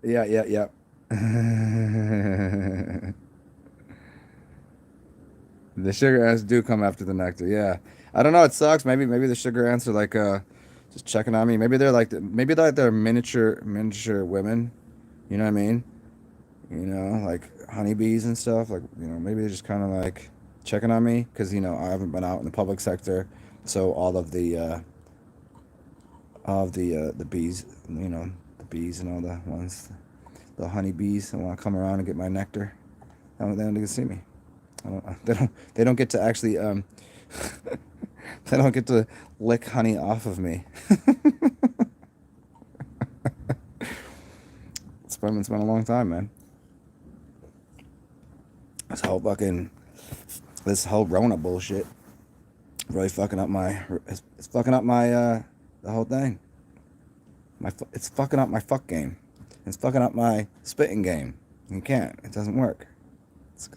yeah, yeah, yeah. The sugar ants do come after the nectar. Yeah, I don't know. It sucks. Maybe the sugar ants are like just checking on me. Maybe they're miniature women. You know what I mean? Like honeybees and stuff. Like maybe they're just kind of like checking on me because I haven't been out in the public sector, so all of the bees, the bees and all the ones, the honeybees that want to come around and get my nectar. They don't get to see me. I don't, they don't get to actually they don't get to lick honey off of me. It's been a long time, man. This whole fucking this whole Rona bullshit really fucking up my it's fucking up my the whole thing. It's fucking up my fuck game. It's fucking up my spitting game. You can't. It doesn't work.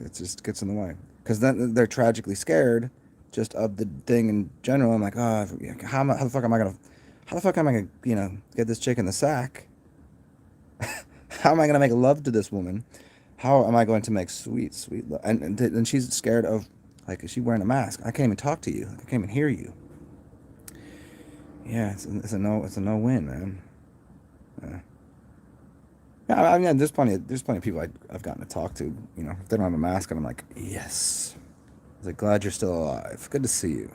It just gets in the way. Because then they're tragically scared just of the thing in general. I'm like, oh, how the fuck am I gonna, get this chick in the sack? How am I gonna make love to this woman? How am I going to make sweet love? And she's scared of, like, is she wearing a mask? I can't even talk to you. I can't even hear you. Yeah, it's a no win, man. Yeah. Yeah, I mean, there's plenty of people I've gotten to talk to. If they don't have a mask, and I'm like, yes. I was like, glad you're still alive. Good to see you.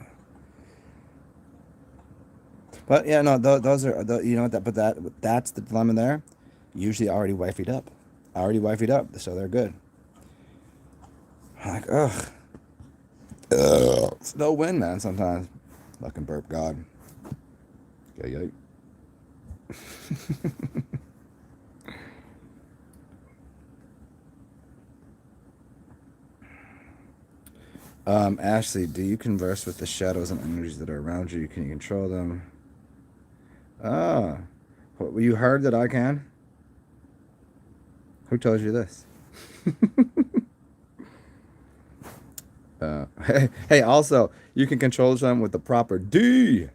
But yeah, no, those are that's the dilemma there. Usually already wifeyed up, so they're good. I'm like, ugh, it's no win, man. Sometimes, fucking burp God. Yeah, yeah. Ashley, do you converse with the shadows and energies that are around you? Can you control them? Ah, you heard that I can? Who told you this? Hey, also, you can control them with the proper D.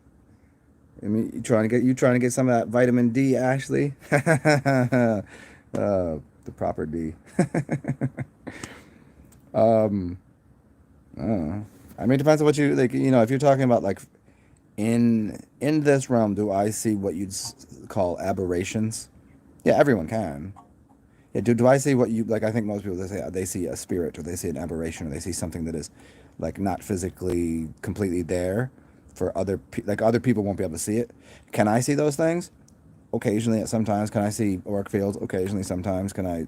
I mean, you trying to get some of that vitamin D, Ashley? The proper D. um, I don't know. I mean, it depends on what you like. If you're talking about like in this realm, do I see what you'd call aberrations? Yeah, everyone can. Yeah, do I see what you like? I think most people they see a spirit or they see an aberration or they see something that is like not physically completely there for like other people won't be able to see it. Can I see those things? Occasionally, sometimes. Can I see auric fields? Occasionally, sometimes. Can I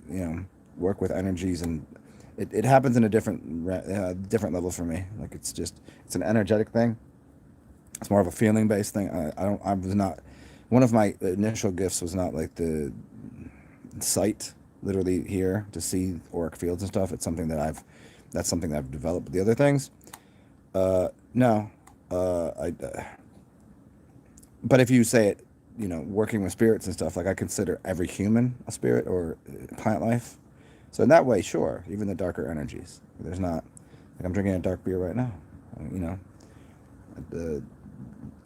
work with energies and it happens in a different level for me. Like it's an energetic thing. It's more of a feeling based thing. I don't. I was not. One of my initial gifts was not like the sight, literally here to see auric fields and stuff. It's something that that's something that I've developed. But the other things, no, but if you say it, working with spirits and stuff, like I consider every human a spirit or plant life. So in that way, sure, even the darker energies. There's not, like I'm drinking a dark beer right now, uh,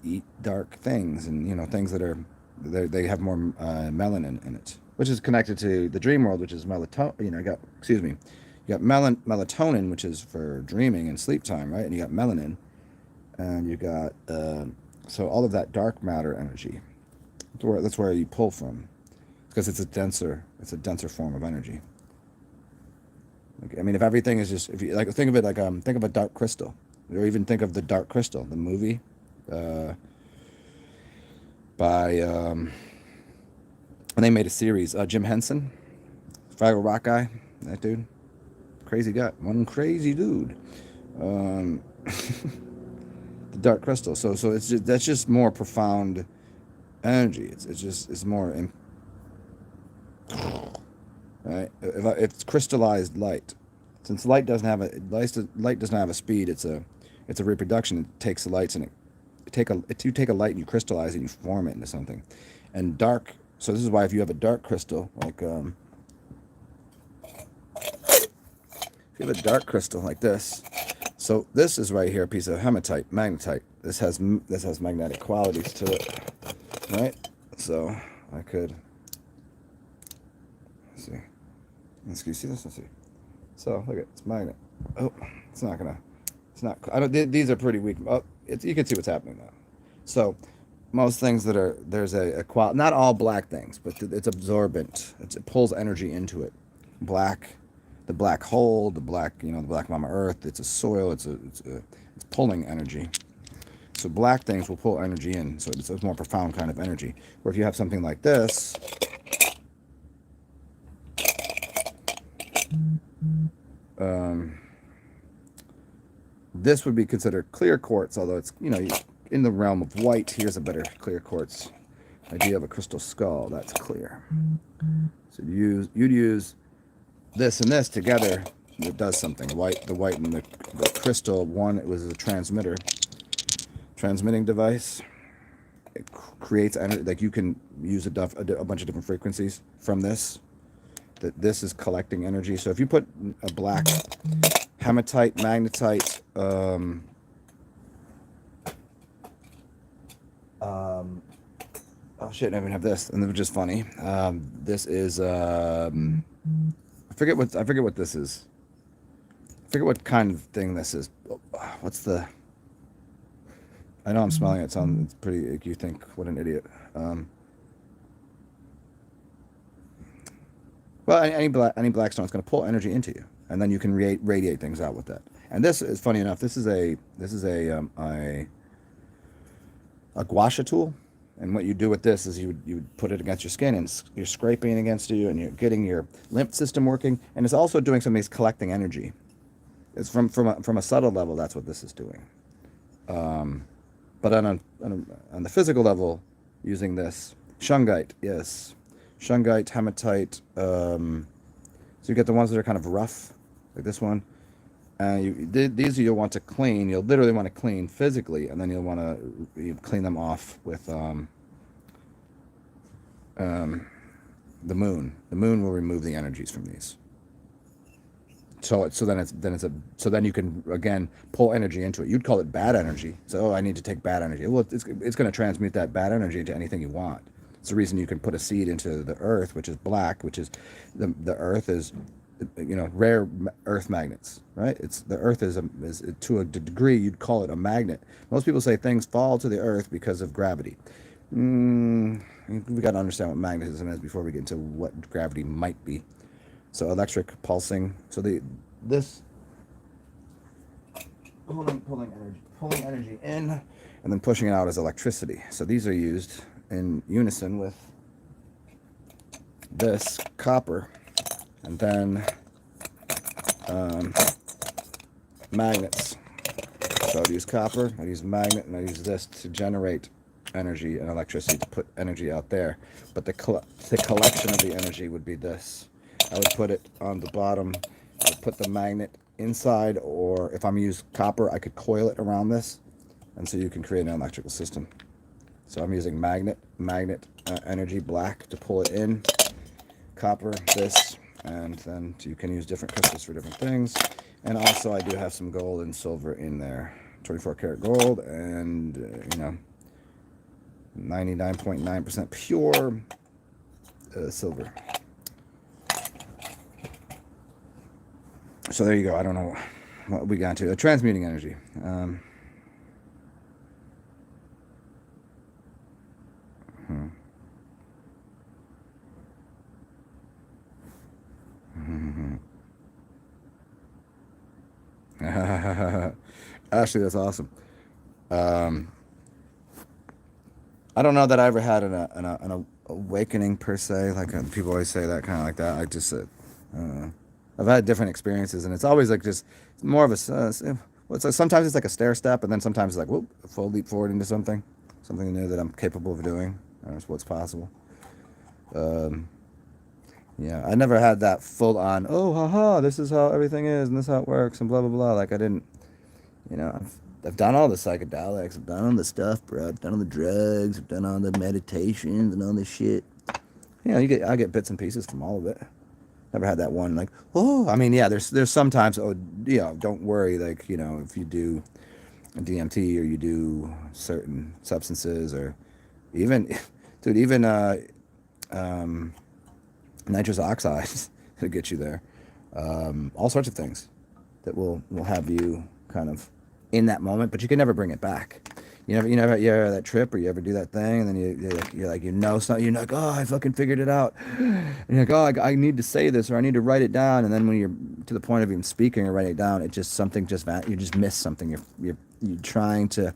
eat dark things and, things that are, they have more melanin in it, which is connected to the dream world, which is melatonin, you got melatonin, which is for dreaming and sleep time, right? And you got melanin, and you got, so all of that dark matter energy, that's where you pull from, because it's a denser form of energy. Like, I mean, if everything is just, if you like, think of it like, think of a dark crystal, or even think of the Dark Crystal, the movie, by, and they made a series, Jim Henson, Fraggle Rock guy, that dude, crazy guy, one crazy dude, the Dark Crystal. So it's just, that's just more profound energy. It's more, right? It's crystallized light. Since light doesn't have a speed. It's a reproduction. It takes the lights and you take a light and you crystallize it and you form it into something. And dark. So this is why if you have a dark crystal, like if you have a dark crystal like this. So this is right here, a piece of hematite, magnetite. This has magnetic qualities to it, right? So I could, let's see. Can you see this? Let's see. So look at it's magnet. Oh, it's not. I don't. These are pretty weak. Oh, you can see what's happening now. So most things that are, there's a quality. Not all black things, but it's absorbent. It pulls energy into it. The black hole, the black Mama Earth. It's a soil. It's pulling energy. So black things will pull energy in. So it's a more profound kind of energy. Where if you have something like this. This would be considered clear quartz, although it's, in the realm of white. Here's a better clear quartz idea of a crystal skull. That's clear. So you'd use this and this together. It does something. The white and the crystal, one, it was a transmitting device. It creates energy. Like you can use a bunch of different frequencies from this. This is collecting energy. So if you put a black hematite, magnetite, oh shit, I even have this, and which is funny. This is I forget what this is. I forget what kind of thing this is. What's the? I know I'm smelling it. It's pretty. You think what an idiot. Well, any black stone is going to pull energy into you, and then you can radiate things out with that. And this is funny enough. This is a gua sha tool, and what you do with this is you would put it against your skin, and you're scraping against you, and you're getting your lymph system working, and it's also doing something. It's collecting energy. It's from a subtle level. That's what this is doing. But on the physical level, using this shungite, yes. Shungite, hematite, so you get the ones that are kind of rough, like this one. These you'll want to clean. You'll literally want to clean physically, and then you'll want to clean them off with the moon. The moon will remove the energies from these. So then you can again pull energy into it. You'd call it bad energy. So I need to take bad energy. Well, it's going to transmute that bad energy into anything you want. It's the reason you can put a seed into the earth, which is black, which is the earth is, rare earth magnets, right? The earth is to a degree you'd call it a magnet. Most people say things fall to the earth because of gravity. We got to understand what magnetism is before we get into what gravity might be. So electric pulsing. So this pulling energy in and then pushing it out as electricity. So these are used in unison with this copper, and then magnets. So I'd use copper, I'd use magnet, and I use this to generate energy and electricity to put energy out there. But the collection of the energy would be this. I would put it on the bottom. I would put the magnet inside, or if I'm using copper, I could coil it around this, and so you can create an electrical system. So I'm using magnet energy black to pull it in, copper this, and then you can use different crystals for different things. And also I do have some gold and silver in there, 24 karat gold, and 99.9% pure silver. So there you go. I don't know what we got to. Transmuting energy. Actually, that's awesome. I don't know that I ever had an awakening per se. Like people always say that, kind of like that. I just said, I've had different experiences, and it's always like just more of a. Well, it's like, sometimes it's like a stair step, and then sometimes it's like whoop, a full leap forward into something new that I'm capable of doing. That's what's possible. Yeah, I never had that full on. Oh, haha! This is how everything is, and this is how it works, and blah blah blah. Like I didn't. I've done all the psychedelics, I've done all the stuff, bro. I've done all the drugs, I've done all the meditations and all this shit. I get bits and pieces from all of it. Never had that one like, oh, I mean, yeah, there's sometimes, oh, don't worry, like, if you do DMT or you do certain substances or even, dude, even nitrous oxides to get you there. All sorts of things that will have you kind of in that moment, but you can never bring it back. You ever that trip, or you ever do that thing, and then you're like something, you're like, oh, I fucking figured it out, and you're like, oh, I need to say this, or I need to write it down, and then when you're to the point of even speaking or writing it down, you just miss something. You're trying to,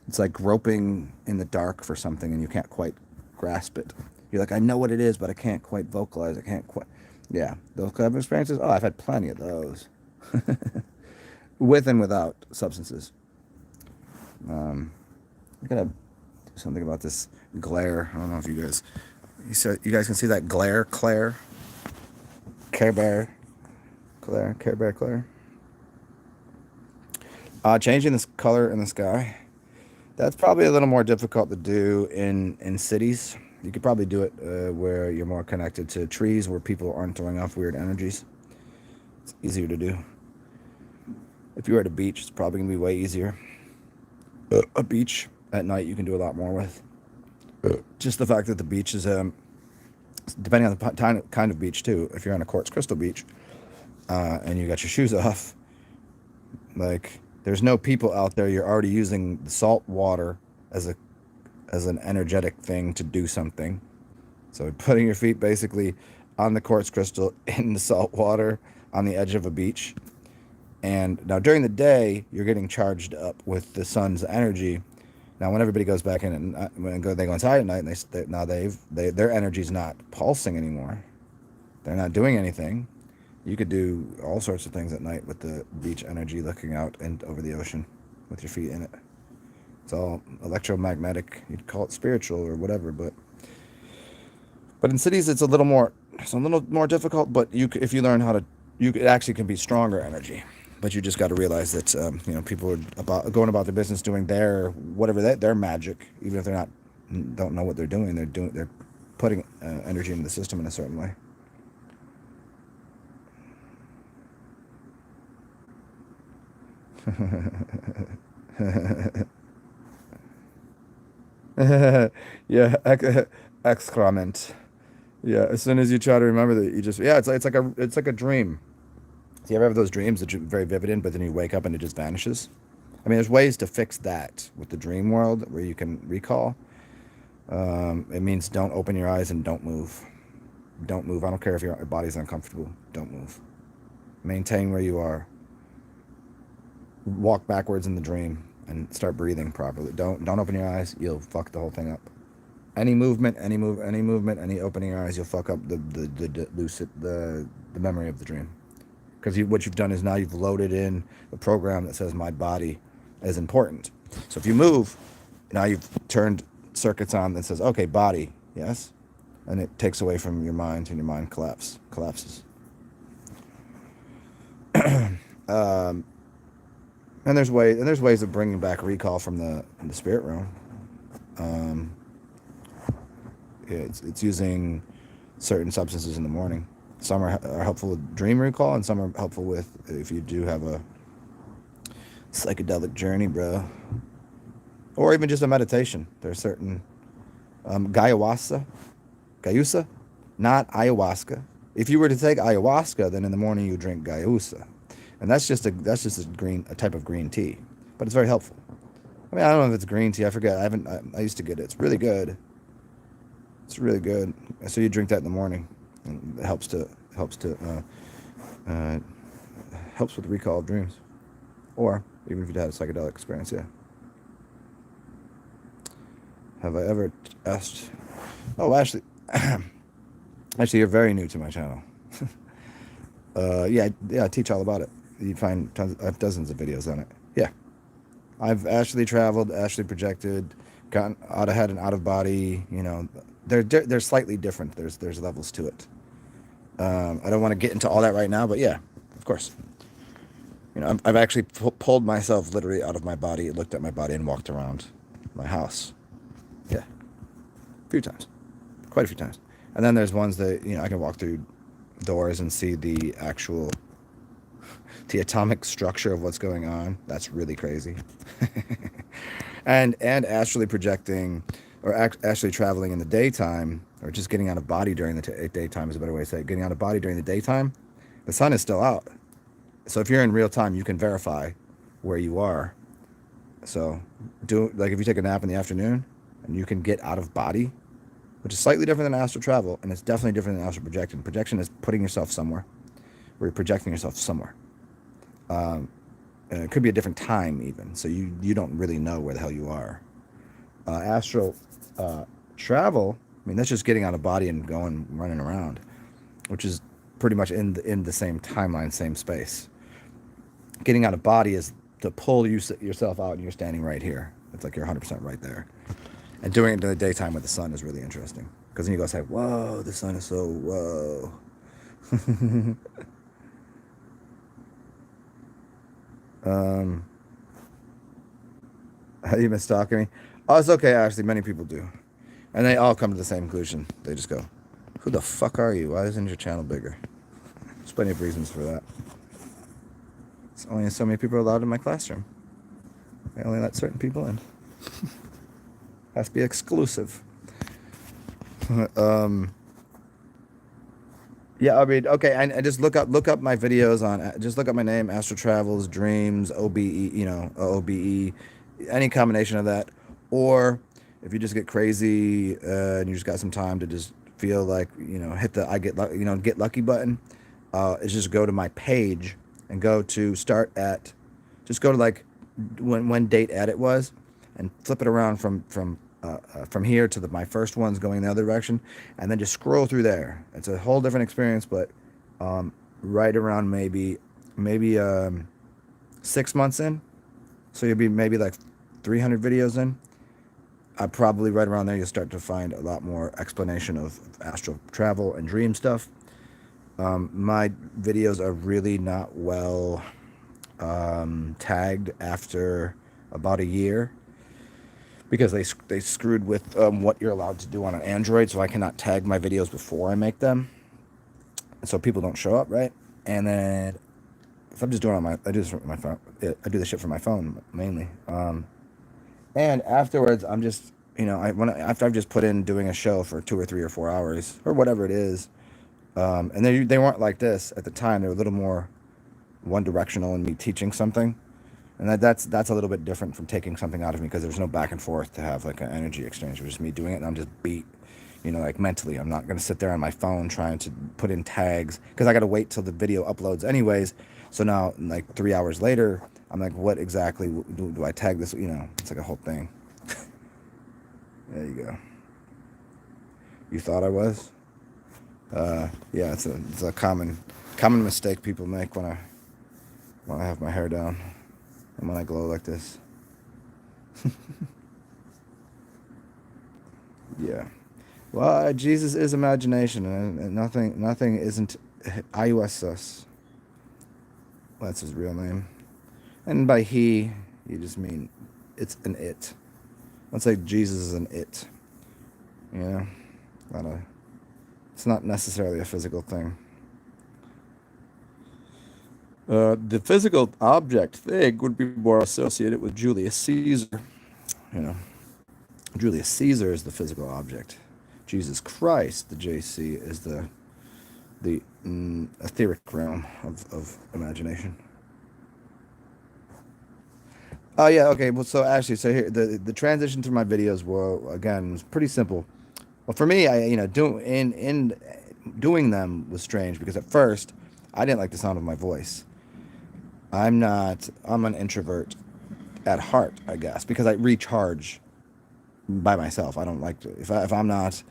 it's like groping in the dark for something, and you can't quite grasp it. You're like, I know what it is, but I can't quite vocalize. I can't quite. Yeah, those kind of experiences. Oh, I've had plenty of those, with and without substances. I gotta do something about this glare. I don't know if you guys can see that glare, Care Bear, Claire. Changing this color in the sky. That's probably a little more difficult to do in cities. You could probably do it where you're more connected to trees, where people aren't throwing off weird energies. It's easier to do. If you're at a beach, it's probably going to be way easier. A beach at night, you can do a lot more with. Just the fact that the beach is, depending on the kind of beach too, if you're on a quartz crystal beach and you got your shoes off, like, there's no people out there. You're already using the salt water as an energetic thing to do something. So putting your feet basically on the quartz crystal in the salt water on the edge of a beach. And now during the day, you're getting charged up with the sun's energy. Now when everybody goes back in and they go inside at night, and their energy's not pulsing anymore. They're not doing anything. You could do all sorts of things at night with the beach energy, looking out and over the ocean with your feet in it. It's all electromagnetic. You'd call it spiritual or whatever, but in cities it's a little more difficult. But if you learn how to, it actually can be stronger energy. But you just got to realize that people are going about their business, doing their magic, even if don't know what they're doing. They're putting energy into the system in a certain way. Yeah, excrement. Yeah, as soon as you try to remember that, it's like a dream. Do you ever have those dreams that you're very vivid in, but then you wake up and it just vanishes? I mean, there's ways to fix that with the dream world where you can recall. It means don't open your eyes and don't move. Don't move. I don't care if your body's uncomfortable. Don't move. Maintain where you are. Walk backwards in the dream and start breathing properly. Don't open your eyes. You'll fuck the whole thing up. Any movement, any opening your eyes, you'll fuck up the memory of the dream. Because what you've done is now you've loaded in a program that says my body is important. So if you move, now you've turned circuits on that says, okay, body, yes, and it takes away from your mind, and your mind collapses. um, and there's ways of bringing back recall from the spirit realm. It's using certain substances in the morning. Some are helpful with dream recall, and some are helpful with if you do have a psychedelic journey, bro, or even just a meditation. There's certain gayusa, not ayahuasca. If you were to take ayahuasca, then in the morning you drink gayusa, and that's just a type of green tea, but it's very helpful. I mean, I don't know if it's green tea. I forget. I used to get it. It's really good. It's really good. So you drink that in the morning, and it helps with recall of dreams, or even if you had a psychedelic experience. Yeah. Have I ever asked? Oh, actually, actually, you're very new to my channel. Yeah, I teach all about it. You find I have dozens of videos on it. Yeah, I've actually traveled, actually projected, had an out of body. You know, they're slightly different. There's levels to it. I don't want to get into all that right now, but yeah, of course. You know, I've actually pulled myself literally out of my body, looked at my body, and walked around my house. Yeah, a few times, quite a few times. And then there's ones that, you know, I can walk through doors and see the atomic structure of what's going on. That's really crazy. and astrally projecting, or actually traveling in the daytime, or just getting out of body during the daytime is a better way to say it. Getting out of body during the daytime, the sun is still out. So if you're in real time, you can verify where you are. So if you take a nap in the afternoon and you can get out of body, which is slightly different than astral travel, and it's definitely different than astral projection. Projection is putting yourself somewhere, where you're projecting yourself somewhere. And it could be a different time even, so you don't really know where the hell you are. Astral travel, I mean, that's just getting out of body and running around, which is pretty much in the same timeline, same space. Getting out of body is to pull yourself out, and you're standing right here. It's like you're 100% right there. And doing it in the daytime with the sun is really interesting, because then you go say, whoa, the sun is so whoa. Have you been stalking me? Oh, it's okay, actually. Many people do. And they all come to the same conclusion. They just go, who the fuck are you? Why isn't your channel bigger? There's plenty of reasons for that. It's only so many people are allowed in my classroom. I only let certain people in. Has to be exclusive. Yeah, I mean, okay, and just look up my videos on, just look up my name, Astral Travels, Dreams, OBE, you know, OBE, any combination of that. Or if you just get crazy and you just got some time to just feel like, you know, hit the get lucky button, is just go to my page and go to just go to like when date edit was, and flip it around from here to my first ones going the other direction, and then just scroll through there. It's a whole different experience, but right around maybe 6 months in, so you'll be maybe like 300 videos in. Probably right around there you'll start to find a lot more explanation of astral travel and dream stuff. My videos are really not well tagged after about a year, because they screwed with what you're allowed to do on an Android, so I cannot tag my videos before I make them, so people don't show up, right? And then if I'm just doing I do this from my phone. I do this shit from my phone mainly. And afterwards, I'm just, you know, after I've just put in doing a show for 2 or 3 or 4 hours or whatever it is, and they weren't like this at the time. They were a little more one directional in me teaching something. And that's a little bit different from taking something out of me, because there's no back and forth to have like an energy exchange. It was just me doing it, and I'm just beat, you know, like mentally. I'm not going to sit there on my phone trying to put in tags, because I got to wait till the video uploads anyways. So now, like 3 hours later, I'm like, what exactly do I tag this? You know, it's like a whole thing. There you go. You thought I was? Yeah, it's a common mistake people make when I have my hair down. And when I glow like this. Yeah. Well, Jesus is imagination, and nothing isn't iuss. That's his real name. And by he, you just mean it's an it. Let's say Jesus is an it. You know, not a. It's not necessarily a physical thing. The physical object thing would be more associated with Julius Caesar. You know, Julius Caesar is the physical object. Jesus Christ, the JC, is the etheric realm of imagination. Oh yeah, okay. Well, so actually, so here the transition through my videos were again was pretty simple. Well, for me, I doing in doing them was strange because at first I didn't like the sound of my voice. I'm an introvert at heart, I guess, because I recharge by myself. I don't like to if I'm not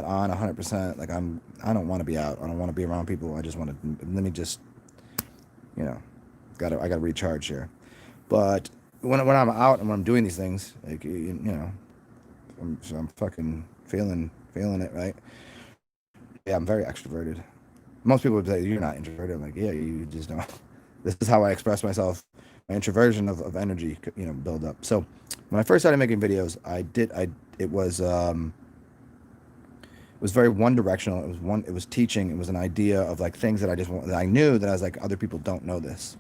on 100%, like I don't want to be out. I don't want to be around people. I just want to let me just you know I got to recharge here. But when I'm out and when I'm doing these things, like I'm fucking feeling it, right? Yeah, I'm very extroverted. Most people would say you're not introverted. I'm like, yeah, you just don't. This is how I express myself. My introversion of energy, build up. So when I first started making videos, it was very one directional. It was teaching. It was an idea of like things that that I knew that I was like other people don't know this.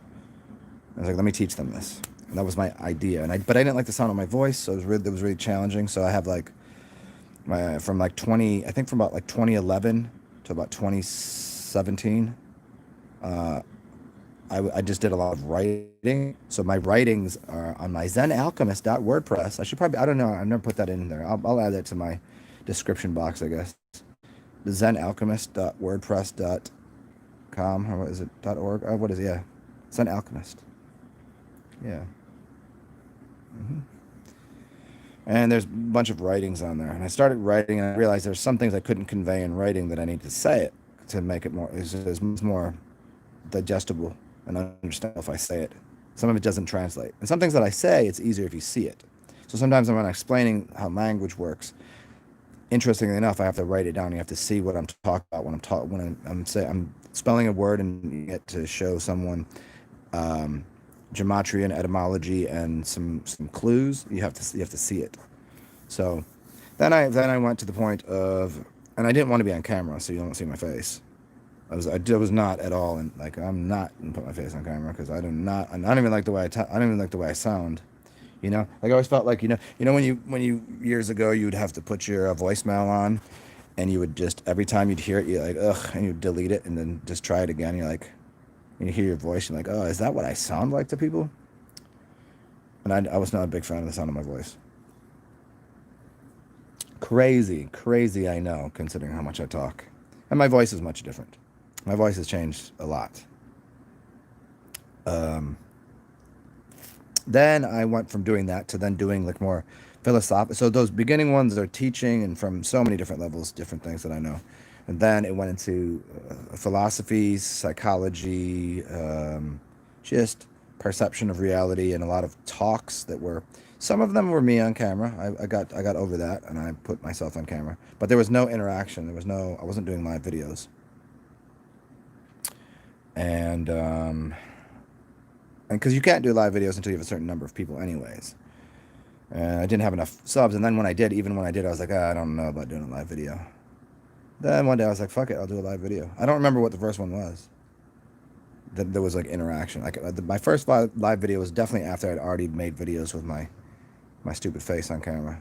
I was like, let me teach them this. And that was my idea. But I didn't like the sound of my voice, so it was really challenging. So I have like from like 20, I think from about like 2011 to about 2017, I just did a lot of writing. So my writings are on my zenalchemist.wordpress. I should probably, I don't know, I've never put that in there. I'll add that to my description box, I guess. The zenalchemist.wordpress.com, or what is it, .org? Oh, what is it? Yeah. Zen Alchemist. Yeah. hmm And there's a bunch of writings on there. And I started writing and I realized there's some things I couldn't convey in writing that I need to say it to make it more, it's more digestible and understandable if I say it. Some of it doesn't translate. And some things that I say, it's easier if you see it. So sometimes when I'm explaining how language works, interestingly enough, I have to write it down. You have to see what I'm talking about I'm spelling a word and you get to show someone um, gematria and etymology and some clues. You have to see it. So then I went to the point of, and I didn't want to be on camera, so you don't see my face. I was not at all, and like I'm not gonna put my face on camera because I don't even like the way I don't even like the way I sound. Like I always felt like when you years ago you'd have to put your voicemail on, and you would just every time you'd hear it you're like ugh, and you delete it and then just try it again. You're like, and you hear your voice, you're like, oh, is that what I sound like to people? And I was not a big fan of the sound of my voice. Crazy, crazy, I know, considering how much I talk, and my voice is much different. My voice has changed a lot. Um, then I went from doing that to then doing like more philosophical. So those beginning ones are teaching and from so many different levels, different things that I know. And then it went into philosophy, psychology, just perception of reality, and a lot of talks that were. Some of them were me on camera. I got over that, and I put myself on camera. But there was no interaction. There was no. I wasn't doing live videos. And because you can't do live videos until you have a certain number of people, anyways. And I didn't have enough subs. And then even when I did, I was like, I don't know about doing a live video. Then one day I was like, fuck it, I'll do a live video. I don't remember what the first one was. That there was like interaction. Like my first live video was definitely after I'd already made videos with my stupid face on camera.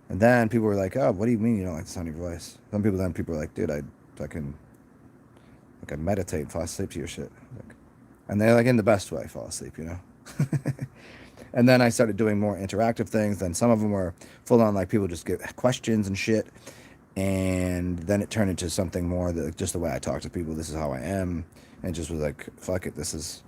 And then people were like, oh, what do you mean you don't like the sound of your voice? People were like, dude, I fucking like I meditate and fall asleep to your shit. Like, and they're like in the best way, fall asleep. And then I started doing more interactive things. Then some of them were full on like people just get questions and shit. And then it turned into something more that just the way I talk to people. This is how I am. And it just was like, fuck it. This is,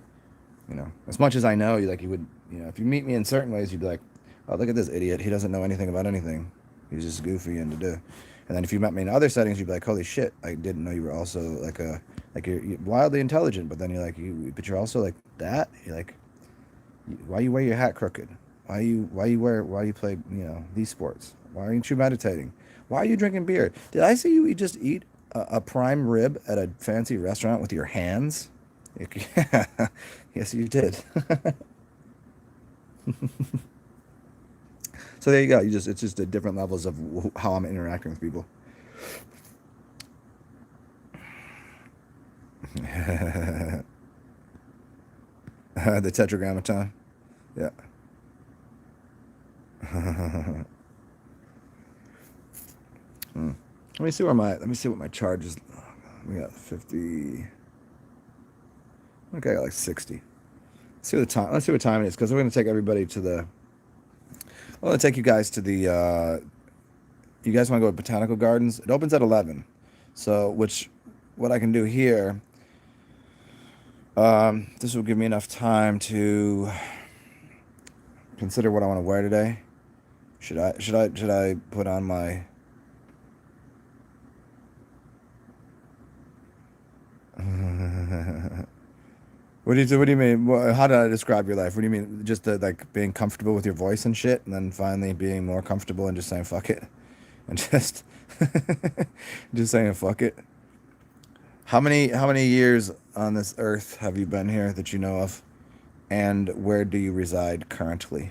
as much as I know, you would, if you meet me in certain ways, you'd be like, oh, look at this idiot. He doesn't know anything about anything. He's just goofy and to do. And then if you met me in other settings, you'd be like, holy shit, I didn't know you were also like you're wildly intelligent. But then but you're also like that. You're like, why you wear your hat crooked? Why you play, these sports? Why aren't you meditating? Why are you drinking beer? Did I see you just eat a prime rib at a fancy restaurant with your hands? Yeah. Yes, you did. So there you go. It's just the different levels of how I'm interacting with people. The tetragrammaton. Yeah. Hmm. Let me see what my charge is. We got 50. Okay, I got like 60. Let's see what the time. Let's see what time it is because we're gonna take everybody to the. Well, let's take you guys to the. You guys want to go to Botanical Gardens? It opens at 11. So, what I can do here. This will give me enough time to consider what I want to wear today. Should I put on my what do you mean? How did I describe your life? What do you mean? Just like being comfortable with your voice and shit, and then finally being more comfortable and just saying fuck it, and just just saying fuck it. How many years on this earth have you been here that you know of, and where do you reside currently?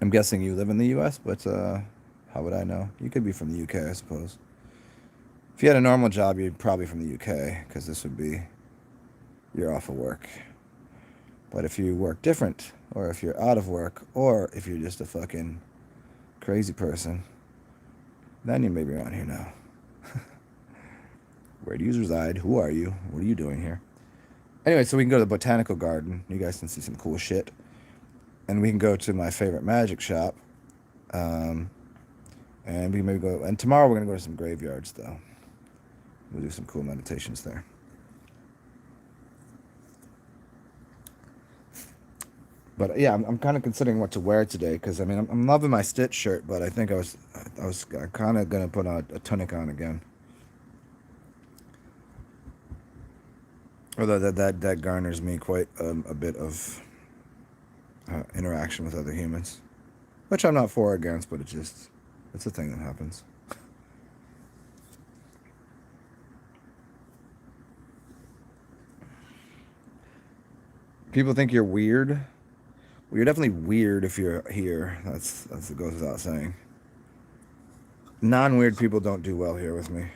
I'm guessing you live in the U.S., but how would I know? You could be from the UK, I suppose. If you had a normal job, you'd probably from the UK, because this would be you're off of work. But if you work different, or if you're out of work, or if you're just a fucking crazy person, then you may be around here now. Where do you reside? Who are you? What are you doing here? Anyway, so we can go to the Botanical Garden. You guys can see some cool shit. And we can go to my favorite magic shop. Um, and we can maybe go. And tomorrow we're going to go to some graveyards, though. We'll do some cool meditations there. But yeah, I'm kind of considering what to wear today because I mean I'm loving my Stitch shirt, but I think I was kind of gonna put a tunic on again. Although that garners me quite a bit of interaction with other humans, which I'm not for or against, but it's a thing that happens. People think you're weird. Well, you're definitely weird if you're here. That's it goes without saying. Non-weird people don't do well here with me.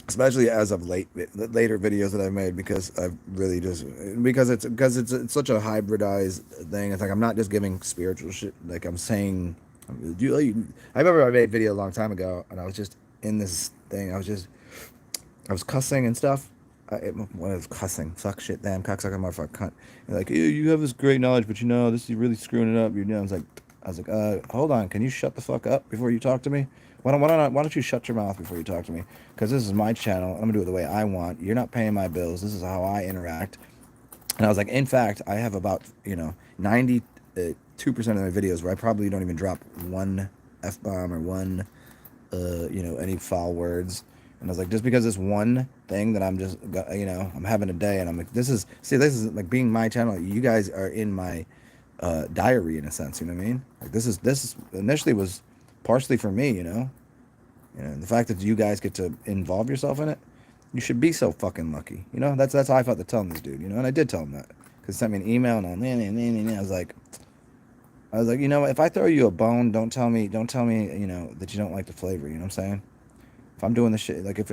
Especially as of later videos that I've made because I've really just because it's such a hybridized thing. It's like I'm not just giving spiritual shit. Like I'm saying, I remember I made a video a long time ago, and I was just in this thing. I was cussing and stuff. When I was cussing, fuck shit, damn cocksucker, motherfucker, cunt. And like, you have this great knowledge, but this is really screwing it up. I was like, hold on, can you shut the fuck up before you talk to me? Why don't you shut your mouth before you talk to me? Because this is my channel. I'm gonna do it the way I want. You're not paying my bills. This is how I interact. And I was like, in fact, I have about 92% of my videos where I probably don't even drop one f bomb or one any foul words. And I was like, just because this one thing that I'm having a day, and I'm like, this is like being my channel. You guys are in my diary in a sense. You know what I mean? Like this initially was partially for me. The fact that you guys get to involve yourself in it, you should be so fucking lucky. That's how I felt to telling this dude. And I did tell him that because he sent me an email and I was like, if I throw you a bone, don't tell me, that you don't like the flavor. You know what I'm saying? If I'm doing this shit, like if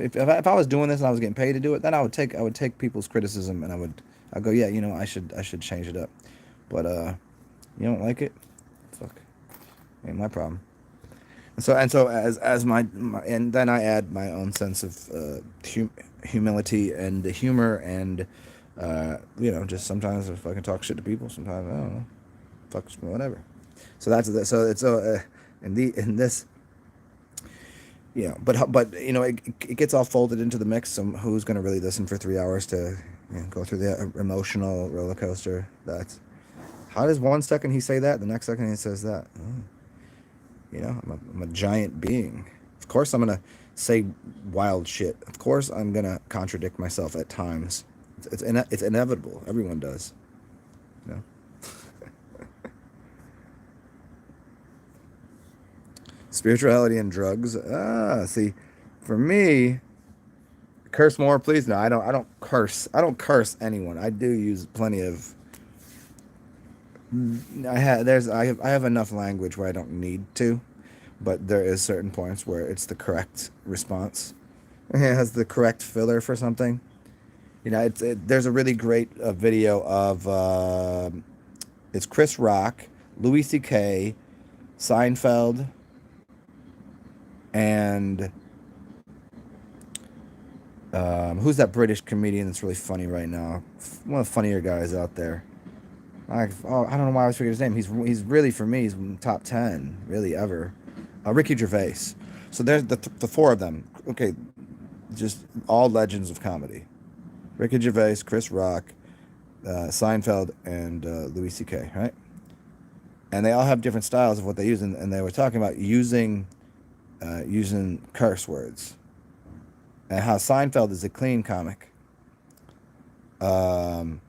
I was doing this and I was getting paid to do it, then I would take people's criticism and I'd go, yeah, I should change it up. But you don't like it, fuck, ain't my problem. And so as my and then I add my own sense of humility and the humor and just sometimes if I can talk shit to people, sometimes I don't know, fuck whatever. So it's in this. It gets all folded into the mix. So who's going to really listen for 3 hours to go through the emotional roller coaster? That's how does 1 second he say that, the next second he says that. I'm a giant being. Of course I'm going to say wild shit. Of course I'm going to contradict myself at times. It's inevitable. Everyone does. You know? Spirituality and drugs. See, for me, curse more, please. No, I don't. I don't curse. I don't curse anyone. I do use plenty of. I have enough language where I don't need to, but there is certain points where it's the correct response. It has the correct filler for something. There's a really great video of it's Chris Rock, Louis C.K., Seinfeld, and who's that British comedian that's really funny right now? One of the funnier guys out there. I don't know why I always forget his name. He's really, for me, he's in the top 10 really ever. Ricky Gervais. So there's the four of them. Okay, just all legends of comedy. Ricky Gervais, Chris Rock, Seinfeld, and Louis C.K. Right, and they all have different styles of what they use, and they were talking about using curse words, and how Seinfeld is a clean comic. Um,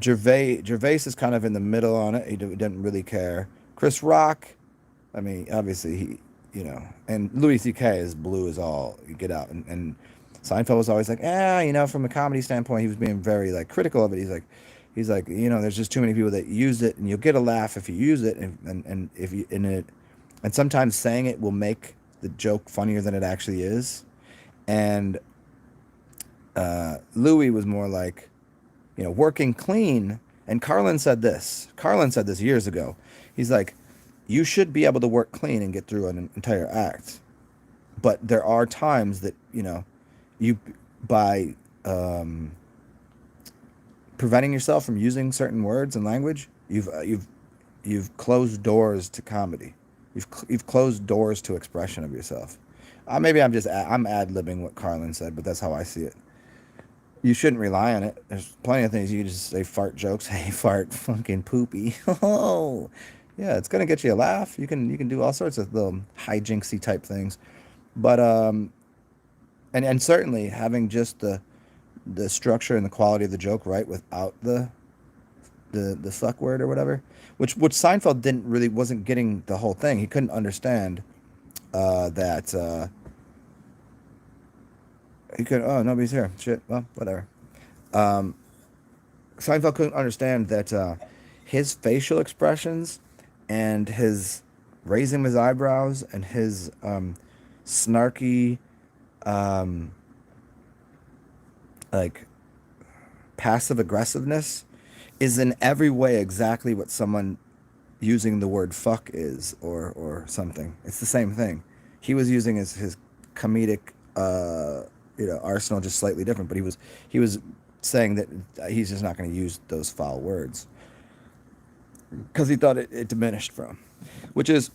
Gervais is kind of in the middle on it. He didn't really care. Chris Rock, I mean, obviously and Louis C.K. is blue as all you get out, and Seinfeld was always like, from a comedy standpoint, he was being very like critical of it. He's like, there's just too many people that use it, and you'll get a laugh if you use it, and if you in it, and sometimes saying it will make the joke funnier than it actually is. And Louis was more like, working clean. And Carlin said this. Carlin said this years ago. He's like, you should be able to work clean and get through an entire act, but there are times that you by preventing yourself from using certain words and language, you've closed doors to comedy. You've closed doors to expression of yourself. Maybe I'm ad-libbing what Carlin said, but that's how I see it. You shouldn't rely on it. There's plenty of things you can just say fart jokes. Hey, fart, fucking poopy. Oh, yeah, it's gonna get you a laugh. You can do all sorts of little hijinksy type things, but and certainly having just the structure and the quality of the joke right without the fuck word or whatever, which Seinfeld wasn't getting the whole thing. He couldn't understand that he could. Oh, nobody's here. Shit. Well, whatever. Um, Seinfeld couldn't understand that his facial expressions and his raising his eyebrows and his snarky, um, like passive aggressiveness is in every way exactly what someone using the word fuck is, or something. It's the same thing. He was using his comedic arsenal just slightly different, but he was saying that he's just not going to use those foul words because he thought it diminished from, which is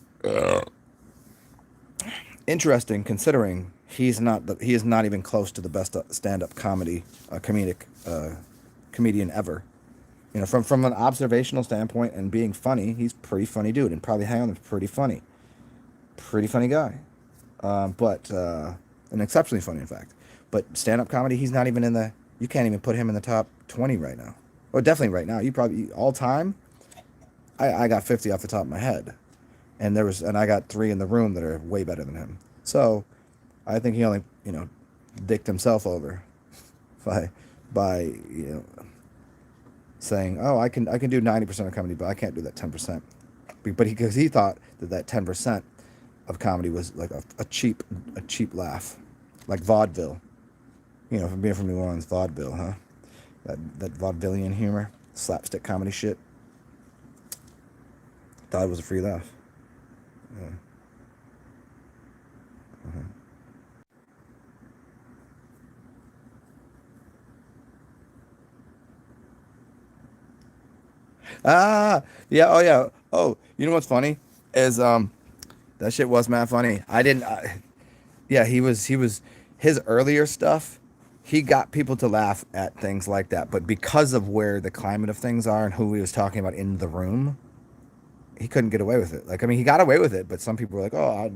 interesting considering he is not even close to the best stand-up comedic comedian ever. From an observational standpoint and being funny, he's a pretty funny dude, and probably hang on, is pretty funny guy, but an exceptionally funny, in fact. But stand-up comedy, he's not even you can't even put him in the top 20 right now. Or definitely right now. You probably all time. I got 50 off the top of my head, and I got 3 in the room that are way better than him. So I think he only dicked himself over by saying, oh, I can do 90% of comedy, but I can't do that 10%. But because he thought that 10% of comedy was like a cheap laugh, like vaudeville. From being from New Orleans, vaudeville, huh? That vaudevillian humor, slapstick comedy shit. Thought it was a free laugh. Yeah. Uh-huh. Yeah, oh yeah. Oh, you know what's funny is that shit was mad funny. I didn't. Yeah, he was his earlier stuff. He got people to laugh at things like that, but because of where the climate of things are and who he was talking about in the room, he couldn't get away with it. Like, I mean, he got away with it, but some people were like, "Oh,"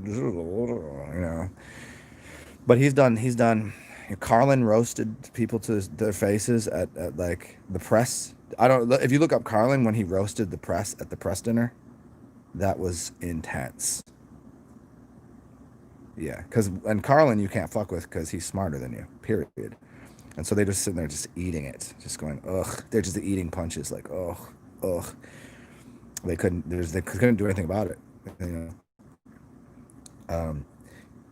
But he's done. Carlin roasted people to their faces at like the press. I don't. If you look up Carlin when he roasted the press at the press dinner, that was intense. Yeah, and Carlin you can't fuck with because he's smarter than you. Period. And so they're just sitting there just eating it, just going ugh. They're just eating punches like ugh, ugh. They couldn't do anything about it. You know. Um,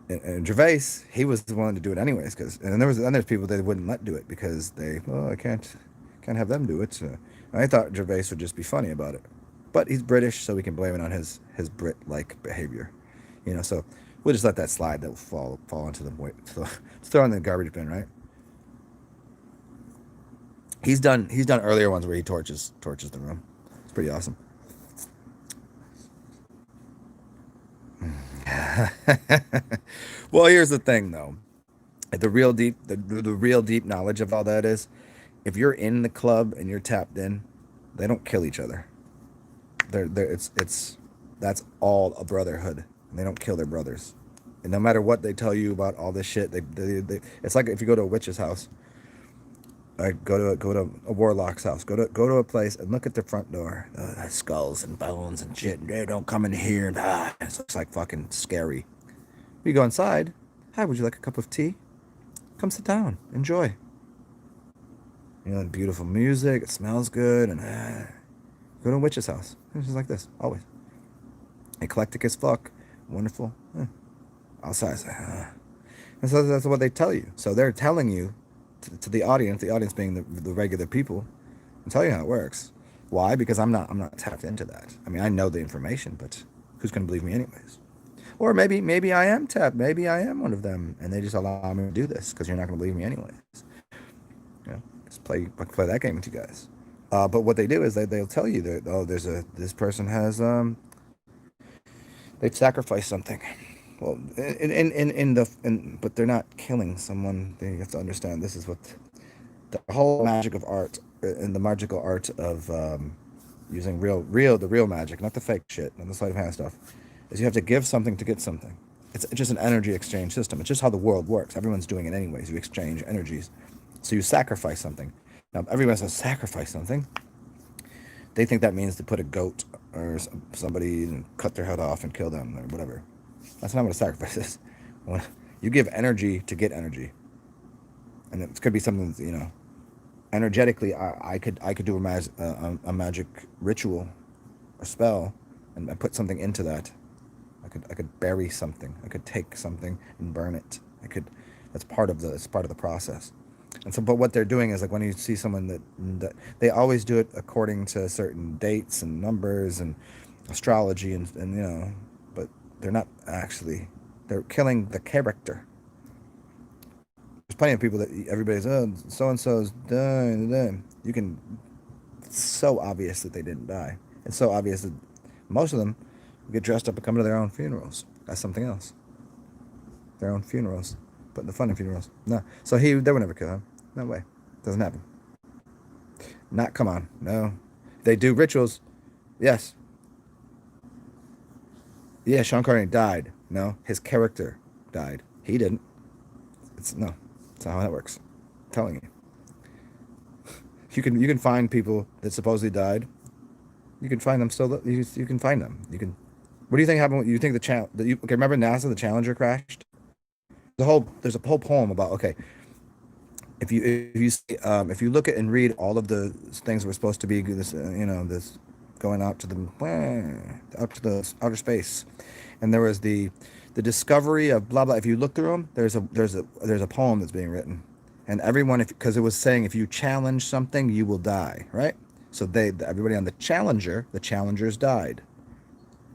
and Gervais, he was the one to do it anyways, and there's people they wouldn't let do it because I can't have them do it. So I thought Gervais would just be funny about it, but he's British, so we can blame it on his Brit like behavior, you know. So we'll just let that slide. That will fall into the throw in the garbage bin, right? He's done earlier ones where he torches the room. It's pretty awesome. Well, here's the thing though. The real deep knowledge of all that is if you're in the club and you're tapped in, they don't kill each other. It's that's all a brotherhood. And they don't kill their brothers. And no matter what they tell you about all this shit, it's like if you go to a witch's house, like go to a warlock's house, go to a place and look at the front door. Skulls and bones and shit. They don't come in here. It looks like fucking scary. You go inside. Hi, would you like a cup of tea? Come sit down. Enjoy. You know, beautiful music. It smells good. And go to a witch's house. It's just like this. Always. Eclectic as fuck. Wonderful. Outside. And so that's what they tell you. So they're telling you to the audience being the regular people, and tell you how it works. Why? Because I'm not tapped into that. I mean, I know the information, but who's going to believe me anyways? Or maybe I am tapped. Maybe I am one of them, and they just allow me to do this because you're not going to believe me anyways. You know, just play that game with you guys. But what they do is they'll tell you that this person has they've sacrificed something. Well, but they're not killing someone. You have to understand this is what the whole magic of art and the magical art of using the real magic, not the fake shit, not the sleight of hand stuff, is you have to give something to get something. It's just an energy exchange system. It's just how the world works. Everyone's doing it anyways. You exchange energies. So you sacrifice something. Now, if everyone says sacrifice something, they think that means to put a goat or somebody and cut their head off and kill them or whatever. That's not what a sacrifice is. You give energy to get energy. And it could be something, you know, energetically, I could do a magic ritual, a spell, and put something into that. I could bury something. I could take something and burn it. That's part of the process. And so, but what they're doing is like when you see someone that they always do it according to certain dates and numbers and astrology and you know, but they're not actually. They're killing the character. There's plenty of people that everybody's so and so's done. You can. It's so obvious that they didn't die. It's so obvious that most of them get dressed up and come to their own funerals. That's something else. Their own funerals. Putting the fun in funerals. No. So they would never kill him. No way. Doesn't happen. Come on. No. They do rituals. Yes. Yeah, Sean Connery died. No. His character died. He didn't. It's not how that works. I'm telling you. You can find people that supposedly died. You can find them still. You can find them. You can. What do you think happened? You think okay, remember NASA, the Challenger crashed? There's a whole poem about if you look at and read all of the things that were supposed to be this this going out to the outer space, and there was the discovery of blah blah. If you look through them, there's a poem that's being written, and everyone because it was saying if you challenge something you will die, right? So everybody on the challengers died.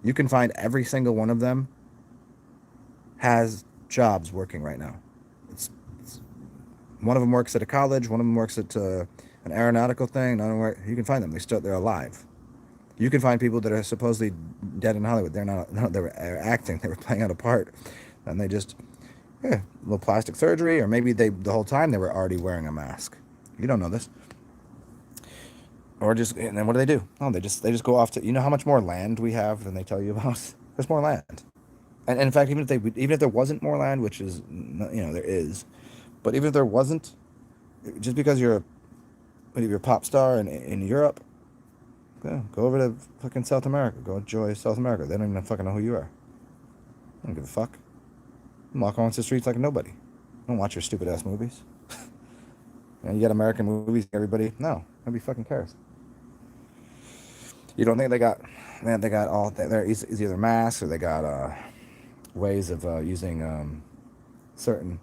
You can find every single one of them has jobs working right now. It's one of them works at a college, one of them works at an aeronautical thing. You can find them. They're alive. You can find people that are supposedly dead in Hollywood. They're not. No, they were acting. They were playing out a part, and they just a little plastic surgery, or maybe the whole time they were already wearing a mask. You don't know this. Or and then what do? Oh, they just go off to, you know how much more land we have than they tell you about? There's more land. And in fact, even if there wasn't more land, which is, there is, but even if there wasn't, just because you're a pop star in Europe, go over to fucking South America. Go enjoy South America. They don't even fucking know who you are. I don't give a fuck. Walk on the streets like nobody. Don't watch your stupid ass movies. You got American movies, everybody. No, nobody fucking cares. You don't think they got, man, they got all, they're either masks or they got ways of using certain,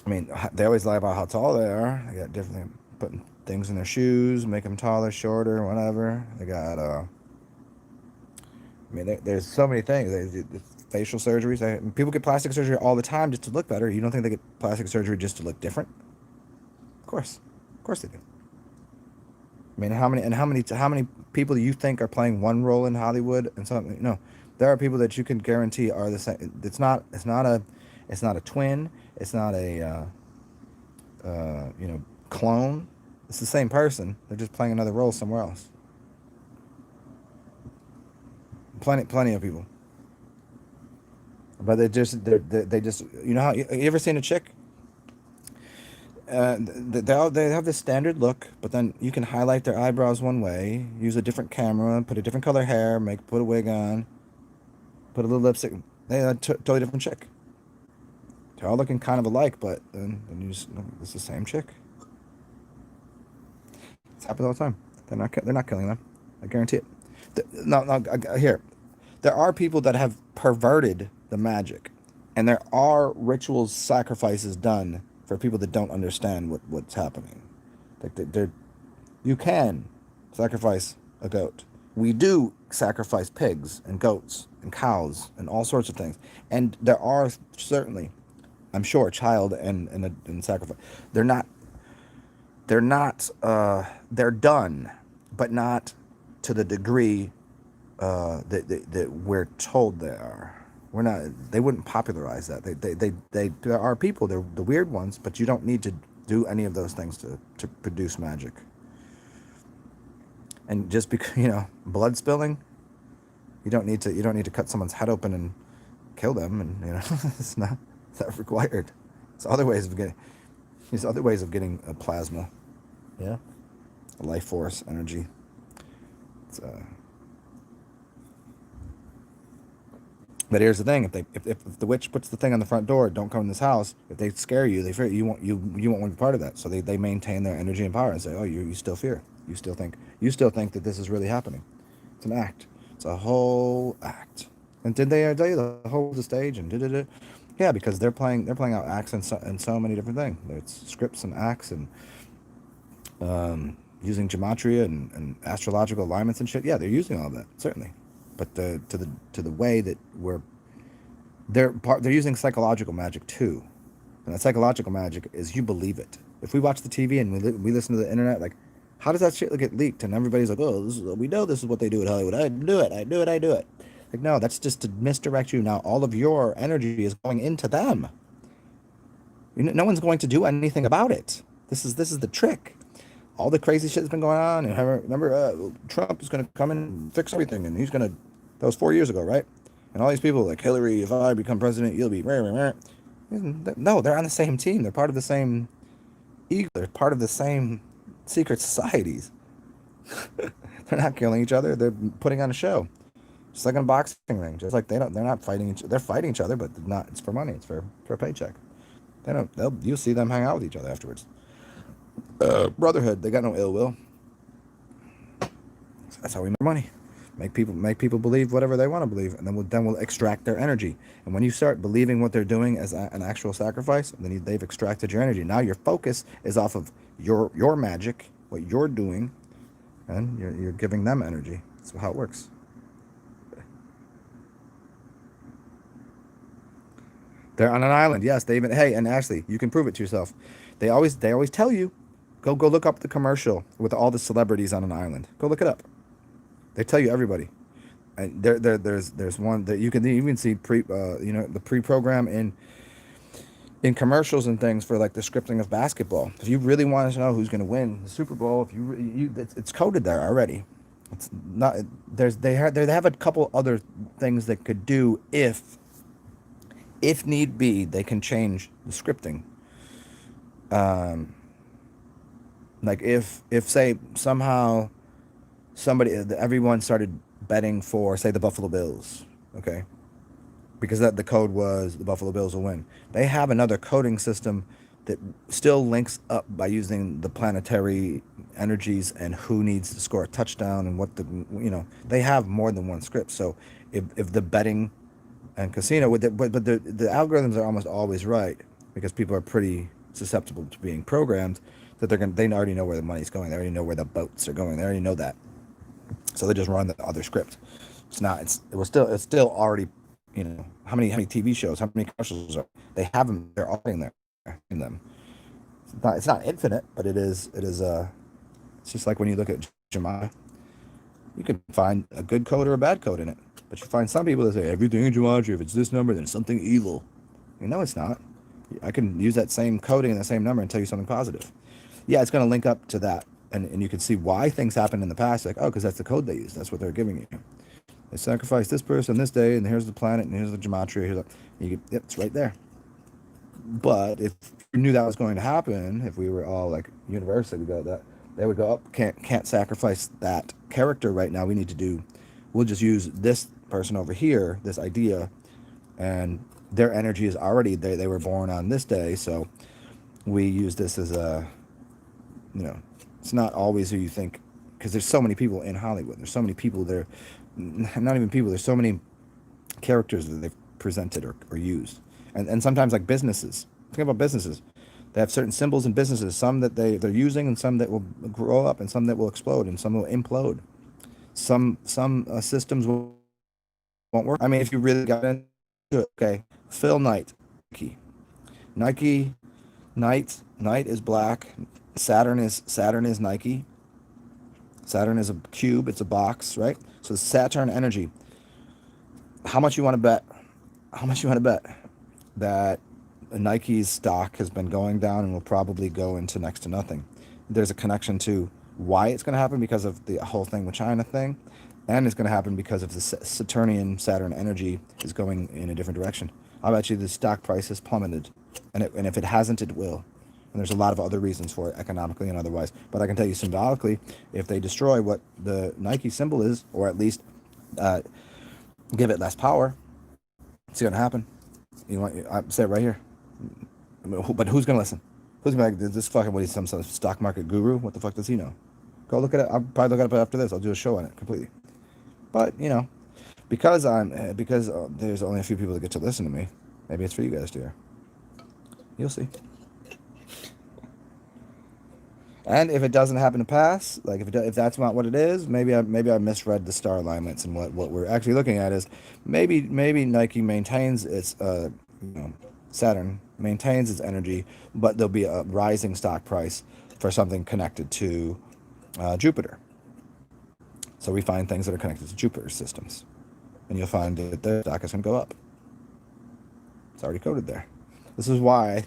I mean, they always lie about how tall they are. They got different, putting things in their shoes, make them taller, shorter, whatever. They got, I mean, there's so many things. Facial surgeries. People get plastic surgery all the time just to look better. You don't think they get plastic surgery just to look different? Of course they do. I mean, how many people do you think are playing one role in Hollywood and something? No, there are people that you can guarantee are the same. It's not a twin. It's not a clone. It's the same person. They're just playing another role somewhere else. Plenty of people. But they just, you know how, you ever seen a chick? They have this standard look, but then you can highlight their eyebrows one way, use a different camera, put a different color hair, put a wig on, put a little lipstick. They totally different chick. They're all looking kind of alike, but then you just, it's the same chick. It happens all the time. They're not killing them. I guarantee it. No, here. There are people that have perverted the magic, and there are rituals, sacrifices done for people that don't understand what's happening. Like you can sacrifice a goat. We do sacrifice pigs and goats and cows and all sorts of things. And there are certainly, I'm sure, child and sacrifice. They're done, but not to the degree that we're told they are. We're not. They wouldn't popularize that. There are people. They're the weird ones, but you don't need to do any of those things to produce magic. And just because blood spilling, you don't need to cut someone's head open and kill them, and it's not required. There's other ways of getting a plasma, yeah, a life force energy. It's But here's the thing: if the witch puts the thing on the front door, don't come in this house. If they scare you, they fear you won't want to be part of that. So they maintain their energy and power and say, oh, you still fear. You still think that this is really happening. It's an act. It's a whole act. And did they tell you the whole the stage and did it? Yeah, because they're playing out acts and so many different things. It's scripts and acts and using gematria and astrological alignments and shit. Yeah, they're using all that certainly. But to the way that they're using psychological magic too, and that psychological magic is you believe it. If we watch the TV and we listen to the internet, like, how does that shit get leaked? And everybody's like, oh, we know this is what they do at Hollywood. I do it. Like, no, that's just to misdirect you. Now all of your energy is going into them. No one's going to do anything about it. This is the trick. All the crazy shit that's been going on. And remember, Trump is going to come in and fix everything, and he's going to. That was 4 years ago, right? And all these people like Hillary, if I become president, you'll be. No, they're on the same team. They're part of the same eagle. They're part of the same secret societies. They're not killing each other. They're putting on a show, just like in a boxing ring. Just like they're not fighting each. They're fighting each other, but not. It's for money. It's for a paycheck. You'll see them hang out with each other afterwards. Brotherhood. They got no ill will. That's how we make money. Make people believe whatever they want to believe, and then we'll extract their energy. And when you start believing what they're doing as an actual sacrifice, then they've extracted your energy. Now your focus is off of your magic, what you're doing, and you're giving them energy. That's how it works. They're on an island. Yes, and Ashley, you can prove it to yourself. They always tell you, go look up the commercial with all the celebrities on an island. Go look it up. They tell you everybody. And there's one that you can even see the pre-program in commercials and things for like the scripting of basketball. If you really want to know who's going to win the Super Bowl, it's coded there already. It's not they have a couple other things that could do if need be. They can change the scripting. Like if say somehow everyone started betting for, say, the Buffalo Bills, okay, because that the code was the Buffalo Bills will win. They have another coding system that still links up by using the planetary energies and who needs to score a touchdown and what the, they have more than one script. So if the betting and casino with but the algorithms are almost always right because people are pretty susceptible to being programmed that they already know where the money's going. They already know where the boats are going. They already know that. So they just run the other script. It's still already, how many TV shows, how many commercials are they have them? They're all in there in them. It's not infinite, but it's just like when you look at Jumanji, you can find a good code or a bad code in it. But you find some people that say everything in Jumanji, if it's this number, then it's something evil. No, it's not. I can use that same coding and the same number and tell you something positive. Yeah, it's going to link up to that. And you can see why things happened in the past. Like, oh, because that's the code they use. That's what they're giving you. They sacrificed this person this day, and here's the planet, and here's the gematria. It's right there. But if you knew that was going to happen, if we were all like universally, they would go up. Can't sacrifice that character right now. We'll just use this person over here, this idea, and their energy is already they were born on this day, so we use this as a, it's not always who you think, because there's so many people in Hollywood. There's so many people there, not even people. There's so many characters that they've presented or used, and sometimes like businesses. Think about businesses. They have certain symbols in businesses. Some that they're using, and some that will grow up, and some that will explode, and some will implode. Some systems won't work. I mean, if you really got into it, okay. Phil Knight, Nike, Knight is black. Saturn is Nike. Saturn is a cube. It's a box, right? So Saturn energy. How much you want to bet? That Nike's stock has been going down and will probably go into next to nothing. There's a connection to why it's going to happen because of the whole thing with China thing, and it's going to happen because of the Saturnian Saturn energy is going in a different direction. I bet you the stock price has plummeted, and if it hasn't, it will. And there's a lot of other reasons for it, economically and otherwise. But I can tell you symbolically, if they destroy what the Nike symbol is, or at least give it less power, it's going to happen. I say it right here. But who's going to listen? Who's going to be like, this fucking, what, he's some sort of stock market guru? What the fuck does he know? Go look at it. I'll probably look it up after this. I'll do a show on it completely. But, because there's only a few people that get to listen to me, maybe it's for you guys to hear. You'll see. And if it doesn't happen to pass, like if that's not what it is, maybe I misread the star alignments, and what we're actually looking at is maybe Nike maintains its Saturn maintains its energy, but there'll be a rising stock price for something connected to Jupiter. So we find things that are connected to Jupiter systems, and you'll find that the stock is going to go up. It's already coded there. This is why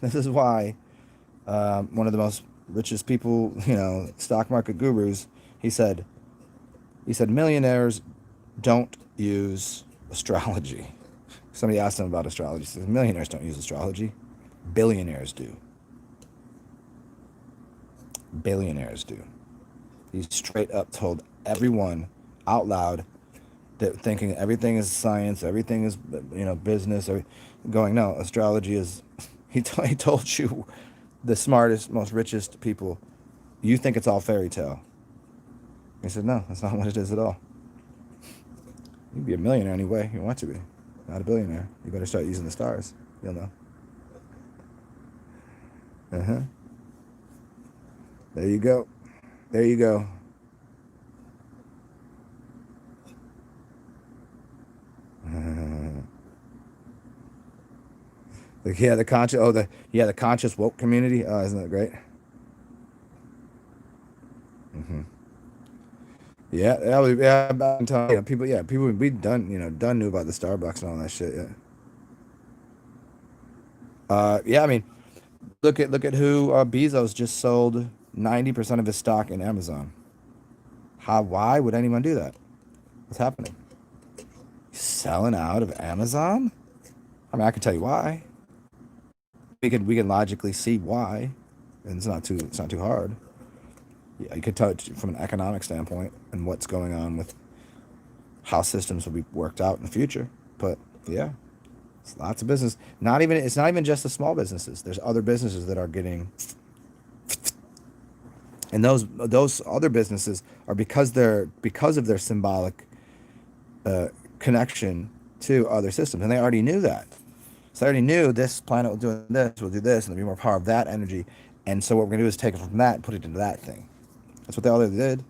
one of the most richest people, stock market gurus, he said millionaires don't use astrology. Somebody asked him about astrology. He says millionaires don't use astrology. Billionaires do. Billionaires do. He straight up told everyone out loud that thinking everything is science, everything is business, going, no, astrology is. He told you, the smartest, most richest people, you think it's all fairy tale. He said, no, that's not what it is at all. You can be a millionaire anyway you want to be, not a billionaire. You better start using the stars. You'll know. There you go. The conscious woke community. Isn't that great? Yeah, I'm telling you, people we done knew about the Starbucks and all that shit. I mean, look at who Bezos just sold 90% of his stock in Amazon. Why would anyone do that? What's happening? He's selling out of Amazon? I mean, I can tell you why. We can logically see why, and it's not too hard. Yeah, you could tell it from an economic standpoint and what's going on with how systems will be worked out in the future. But yeah, It's lots of business. Not even it's not even just the small businesses. There's other businesses that are getting, and those other businesses are because of their symbolic uh, connection to other systems, and they already knew that. So they already knew this planet will do this, will do this, and there'll be more power of that energy. And so what we're gonna do is take it from that and put it into that thing. That's what they all did.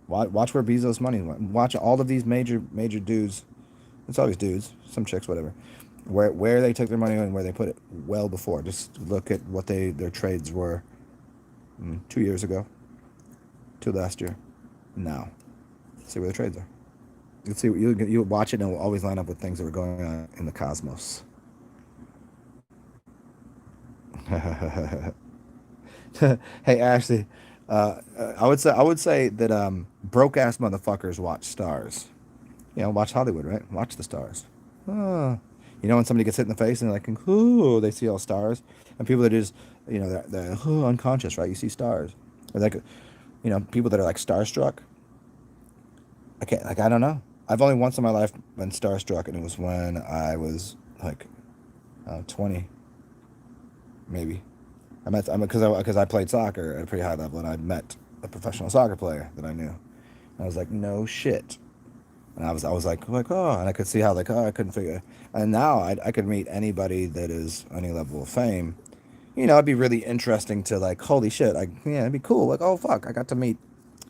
Watch where Bezos' money went. Watch all of these major dudes. It's always dudes, some chicks, whatever. Where they took their money and where they put it well before. Just look at what their trades were 2 years ago, to last year, now. See where the trades are. You see you watch it and it will always line up with things that were going on in the cosmos. Hey Ashley, I would say that broke ass motherfuckers watch stars. Watch Hollywood, right? Watch the stars. Oh. When somebody gets hit in the face and they're like, ooh, they see all stars, and people that just, they're unconscious, right? You see stars, or like, people that are like starstruck. I don't know. I've only once in my life been starstruck, and it was when I was like 20, maybe. Because I played soccer at a pretty high level, and I'd met a professional soccer player that I knew. And I was like, no shit. And I was like, oh, and I could see how, like, oh, I couldn't figure. And now I could meet anybody that is any level of fame. It'd be really interesting to, like, holy shit, it'd be cool. Like, oh fuck, I got to meet,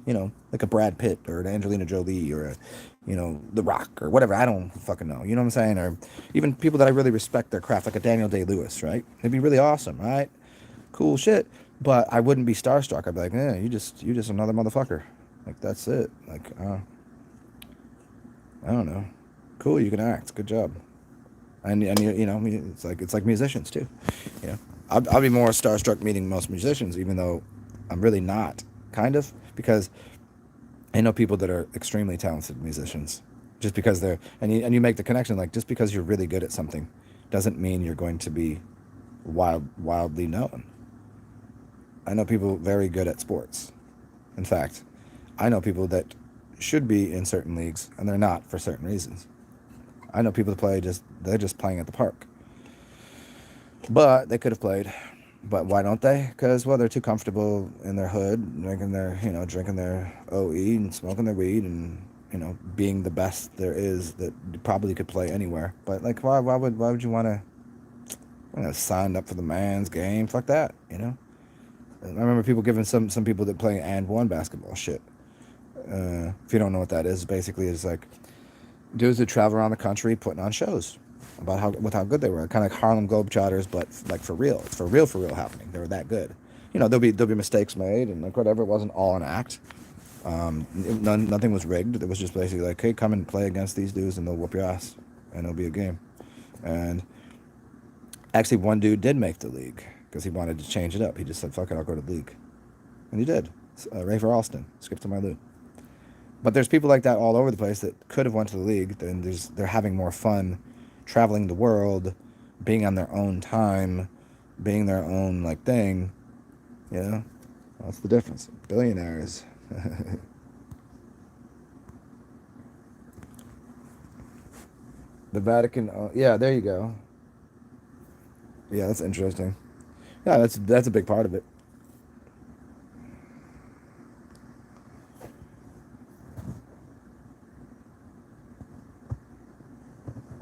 like a Brad Pitt or an Angelina Jolie or The Rock or whatever. I don't fucking know. You know what I'm saying? Or even people that I really respect their craft, like a Daniel Day-Lewis, right? It'd be really awesome, right? Cool shit. But I wouldn't be starstruck. I'd be like, you just another motherfucker. Like, that's it. Like, I don't know. Cool, you can act. Good job. And it's like musicians too. I'll be more starstruck meeting most musicians, even though I'm really not, kind of, because I know people that are extremely talented musicians. Just because they're you make the connection, like, just because you're really good at something doesn't mean you're going to be wildly known. I know people very good at sports. In fact, I know people that should be in certain leagues and they're not for certain reasons. I know people that they're just playing at the park. But they could have played. But why don't they? Because, well, they're too comfortable in their hood, drinking their OE and smoking their weed and, being the best there is that probably could play anywhere. But, like, why would you want to sign up for the man's game? Fuck that, I remember people giving some people that play and one basketball shit. If you don't know what that is, basically it's like dudes that travel around the country putting on shows about how good they were, kind of like Harlem Globetrotters, but like for real. It's for real happening. They were that good. There'll be mistakes made and like whatever. It wasn't all an act. Nothing was rigged. It was just basically like, hey, come and play against these dudes and they'll whoop your ass and it'll be a game. And actually, one dude did make the league because he wanted to change it up. He just said, fuck it, I'll go to the league. And he did. Rafer Alston, skip to my loot. But there's people like that all over the place that could have went to the league. Then they're having more fun traveling the world, being on their own time, being their own, like, thing. That's the difference. Billionaires. The Vatican, yeah, there you go. Yeah, that's interesting. Yeah, that's a big part of it.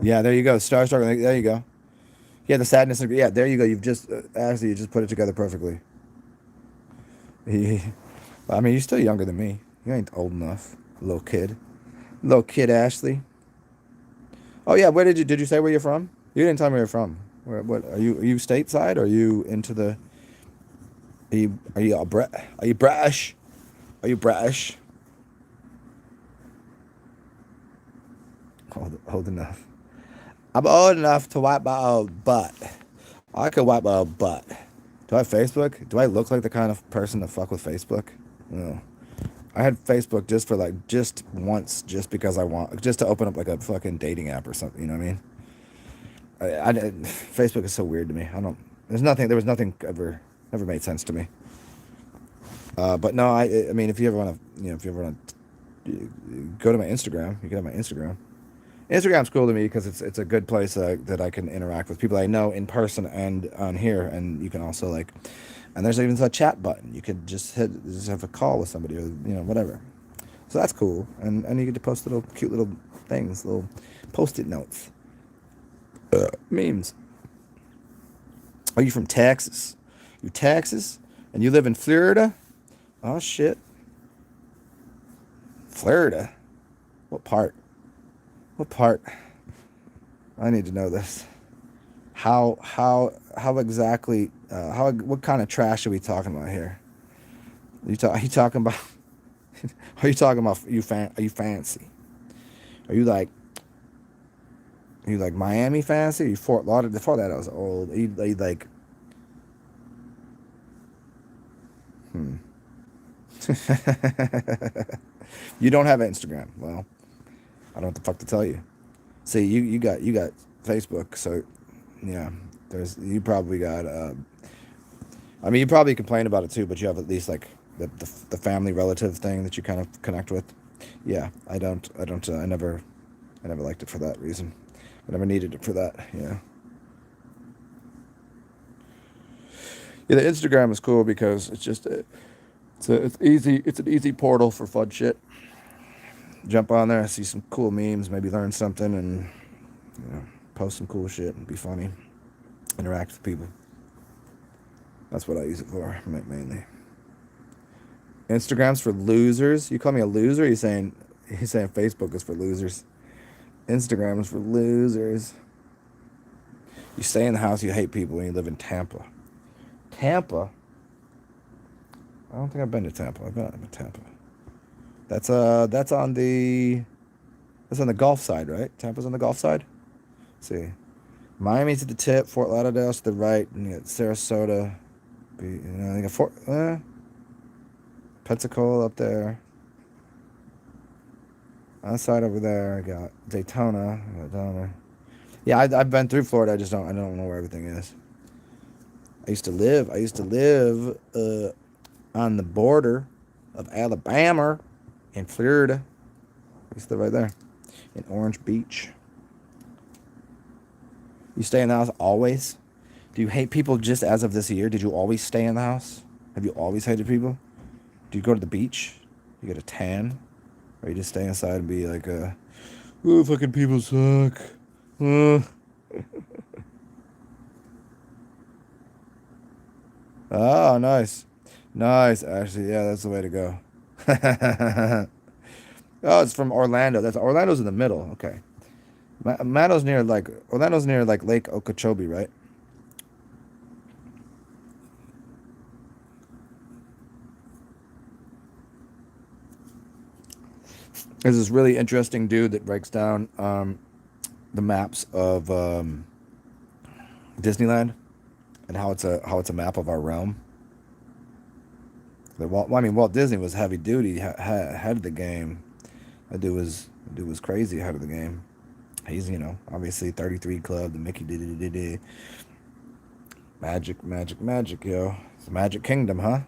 Yeah, there you go. Starstruck. There you go. Yeah, the sadness. Yeah, there you go. You've just actually you just put it together perfectly. I mean, you're still younger than me. You ain't old enough, little kid Ashley. Oh yeah, where did you say where you're from? You didn't tell me where you're from. What are you stateside? Or are you into the? Are you British? Are you British? Old enough. I'm old enough to wipe my own butt. I could wipe my own butt. Do I have Facebook? Do I look like the kind of person to fuck with Facebook? No. I had Facebook just once, just because just to open up like a fucking dating app or something. You know what I mean? Facebook is so weird to me. There was nothing ever made sense to me. But no, I mean, if you ever want to go to my Instagram, you can have my Instagram. Instagram's cool to me because it's a good place that I can interact with people I know in person and on here, and you can also like, and there's even a chat button. You could just have a call with somebody, or whatever. So that's cool, and you get to post little cute little things, little post-it notes, memes. Are you from Texas? You Texas, and you live in Florida? Oh shit, Florida. What part? What part? I need to know this. How exactly? How what kind of trash are we talking about here? Are you talking about? Are you talking about Are you fancy? Are you like? Are you like Miami fancy? Are you Fort Lauderdale? Before that, I was old. Are you like? Hmm. You don't have Instagram. Well, I don't know what the fuck to tell you. See, you got Facebook, so yeah. There's you probably got. I mean, you probably complain about it too, but you have at least like the family relative thing that you kind of connect with. Yeah, I don't. I don't. I never liked it for that reason. I never needed it for that. Yeah. Yeah, the Instagram is cool because it's just it's easy. It's an easy portal for fun shit. Jump on there, see some cool memes, maybe learn something, and you know, post some cool shit and be funny. Interact with people. That's what I use it for mainly. Instagram's for losers. You call me a loser? He's saying Facebook is for losers. Instagram is for losers. You stay in the house, you hate people, and you live in Tampa. Tampa? I don't think I've been to Tampa. I've been to Tampa. That's on the Gulf side, right? Tampa's on the Gulf side. Let's see, Miami's at the tip, Fort Lauderdale's to the right, and you got Sarasota. You got Pensacola up there. On the side over there, I got Daytona. I got Daytona. Yeah, I've been through Florida. I don't know where everything is. I used to live on the border of Alabama and Florida. I used to live right there in Orange Beach. You stay in the house always? Do you hate people just as of this year? Did you always stay in the house? Have you always hated people? Do you go to the beach? You get a tan? Or you just stay inside and be like, oh, fucking people suck. Uh. Oh, nice. Nice, actually. Yeah, that's the way to go. Oh, it's from Orlando. Orlando's in the middle. Okay. Orlando's near like Lake Okeechobee, right? There's this really interesting dude that breaks down the maps of Disneyland and how it's a map of our realm. Walt Disney was heavy duty, head of the game. That dude was crazy ahead of the game. He's obviously 33 Club, the Mickey did magic, magic, magic, yo. It's the Magic Kingdom, huh?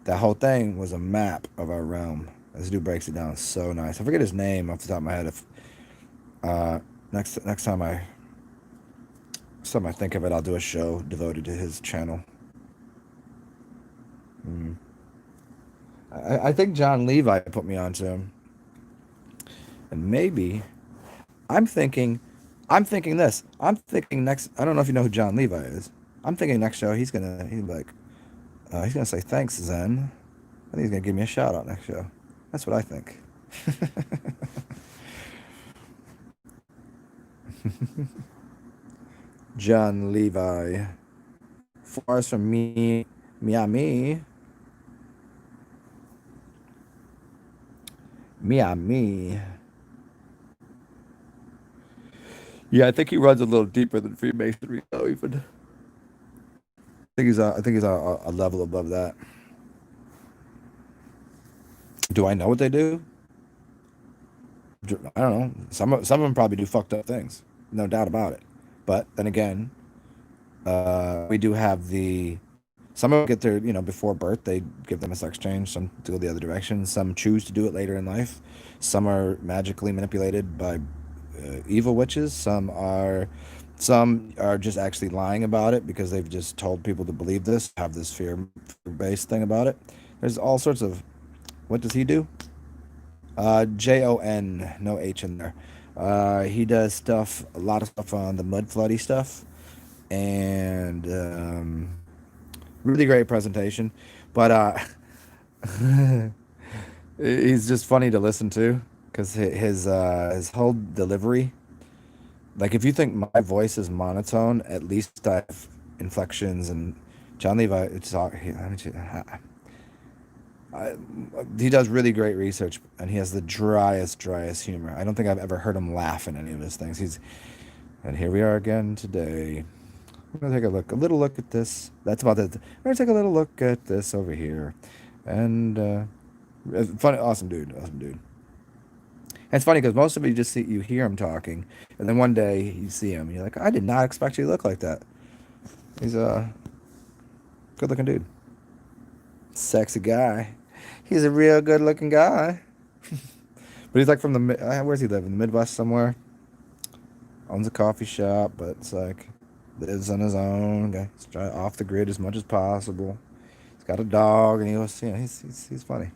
That whole thing was a map of our realm. This dude breaks it down so nice. I forget his name off the top of my head. If uh, next time I think of it, I'll do a show devoted to his channel. Mm. I think John Levi put me onto him, and maybe I'm thinking, I'm thinking this. I'm thinking next. I don't know if you know who John Levi is. I'm thinking next show he's gonna say thanks, Zen. I think he's gonna give me a shout out next show. That's what I think. John Levi. Far from me, Miami, Miami. Yeah, I think he runs a little deeper than Freemasonry, though. Even I think he's a level above that. Do I know what they do? I don't know. Some of them probably do fucked up things, no doubt about it. But then again, we do have the some of them get their before birth they give them a sex change. Some go the other direction. Some choose to do it later in life. Some are magically manipulated by evil witches. Some are just actually lying about it because they've just told people to believe this, have this fear-based thing about it. There's all sorts of. What does he do? Jon, no H in there. He does stuff, a lot of stuff on the mud floody stuff, and really great presentation. But he's just funny to listen to because his whole delivery. Like if you think my voice is monotone, at least I have inflections and John Levi. I, he does really great research and he has the driest humor. I don't think I've ever heard him laugh in any of his things. He's and here we are again today. We're gonna take a little look at this. That's about it. We're gonna take a little look at this over here, and funny, awesome dude. And it's funny because most of you just see you hear him talking, and then one day you see him, and you're like, I did not expect you to look like that. He's a good looking dude, sexy guy. He's a real good looking guy. But he's like from where's he live? In the Midwest somewhere. Owns a coffee shop, but it's like lives on his own. He's off the grid as much as possible. He's got a dog, and he was, he's funny.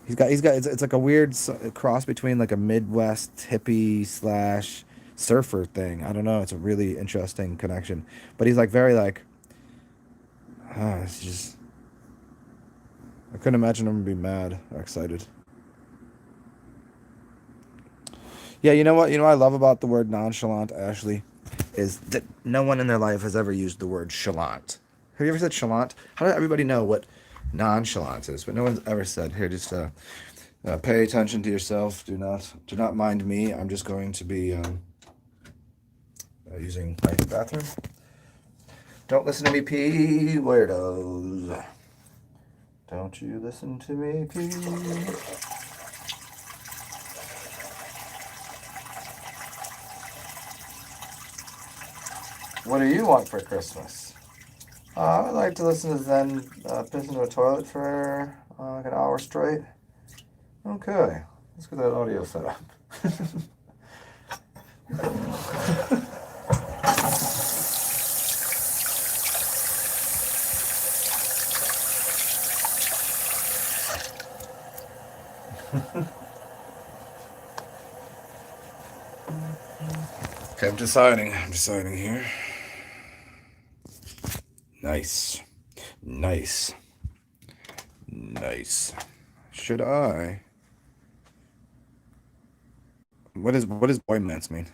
He's got it's like a weird cross between like a Midwest hippie slash surfer thing. I don't know. It's a really interesting connection. But he's like very like, it's just I couldn't imagine him being mad or excited. Yeah, you know what? You know what I love about the word nonchalant, Ashley, is that no one in their life has ever used the word chalant. Have you ever said chalant? How does everybody know what nonchalant is? But no one's ever said, here, just pay attention to yourself. Do not mind me. I'm just going to be using my bathroom. Don't listen to me, pee, weirdos. Don't you listen to me, pee. What do you want for Christmas? I would like to listen to Zen piss into a toilet for like an hour straight. Okay, let's get that audio set up. Okay, I'm deciding here. Nice. Nice. Nice. Should I? What does boy mince mean?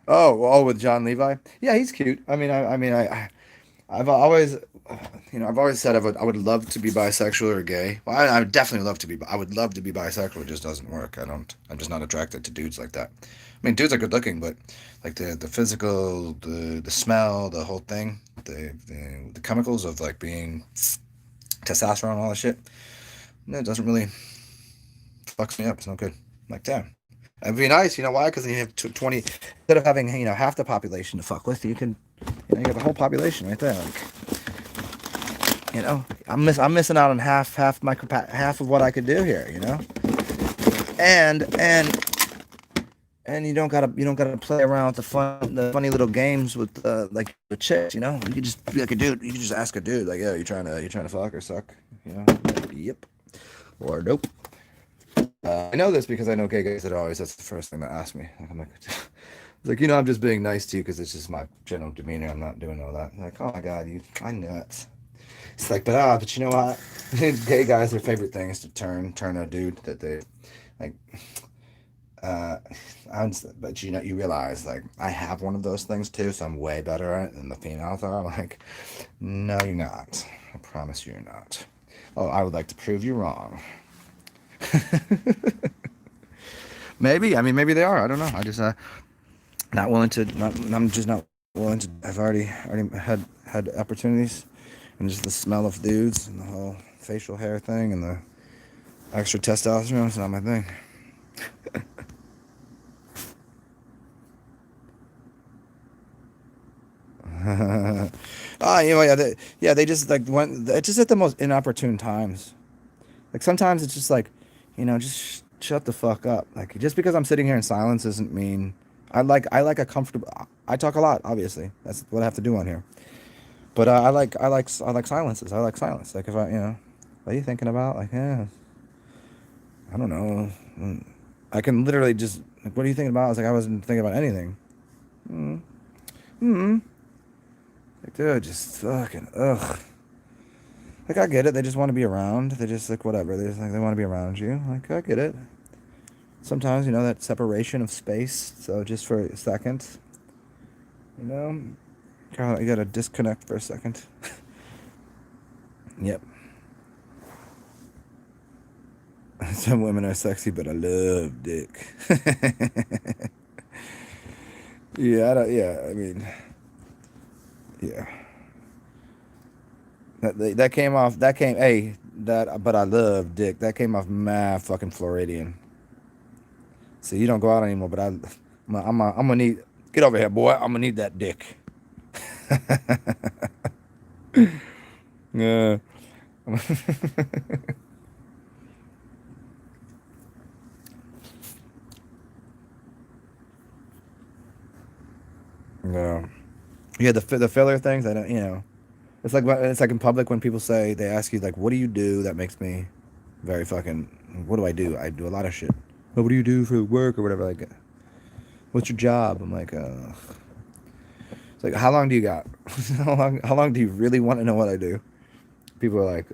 Oh, with John Levi? Yeah, he's cute. I've always, I've always said I would love to be bisexual or gay. Well, I would definitely love to be. I would love to be bisexual. It just doesn't work. I don't. I'm just not attracted to dudes like that. I mean, dudes are good looking, but like the physical, the smell, the whole thing, the chemicals of like being testosterone, all that shit. No, it doesn't really fucks me up. It's no good. I'm like, damn. It'd be nice, you know why? Because then you have 20, instead of having half the population to fuck with, you can, you have the whole population right there. Like, I'm missing out on half of what I could do here. And you don't gotta play around with the funny little games with like the chicks. You could just be like a dude. You could just ask a dude like, yeah, you trying to fuck or suck? Like, yep, or nope. I know this because I know gay guys that that's the first thing they ask me. Like, I'm like, it's like, I'm just being nice to you because it's just my general demeanor. I'm not doing all that. I'm like, oh my God, I knew it. It's like, but you know what? Gay guys, their favorite thing is to turn a dude that they like. Uh, but you realize like I have one of those things too, so I'm way better at it than the females are. I'm like, no, you're not. I promise you're not. Oh, I would like to prove you wrong. Maybe. I mean, maybe they are. I don't know. I just not willing to. I'm just not willing to. I've already had opportunities, and just the smell of dudes and the whole facial hair thing and the extra testosterone is not my thing. They just like went. It's just at the most inopportune times. Like sometimes it's just like, just shut the fuck up. Like just because I'm sitting here in silence doesn't mean I like a comfortable. I talk a lot, obviously. That's what I have to do on here. But I like silences. I like silence. Like if I what are you thinking about? Like I don't know. I can literally just like, what are you thinking about? I was like I wasn't thinking about anything. Hmm. Hmm. Like dude, just fucking ugh. Like I get it. They just want to be around. They just like whatever. They just like they want to be around you. Like I get it. Sometimes that separation of space. So just for a second, you know, you gotta disconnect for a second. Yep. Some women are sexy, but I love dick. Yeah, yeah. I mean, yeah. That came off. That came. Hey, that. But I love dick. That came off mad fucking Floridian. So you don't go out anymore. But I'm gonna need. Get over here, boy. I'm gonna need that dick. Yeah. Yeah. Yeah. The filler things. I don't. It's like in public when people say they ask you like, "What do you do?" That makes me very fucking. What do I do? I do a lot of shit. Oh, what do you do for work or whatever? Like, what's your job? I'm like, it's like, how long do you got? How long do you really want to know what I do? People are like,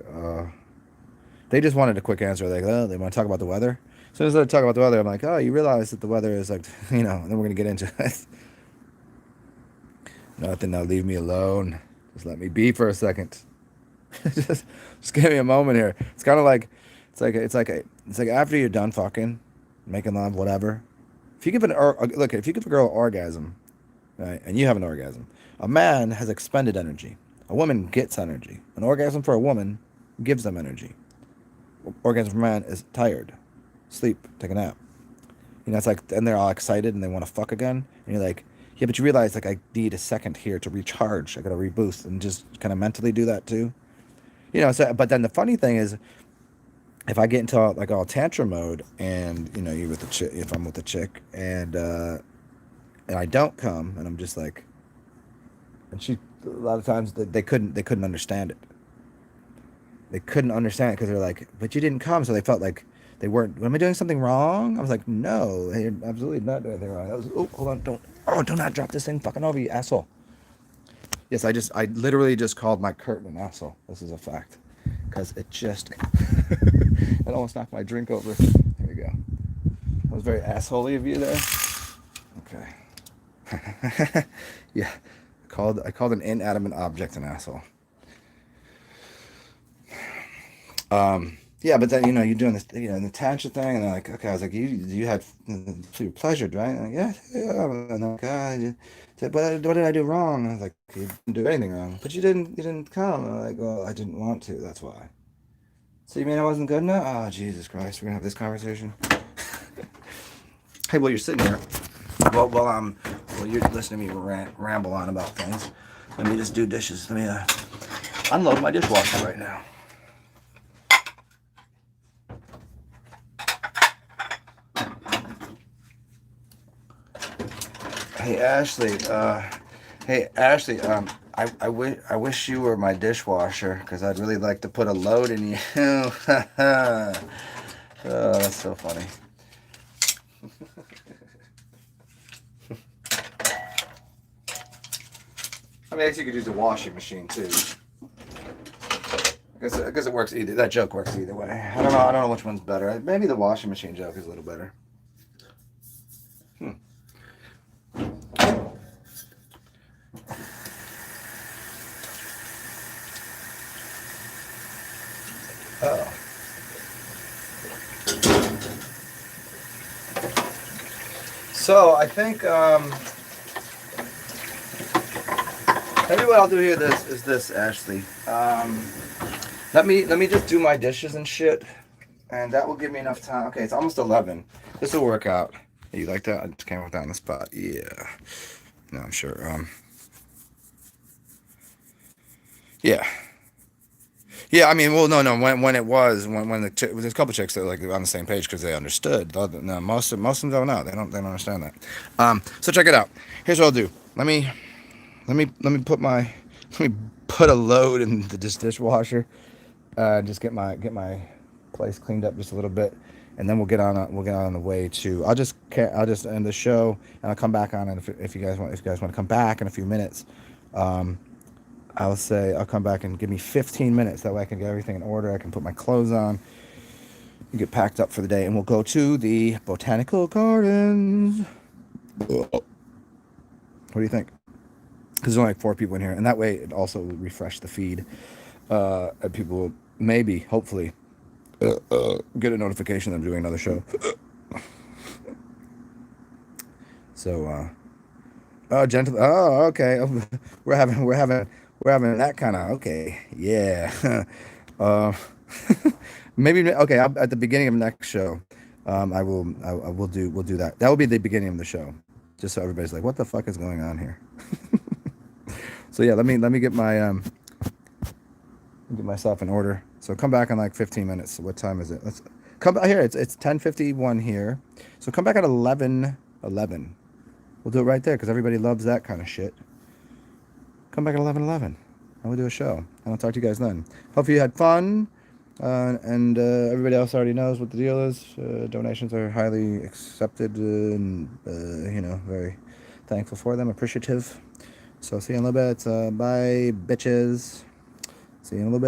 they just wanted a quick answer. Like, oh, they want to talk about the weather. As soon as they talk about the weather, I'm like, oh, you realize that the weather is like, and then we're gonna get into it. Nothing. Now leave me alone. Just let me be for a second. just, just give me a moment here. It's kind of like, it's like after you're done fucking, making love, whatever. If you give look, if you give a girl an orgasm, right, and you have an orgasm, a man has expended energy. A woman gets energy. An orgasm for a woman gives them energy. Orgasm for a man is tired, sleep, take a nap. It's like, and they're all excited and they want to fuck again. And you're like, yeah, but you realize like I need a second here to recharge. I gotta reboost and just kind of mentally do that too. So but then the funny thing is, if I get into like all tantrum mode, and you with the chick, if I'm with the chick, and I don't come, and I'm just like, and she a lot of times they couldn't understand it. They couldn't understand it because they're like, but you didn't come, so they felt like they weren't. Am I doing something wrong? I was like, no, you're absolutely not doing anything wrong. I was, oh, hold on, do not drop this thing fucking over, you asshole. Yes, I literally just called my curtain an asshole. This is a fact, because it just, it almost knocked my drink over. There you go. That was very assholey of you there. Okay. Yeah, I called an inanimate object an asshole. Yeah, but then you're doing this, the tangent thing, and they're like, okay, I was like, you had feel pleasured, right? And like, yeah, yeah. And I'm like, said, but what did I do wrong? And I was like, you didn't do anything wrong, but you didn't come. And I'm like, well, I didn't want to. That's why. So you mean I wasn't good enough? Oh, Jesus Christ, we're gonna have this conversation. Hey, well, you're sitting here. Well, you're listening to me ramble on about things. Let me just do dishes. Let me unload my dishwasher right now. Hey Ashley, I wish you were my dishwasher because I'd really like to put a load in you. Oh, that's so funny. I mean, I guess you could use the washing machine too. I guess it works either. That joke works either way. I don't know. I don't know which one's better. Maybe the washing machine joke is a little better. Oh. So I think maybe what I'll do here is this, Ashley. Let me just do my dishes and shit, and that will give me enough time. Okay, it's almost 11. This will work out. You like that? I just came up down the spot. Yeah. No, I'm sure. Yeah. Yeah, I mean, well, no. When it was when there's a couple chicks that were like on the same page because they understood. No, most of them don't know. They don't understand that. So check it out. Here's what I'll do. Let me let me put a load in the dishwasher. Just get my place cleaned up just a little bit, and then we'll get on the way to. I'll just end the show, and I'll come back on. And if you guys want to come back in a few minutes, um, I'll say I'll come back and give me 15 minutes. That way I can get everything in order. I can put my clothes on and get packed up for the day, and we'll go to the botanical gardens. What do you think? Because there's only like 4 people in here, and that way it also will refresh the feed. And people will maybe, hopefully, get a notification that I'm doing another show. So, gentle. Oh, okay. We're having that kind of okay. Yeah. uh, maybe okay. At the beginning of next show, we'll do that. That will be the beginning of the show, just so everybody's like, what the fuck is going on here? So yeah, let me get myself in order. So come back in like 15 minutes. So what time is it? Let's come back here. It's 10:51 here. So come back at 11:11. We'll do it right there because everybody loves that kind of shit. Come back at 11:11, and we'll do a show. And I'll talk to you guys then. Hope you had fun. And everybody else already knows what the deal is. Donations are highly accepted, and very thankful for them. Appreciative. So see you in a little bit. Bye, bitches. See you in a little bit.